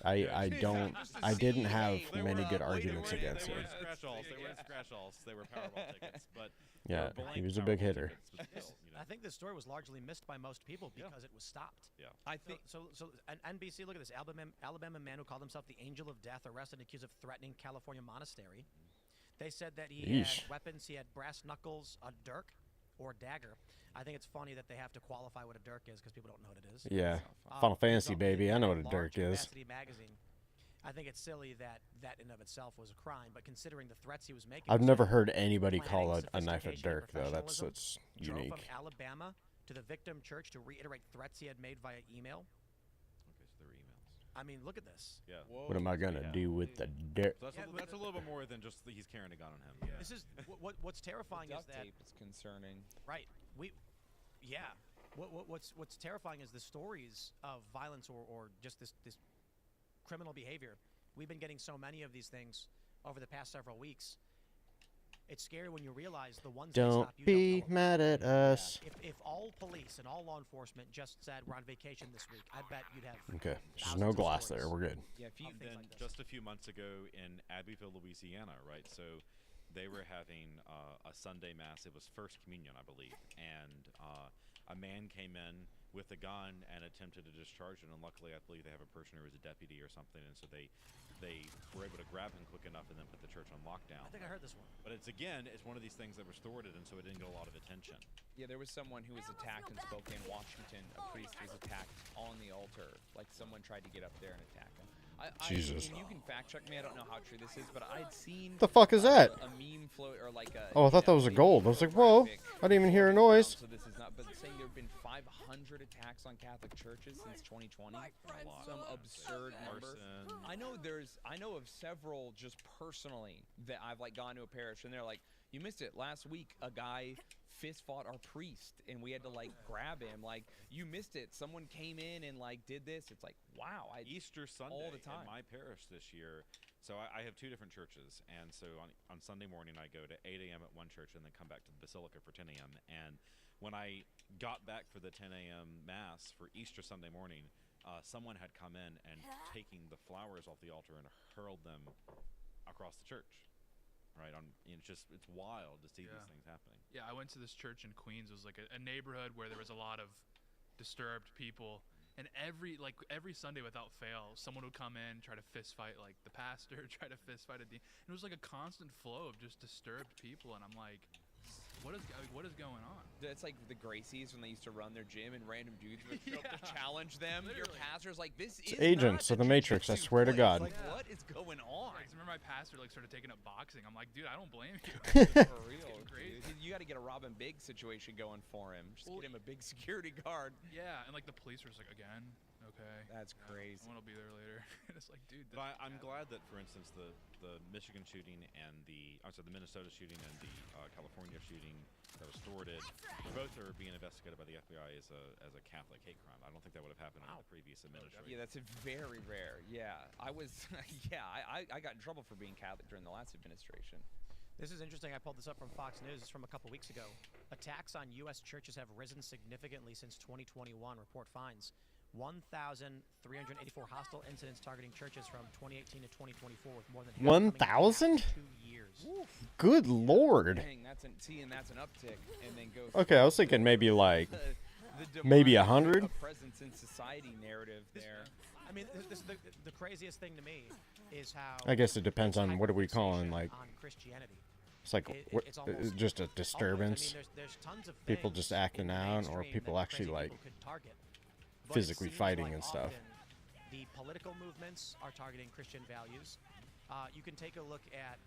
I didn't have many good arguments against him. They were Powerball tickets, but yeah, he was a big hitter. I think this story was largely missed by most people because it was stopped. Yeah, I think so. NBC, look at this: Alabama man who called himself the Angel of Death arrested and accused of threatening California monastery. They said that he had weapons. He had brass knuckles, a dirk, or dagger. I think it's funny that they have to qualify what a dirk is because people don't know what it is. Yeah, Final Fantasy, baby. I know what a dirk is. Magazine. I think it's silly that in of itself was a crime, but considering the threats he was making, I've never heard anybody call a knife a dirk, though. That's unique. From Alabama to the victim church to reiterate threats he had made via email. Okay, so there were emails. I mean, look at this. Yeah. What am I gonna do with the dirt? So that's a little bit more than just he's carrying a gun on him. Yeah. This is what's terrifying Duct is that tape is concerning. right. What's terrifying is the stories of violence or just this criminal behavior. We've been getting so many of these things over the past several weeks. It's scary when you realize the ones that Don't stop you be don't know. mad at us. If all police and all law enforcement just said we're on vacation this week, I bet you'd have Okay, there's thousands no of glass stories. there. We're good. Yeah, if you Of things Then like this. just a few months ago in Abbeville, Louisiana, right? So they were having a Sunday mass. It was First Communion, I believe, and a man came in with a gun and attempted to discharge it. And luckily, I believe they have a person who was a deputy or something, and so they were able to grab him quick enough and then put the church on lockdown. I think I heard this one. But it's one of these things that was thwarted, and so it didn't get a lot of attention. Yeah, there was someone who was attacked in Spokane, Washington. A priest was attacked on the altar. Like someone tried to get up there and attack him. Jesus. And you can fact check me. I don't know how true this is, but I'd seen The fuck is that? a meme float or like a. Oh, I thought that was a gold. I was like, whoa! I didn't even hear a noise. So this is not. But saying there have been 500 attacks on Catholic churches since 2020. Some absurd number. Arson. I know of several just personally that I've like gone to a parish and they're like, you missed it last week. A guy fist fought our priest and we had to like grab him. Like, you missed it. Someone came in and like did this. It's like, wow. Easter Sunday all the time. in my parish this year. So I have two different churches, and so on Sunday morning I go to 8 a.m. at one church and then come back to the Basilica for 10 a.m. And when I got back for the 10 a.m. Mass for Easter Sunday morning, someone had come in and taking the flowers off the altar and hurled them across the church. Right, it's wild to see these things happening. Yeah, I went to this church in Queens. It was like a neighborhood where there was a lot of disturbed people, and every Sunday without fail, someone would come in, try to fist fight like the pastor, try to fist fight a dean. It was like a constant flow of just disturbed people, and I'm like, what is going on? It's like the Gracies when they used to run their gym and random dudes would show up to challenge them. Your pastor's like, this is Agents of the Matrix, I swear to God. Like, what is going on? I remember my pastor like started taking up boxing. I'm like, dude, I don't blame you. For real, crazy. dude. You got to get a Robin Big situation going for him. Just get him a big security guard. Yeah, and like the police were just like, again, okay. That's crazy. Someone will be there later. It's like, dude. But I'm glad that, for instance, the Michigan shooting and the Minnesota shooting and the California shooting that was thwarted, both are being investigated by the FBI as a Catholic hate crime. I don't think that would have happened in the previous administration. Yeah, that's very rare. Yeah, I was. Yeah, I got in trouble for being Catholic during the last administration. This is interesting. I pulled this up from Fox News. It's from a couple weeks ago. Attacks on U.S. churches have risen significantly since 2021. Report finds 1,384 hostile incidents targeting churches from 2018 to 2024, with more than 1,000? 2 years. Good lord. Dang, that's an uptick, and then go. Okay, I was thinking maybe like the maybe demonic 100. Presence in society narrative there. I mean, this the craziest thing to me is how. I guess it depends on what are we calling, like, on Christianity. it's like what, It's almost just a disturbance. I mean, there's tons of People things just acting in the out, or mainstream people that actually, crazy like, people could target. But it physically seems fighting like and stuff. often the political movements are targeting Christian values. You can take a look at.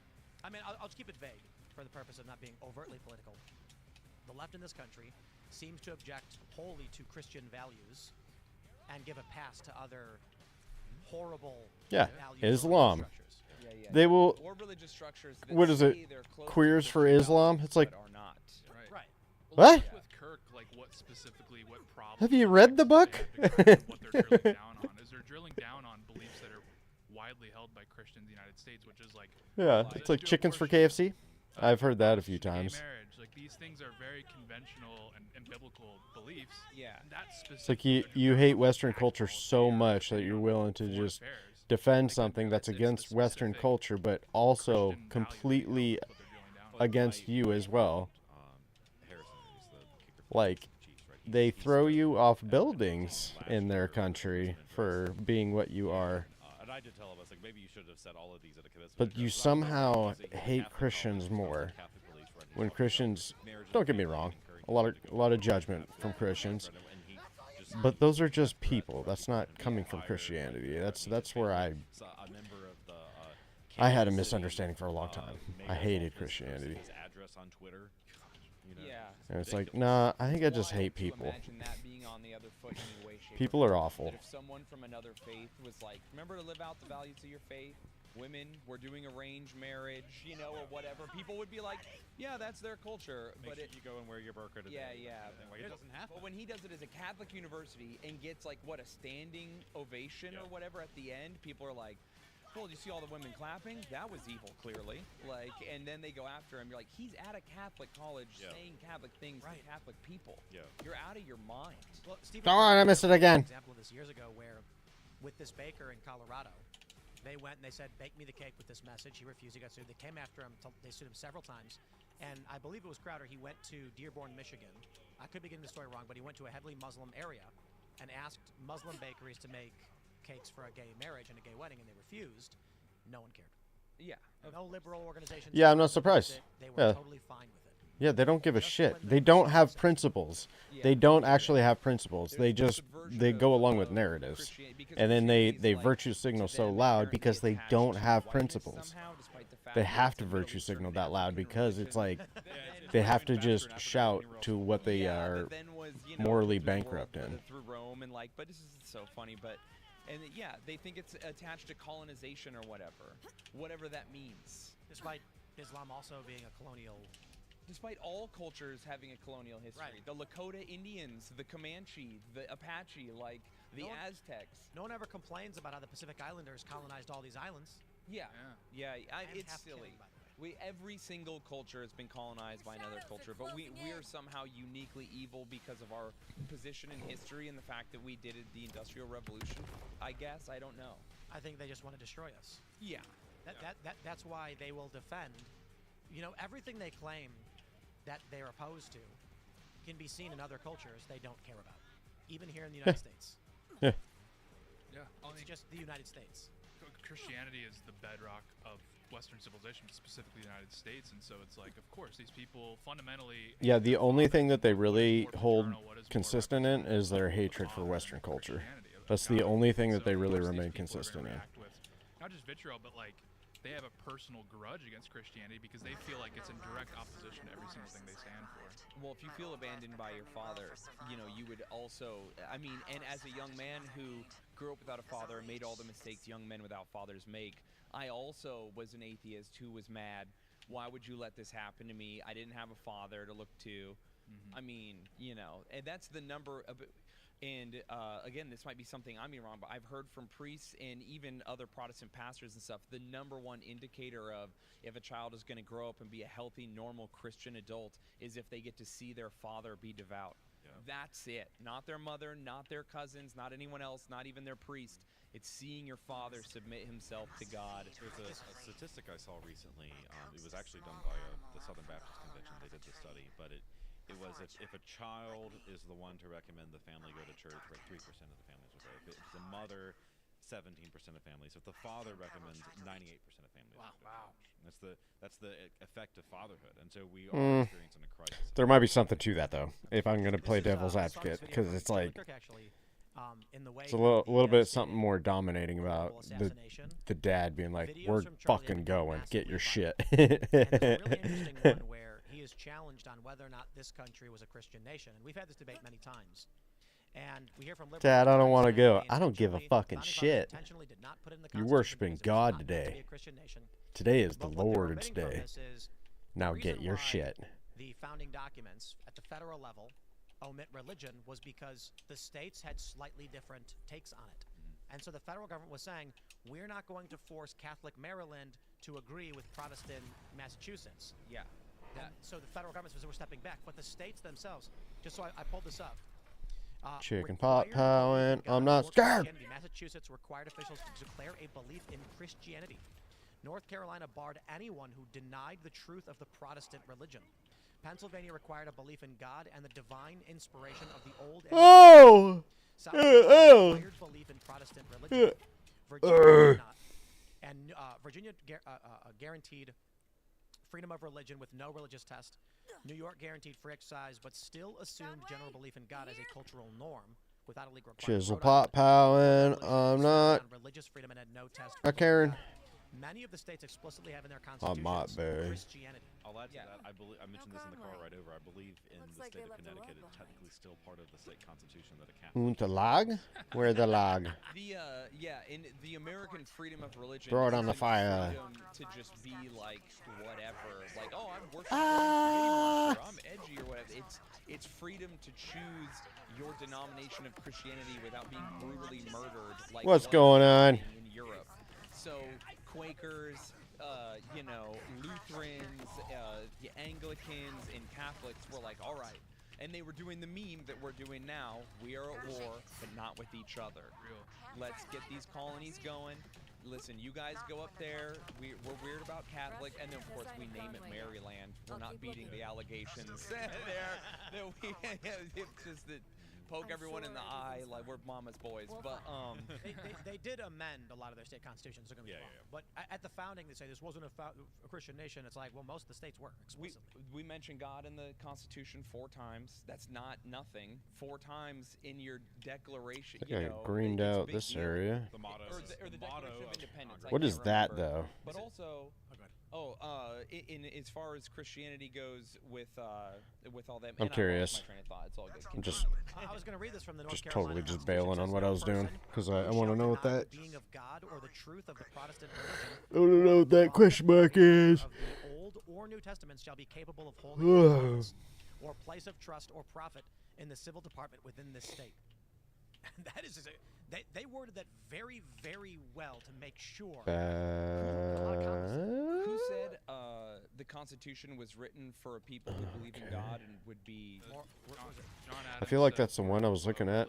I mean, I'll just keep it vague for the purpose of not being overtly political. The left in this country seems to object wholly to Christian values and give a pass to other horrible Yeah, values or Islam. structures. Yeah. They will. Or religious structures. That What is it? say they're close to Queers for Christian Islam? values, It's like- but are not. Right. Right. What? With Kirk, like what problems? Have you read the book? What they're drilling down on is they're drilling down on beliefs that are widely held by Christians in the United States, which is like Yeah, it's like chickens for KFC. I've heard that a few gay times. marriage. Like these things are very conventional and biblical beliefs. Yeah. And that's It's like specific you hate Western culture so much that you're willing to just defend something that's against Western culture, but also completely against you as well. Harrison, who's the kicker for Like, the Chiefs, right? they He's throw the- you off buildings in their country for being what you are. And I did tell him, I was like, maybe you should have said all of these at a commencement. But you somehow hate Christians more. When Christians, don't get me wrong, a lot of judgment from Christians, but those are just people. That's not coming from Christianity. That's where I had a misunderstanding for a long time. I hated Christianity. His address on Twitter. You know, Yeah. And it's like, ridiculous. nah, I think I just Wild hate to people. imagine that being on the other foot in any way, shape, or People are form. awful. That if someone from another faith was like, remember to live out the values of your faith, women were doing arranged marriage, you know, or whatever, people would be like, yeah, that's their culture. Make But sure it, you go and wear your burqa today. yeah, yeah. That way it doesn't happen. But when he does it as a Catholic university and gets like what, a standing ovation or whatever at the end, people are like, well, you see all the women clapping? That was evil, clearly. Like, and then they go after him. You're like, he's at a Catholic college saying Catholic things to Catholic people. Yeah. You're out of your mind. Well, Stephen Go on, I missed it again. Example of this years ago, where with this baker in Colorado, they went and they said, "Bake me the cake with this message." He refused. He got sued. They came after him. They sued him several times, and I believe it was Crowder. He went to Dearborn, Michigan. I could be getting the story wrong, but he went to a heavily Muslim area and asked Muslim bakeries to make cakes for a gay marriage and a gay wedding, and they refused. No one cared. Yeah. No liberal organizations. Yeah, I'm not surprised. They were Yeah. totally fine with it. Yeah, they don't give a shit. They don't have principles. They don't actually have principles. They just go along with narratives, and then they virtue signal so loud because they don't have principles. They have to virtue signal that loud because it's like they have to just shout to what they are morally bankrupt in. Through Rome and like, but this is so funny, but. And yeah, they think it's attached to colonization or whatever that means. Despite Islam also being a colonial. Despite all cultures having a colonial history. The Lakota Indians, the Comanche, the Apache, like the Aztecs. No one ever complains about how the Pacific Islanders colonized all these islands. Yeah. It's silly. Every single culture has been colonized by another culture, but we are somehow uniquely evil because of our position in history and the fact that we did the Industrial Revolution. I guess, I don't know. I think they just want to destroy us. Yeah. That's why they will defend. You know, everything they claim that they're opposed to can be seen in other cultures they don't care about, even here in the United States. Yeah. It's just the United States. Christianity is the bedrock of Western civilization, specifically the United States, and so it's like, of course, these people fundamentally. Yeah, the only thing that they really hold consistent in is their hatred for Western culture. That's the only thing that they really remain consistent in. Not just vitriol, but like they have a personal grudge against Christianity because they feel like it's in direct opposition to every single thing they stand for. Well, if you feel abandoned by your father, you know, you would also, I mean, and as a young man who grew up without a father and made all the mistakes young men without fathers make, I also was an atheist who was mad. Why would you let this happen to me? I didn't have a father to look to. I mean, you know, and that's the number of. And again, this might be something I'm being wrong, but I've heard from priests and even other Protestant pastors and stuff, the number one indicator of if a child is going to grow up and be a healthy, normal Christian adult is if they get to see their father be devout. That's it. Not their mother, not their cousins, not anyone else, not even their priest. It's seeing your father submit himself to God. There's a statistic I saw recently. It was actually done by the Southern Baptist Convention. They did the study, but it was if a child is the one to recommend the family go to church, 3% of the families will go. If it's a mother, 17% of families. If the father recommends, 98% of families. Wow. That's the effect of fatherhood, and so we are experiencing a crisis. There might be something to that, though, if I'm going to play devil's advocate, because it's like it's a little bit something more dominating about the dad being like, "We're fucking going, get your shit." And there's a really interesting one where he is challenged on whether or not this country was a Christian nation, and we've had this debate many times. And we hear from liberals. Dad, I don't want to go. saying I don't give a fucking shit. intentionally did not put in the You're Constitution worshiping because it was God not meant to today. be a Christian nation. Today is the But what they're Lord's omitting from day. this is Now the get reason your why shit. The founding documents at the federal level omit religion was because the states had slightly different takes on it. And so the federal government was saying, we're not going to force Catholic Maryland to agree with Protestant Massachusetts. Yeah. And so the federal government was stepping back. But the states themselves, just so I pulled this up. Chicken pot required powin', belief in I'm God not or scared. Christianity. Massachusetts required officials to declare a belief in Christianity. North Carolina barred anyone who denied the truth of the Protestant religion. Pennsylvania required a belief in God and the divine inspiration of the Old and Oh! South Carolina required belief in Protestant religion. Virginia did not. And Virginia guaranteed freedom of religion with no religious test. New York guaranteed free exercise, but still assumed general belief in God as a cultural norm without a legal requirement. Chisel Rhode Island pot powin', religion I'm was not on religious freedom and had no test. a Karen. Many of the states explicitly have in their might constitutions be. Christianity. I'll add to that. I mentioned this in the car right over. I believe in the state of Connecticut, it's technically still part of the state constitution that a Catholic. The log? Where the log? The in the American freedom of religion. Throw it on the isn't fire. freedom to just be like whatever, like oh I'm worshiping or I'm edgy or whatever. It's freedom to choose your denomination of Christianity without being brutally murdered. Like What's what going on? in Europe? So Quakers, you know, Lutherans, the Anglicans, and Catholics were like, all right. And they were doing the meme that we're doing now. We are at war, but not with each other. Let's get these colonies going. Listen, you guys go up there. We're weird about Catholic, and then of course we name it Maryland. We're not beating the allegations there. That we it's just that poke everyone in the eye like we're mama's boys. But They did amend a lot of their state constitutions. Don't get me wrong. But at the founding, they say this wasn't a Christian nation. It's like, well, most of the states were explicitly. We mentioned God in the Constitution 4 times. That's not nothing. 4 times in your declaration. I greened out this area. The motto. Or the Declaration of Independence. What is that though? But also, in as far as Christianity goes with all them. I'm curious. My train of thought. It's all good. I'm just I was going to read this from the North just Carolina totally just Constitution. bailing on what I was doing because I want to know what that. Being of God or the truth of the Protestant I want to know what that question mark is. of the Old or New Testaments shall be capable of holding office or place of trust or profit in the civil department within this state. And that is, they worded that very, very well to make sure. Who said the Constitution was written for a people who believe in God and would be? I feel like that's the one I was looking at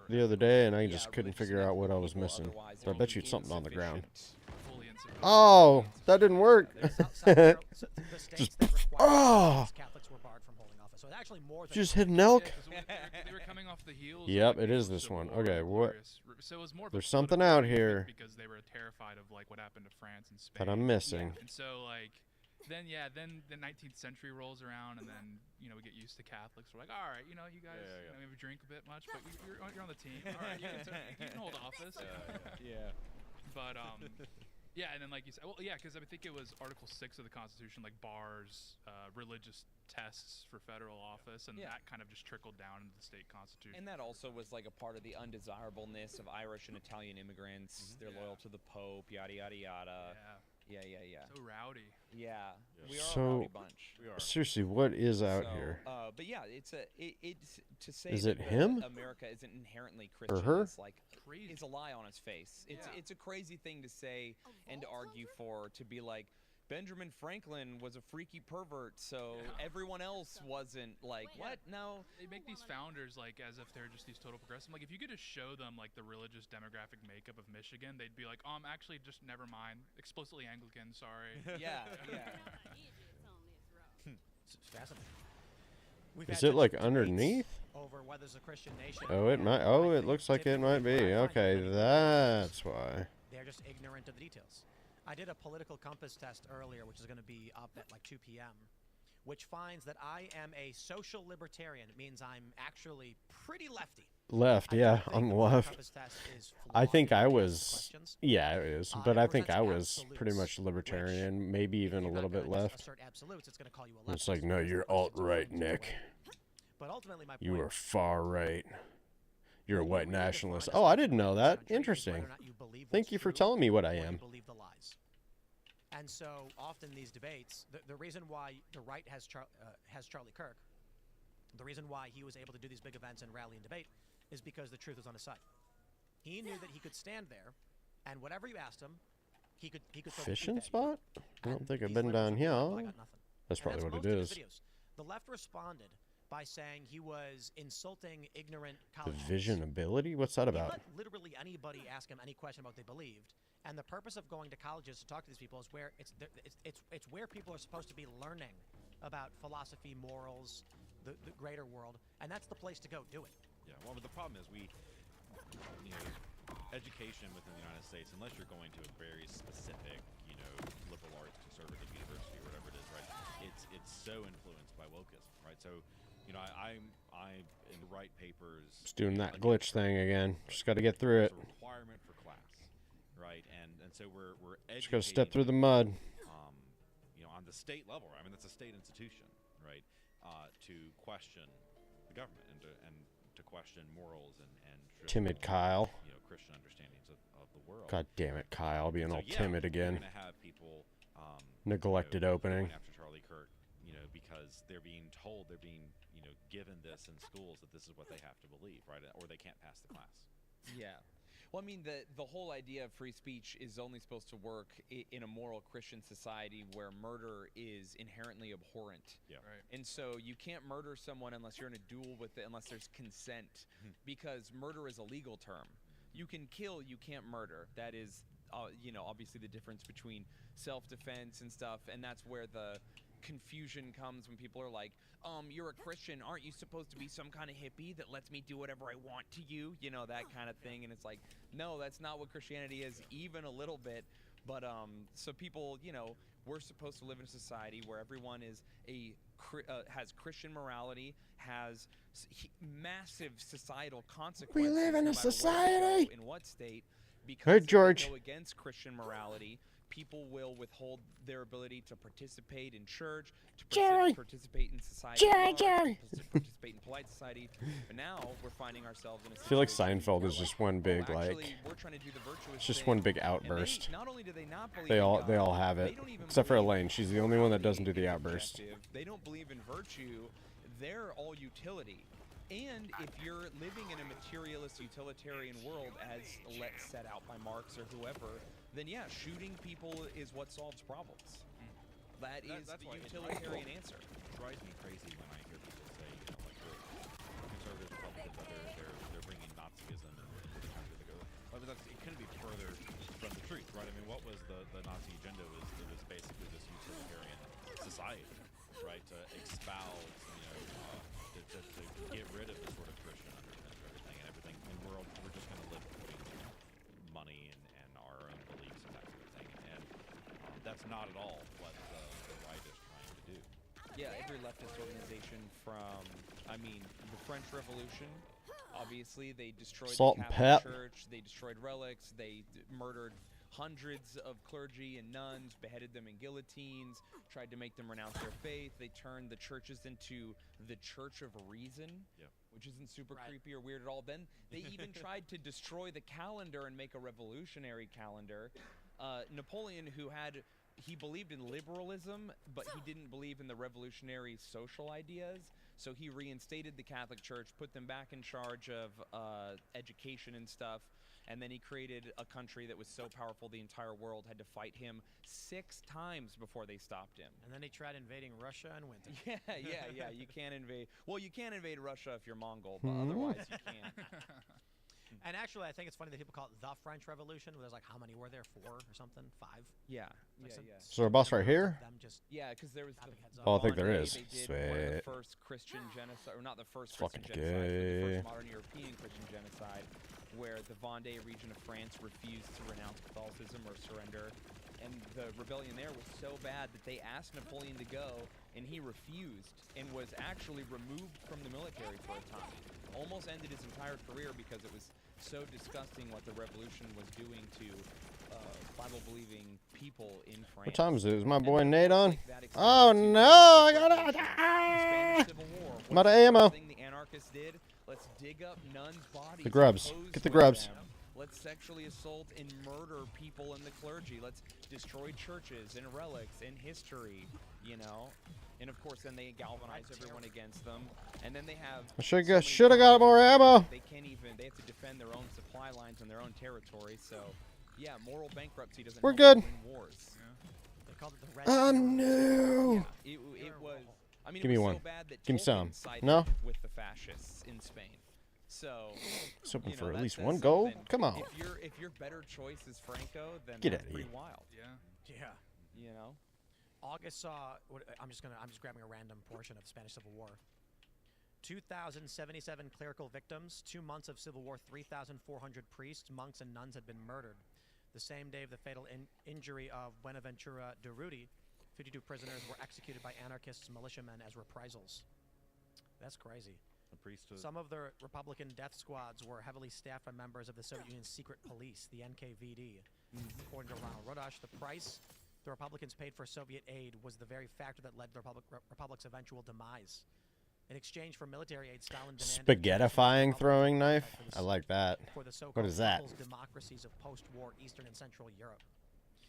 the other day, and I just couldn't figure out what I was missing. But I bet you it's something on the ground. Oh, that didn't work. Just Catholics were barred from holding office. So actually more than just hit an elk. They were coming off the heels. Yep, it is this one. Okay, what? So it was more of a There's something political out movement here because they were terrified of like what happened to France and Spain. that I'm missing. And so like then the 19th century rolls around, and then we get used to Catholics. We're like, all right, you guys maybe drink a bit much, but you're on the team. All right, you can hold office. Yeah. But yeah, and then like you said, well, yeah, because I think it was Article 6 of the Constitution like bars religious tests for federal office, and that kind of just trickled down into the state constitution. And that also was like a part of the undesirableness of Irish and Italian immigrants. They're loyal to the Pope, yada yada yada. Yeah. So rowdy. Yeah. We are So, a rowdy bunch. We are. Seriously, what is out here? But yeah, it's to say Is that it him? America isn't inherently Christian. her? It's like it's a lie on its face. It's a crazy thing to say and to argue for. To be like Benjamin Franklin was a freaky pervert, so everyone else wasn't. Like what? No. They make these founders like as if they're just these total progressive. Like if you could just show them like the religious demographic makeup of Michigan, they'd be like, actually, just never mind. Explicitly Anglican. Sorry. Yeah. It's fascinating. Is it like underneath? Over whether it's a Christian nation. Oh, it might. Oh, it looks like it might be. Okay, that's why. They're just ignorant of the details. I did a political compass test earlier, which is going to be up at like 2 p.m., which finds that I am a social libertarian. It means I'm actually pretty lefty. Left, yeah, on the left. Compass test is I flawed think in I its was. questions. Yeah, it is. But It I think I presents was pretty absolutes, much libertarian, maybe If even a you're little not bit gonna left. assert absolutes, it's going to call you a leftist. It's like, no, you're because it's alt-right, going to Nick. way. But ultimately, my You point are far right. You're a What white really defines nationalist. us Oh, I as a didn't know free that. country is Interesting. whether or not you believe Thank what's you for true telling me what I or you am. believe the lies. And so often these debates, the reason why the right has Charlie Kirk, the reason why he was able to do these big events and rally and debate, is because the truth was on his side. He knew that he could stand there, and whatever you asked him, he could throw the truth Fishing at you. spot? I don't And think I've these been liberals down would be like, "Well, I here. got nothing." That's And probably what most it of his is. videos. The left responded by saying he was insulting ignorant The college students. vision ability? What's that He about? let literally anybody ask him any question about what they believed, and the purpose of going to colleges to talk to these people is where it's where people are supposed to be learning about philosophy, morals, the greater world, and that's the place to go do it. Yeah, well, but the problem is education within the United States, unless you're going to a very specific, liberal arts conservative university or whatever it is, right? It's so influenced by wokeism, right? So, I write papers. Just doing that glitch thing again. Just got to get through it. It's a requirement for class. right? And so we're Just gotta educating, step through the mud. On the state level. I mean, it's a state institution, right? To question the government and to question morals and Timid Kyle. Christian understandings of the world. God damn it, Kyle, being all So, timid You're again. gonna have people Neglected opening. going after Charlie Kirk, because they're being told, they're being given this in schools that this is what they have to believe, right? Or they can't pass the class. Yeah. Well, I mean, the whole idea of free speech is only supposed to work in a moral Christian society where murder is inherently abhorrent. Yeah. Right. And so you can't murder someone unless you're in a duel with it, unless there's consent, because murder is a legal term. You can kill, you can't murder. That is, obviously the difference between self-defense and stuff, and that's where the confusion comes when people are like, you're a Christian, aren't you supposed to be some kind of hippie that lets me do whatever I want to you? That kind of thing. And it's like, no, that's not what Christianity is, even a little bit. But so people, we're supposed to live in a society where everyone is has Christian morality, has massive societal consequences. We live in no a matter where you society. go, in what state? Because Hey, if they George. go against Christian morality, people will withhold their ability to participate in church, to Jerry. participate in society, Jerry, at large, Jerry. to participate in polite society. But now we're finding ourselves in a I feel like situation Seinfeld where, is just one big, actually, we're trying to do the virtuous it's just thing, one big and outburst. not only do they not believe They in all God, have they it, don't even except for believe Elaine. She's the only one that doesn't do the morality is outburst. objective. They don't believe in virtue. They're all utility. And if you're living in a materialist utilitarian world as set out by Marx or whoever, then yeah, shooting people is what solves problems. That's That's the why utilitarian answer. It drives me crazy when I hear people say, conservative Republicans, they're bringing Nazism into the country. They go, it couldn't be further from the truth, right? I mean, what was the Nazi agenda? It was basically this utilitarian society, right? To espouse, to get rid of the sort of Christian underpinning of everything, and we're just going to live according to money and our own beliefs and that sort of thing, and that's not at all what the right is trying to do. Yeah, every leftist organization from, the French Revolution, obviously they destroyed Salt the and Catholic pep. Church, they destroyed relics, they murdered hundreds of clergy and nuns, beheaded them in guillotines, tried to make them renounce their faith. They turned the churches into the Church of Reason, which isn't super creepy or weird at all. Then they even tried to destroy the calendar and make a revolutionary calendar. Napoleon, he believed in liberalism, but he didn't believe in the revolutionary social ideas. So he reinstated the Catholic Church, put them back in charge of education and stuff. And then he created a country that was so powerful the entire world had to fight him 6 times before they stopped him. And then he tried invading Russia and went. Yeah. You can't invade. Well, you can invade Russia if you're Mongol, but otherwise you can't. And actually, I think it's funny that people call it the French Revolution. Where there's like, how many were there? 4 or something? 5? Yeah. So our boss right here? Yeah, because there was the. Oh, I think there Vendée, is. They did one of the Sweet. first Christian genocide, or not the first It's Christian fucking genocide, but the gay. first modern European Christian genocide, where the Vendée region of France refused to renounce Catholicism or surrender. And the rebellion there was so bad that they asked Napoleon to go, and he refused and was actually removed from the military for a time. Almost ended his entire career because it was so disgusting what the revolution was doing to Bible-believing people in France. What time is it? Is my And boy then Nate on? like that Oh extended to no! I the gotta. Revolution, the Spanish Civil War. I'm out of What's the ammo. first thing the anarchists did? Let's dig up nuns' bodies. The grubs. and pose Get the with grubs. them. Let's sexually assault and murder people in the clergy. Let's destroy churches and relics and history, And of course, then they galvanize everyone against them. And then they have. I should have got more ammo. They can't even. They have to defend their own supply lines in their own territory. So, yeah, moral bankruptcy doesn't. We're help good. them win wars. They called it the Red. Oh no! Yeah, it was. I mean, Give it me was one. so bad that Give me Tolkien some. sided No? with the fascists in Spain. So, It's hoping for at that least says one goal. something. Come on. If your better choice is Franco, then Get that's outta pretty here. wild. Yeah. August saw. I'm just grabbing a random portion of the Spanish Civil War. 2,077 clerical victims. 2 months of civil war. 3,400 priests, monks, and nuns had been murdered. The same day of the fatal injury of Buenaventura Durruti, 52 prisoners were executed by anarchists, militiamen as reprisals. That's crazy. priesthood. Some of the Republican death squads were heavily staffed by members of the Soviet Union's secret police, the NKVD. According to Ronald Rodosh, the price the Republicans paid for Soviet aid was the very factor that led the Republic's eventual demise. In exchange for military aid, Stalin demanded Spaghettifying throwing knife? I like that. for the What is that? so-called democracies of post-war Eastern and Central Europe.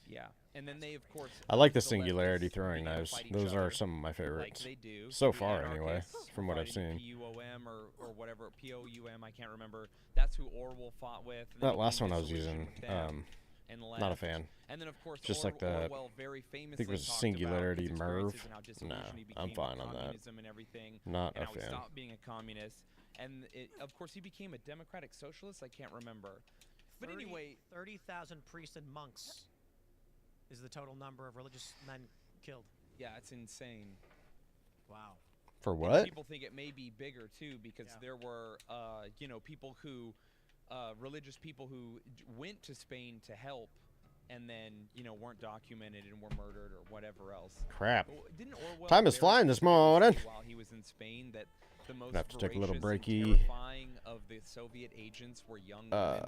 Yeah, and then they, of course... I like the leftists singularity throwing began to knives. fight each Those other are some of my like favorites. they do. So The far, anyway, anarchists from what I've fighting seen. PUOM or whatever, POUM, I can't remember. That's who Orwell fought with. and then That last became one I was disillusioned using, with them and not a left. fan. And then, of course, Just like the, Orwell very I famously think it was talked Singularity about his Merv. experiences and how Nah, disillusioned he I'm became with fine on that. communism and everything, Not and a how he fan. stopped being a communist. And, of course, he became a democratic socialist. I can't remember. But anyway... 30,000 priests and monks is the total number of religious men killed. Yeah, it's insane. Wow. For And what? people think it may be bigger too because there were, people who, religious people who went to Spain to help, and then weren't documented and were murdered or whatever else. Crap. Didn't Orwell Time is very flying this famously morning. say while he was in Spain that the most Have to take a little voracious and breaky. terrifying of the Soviet agents were young women.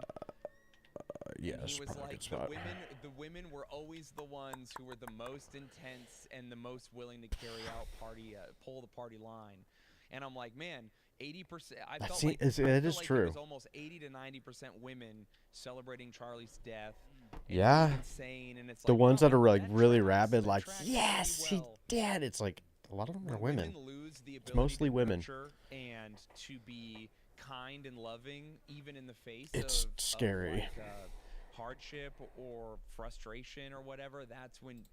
Yes, And he was probably a like, good spot. the women were always the ones who were the most intense and the most willing to carry out pull the party line. And I'm like, man, 80%. I That's felt it- like it it is was true. almost 80 to 90% women celebrating Charlie's death. and Yeah. being insane, and it's The like, ones no, that are like that really tracks. rabid, That like, tracks yes, really he well. did. It's like a lot of them are When women. lose the It's ability mostly to women. nurture and to be kind and loving, even in the face It's of scary. like, hardship or frustration or whatever. That's when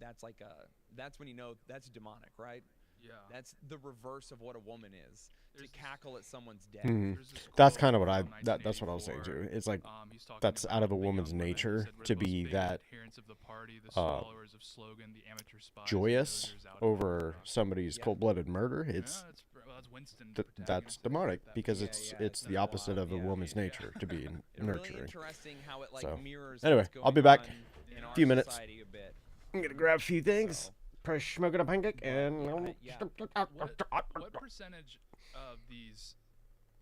you know that's demonic, right? Yeah. That's the reverse of what a woman is. There's to this- cackle at someone's death. Mhm. There's this That's quote kind of what I from that's what I was saying 1984. too. It's like He's talking that's about out of a the woman's young women. He nature said, "We're to the most be bigoted that adherents of the party, the followers of slogan, the amateur spies, and joyous dozers out of over America." somebody's Yeah. cold-blooded murder. Yeah, It's that's Winston. that's protagonist of demonic that because movie. it's yeah, it's it's the opposite of a wild. Yeah. woman's nature to be Really nurturing. interesting how it like So, mirrors. anyway, what's I'll be going back on in our few minutes. society a bit. I'm gonna grab a few things, So, probably smoking a pancake, and yeah. What percentage of these?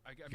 I mean, Got a it's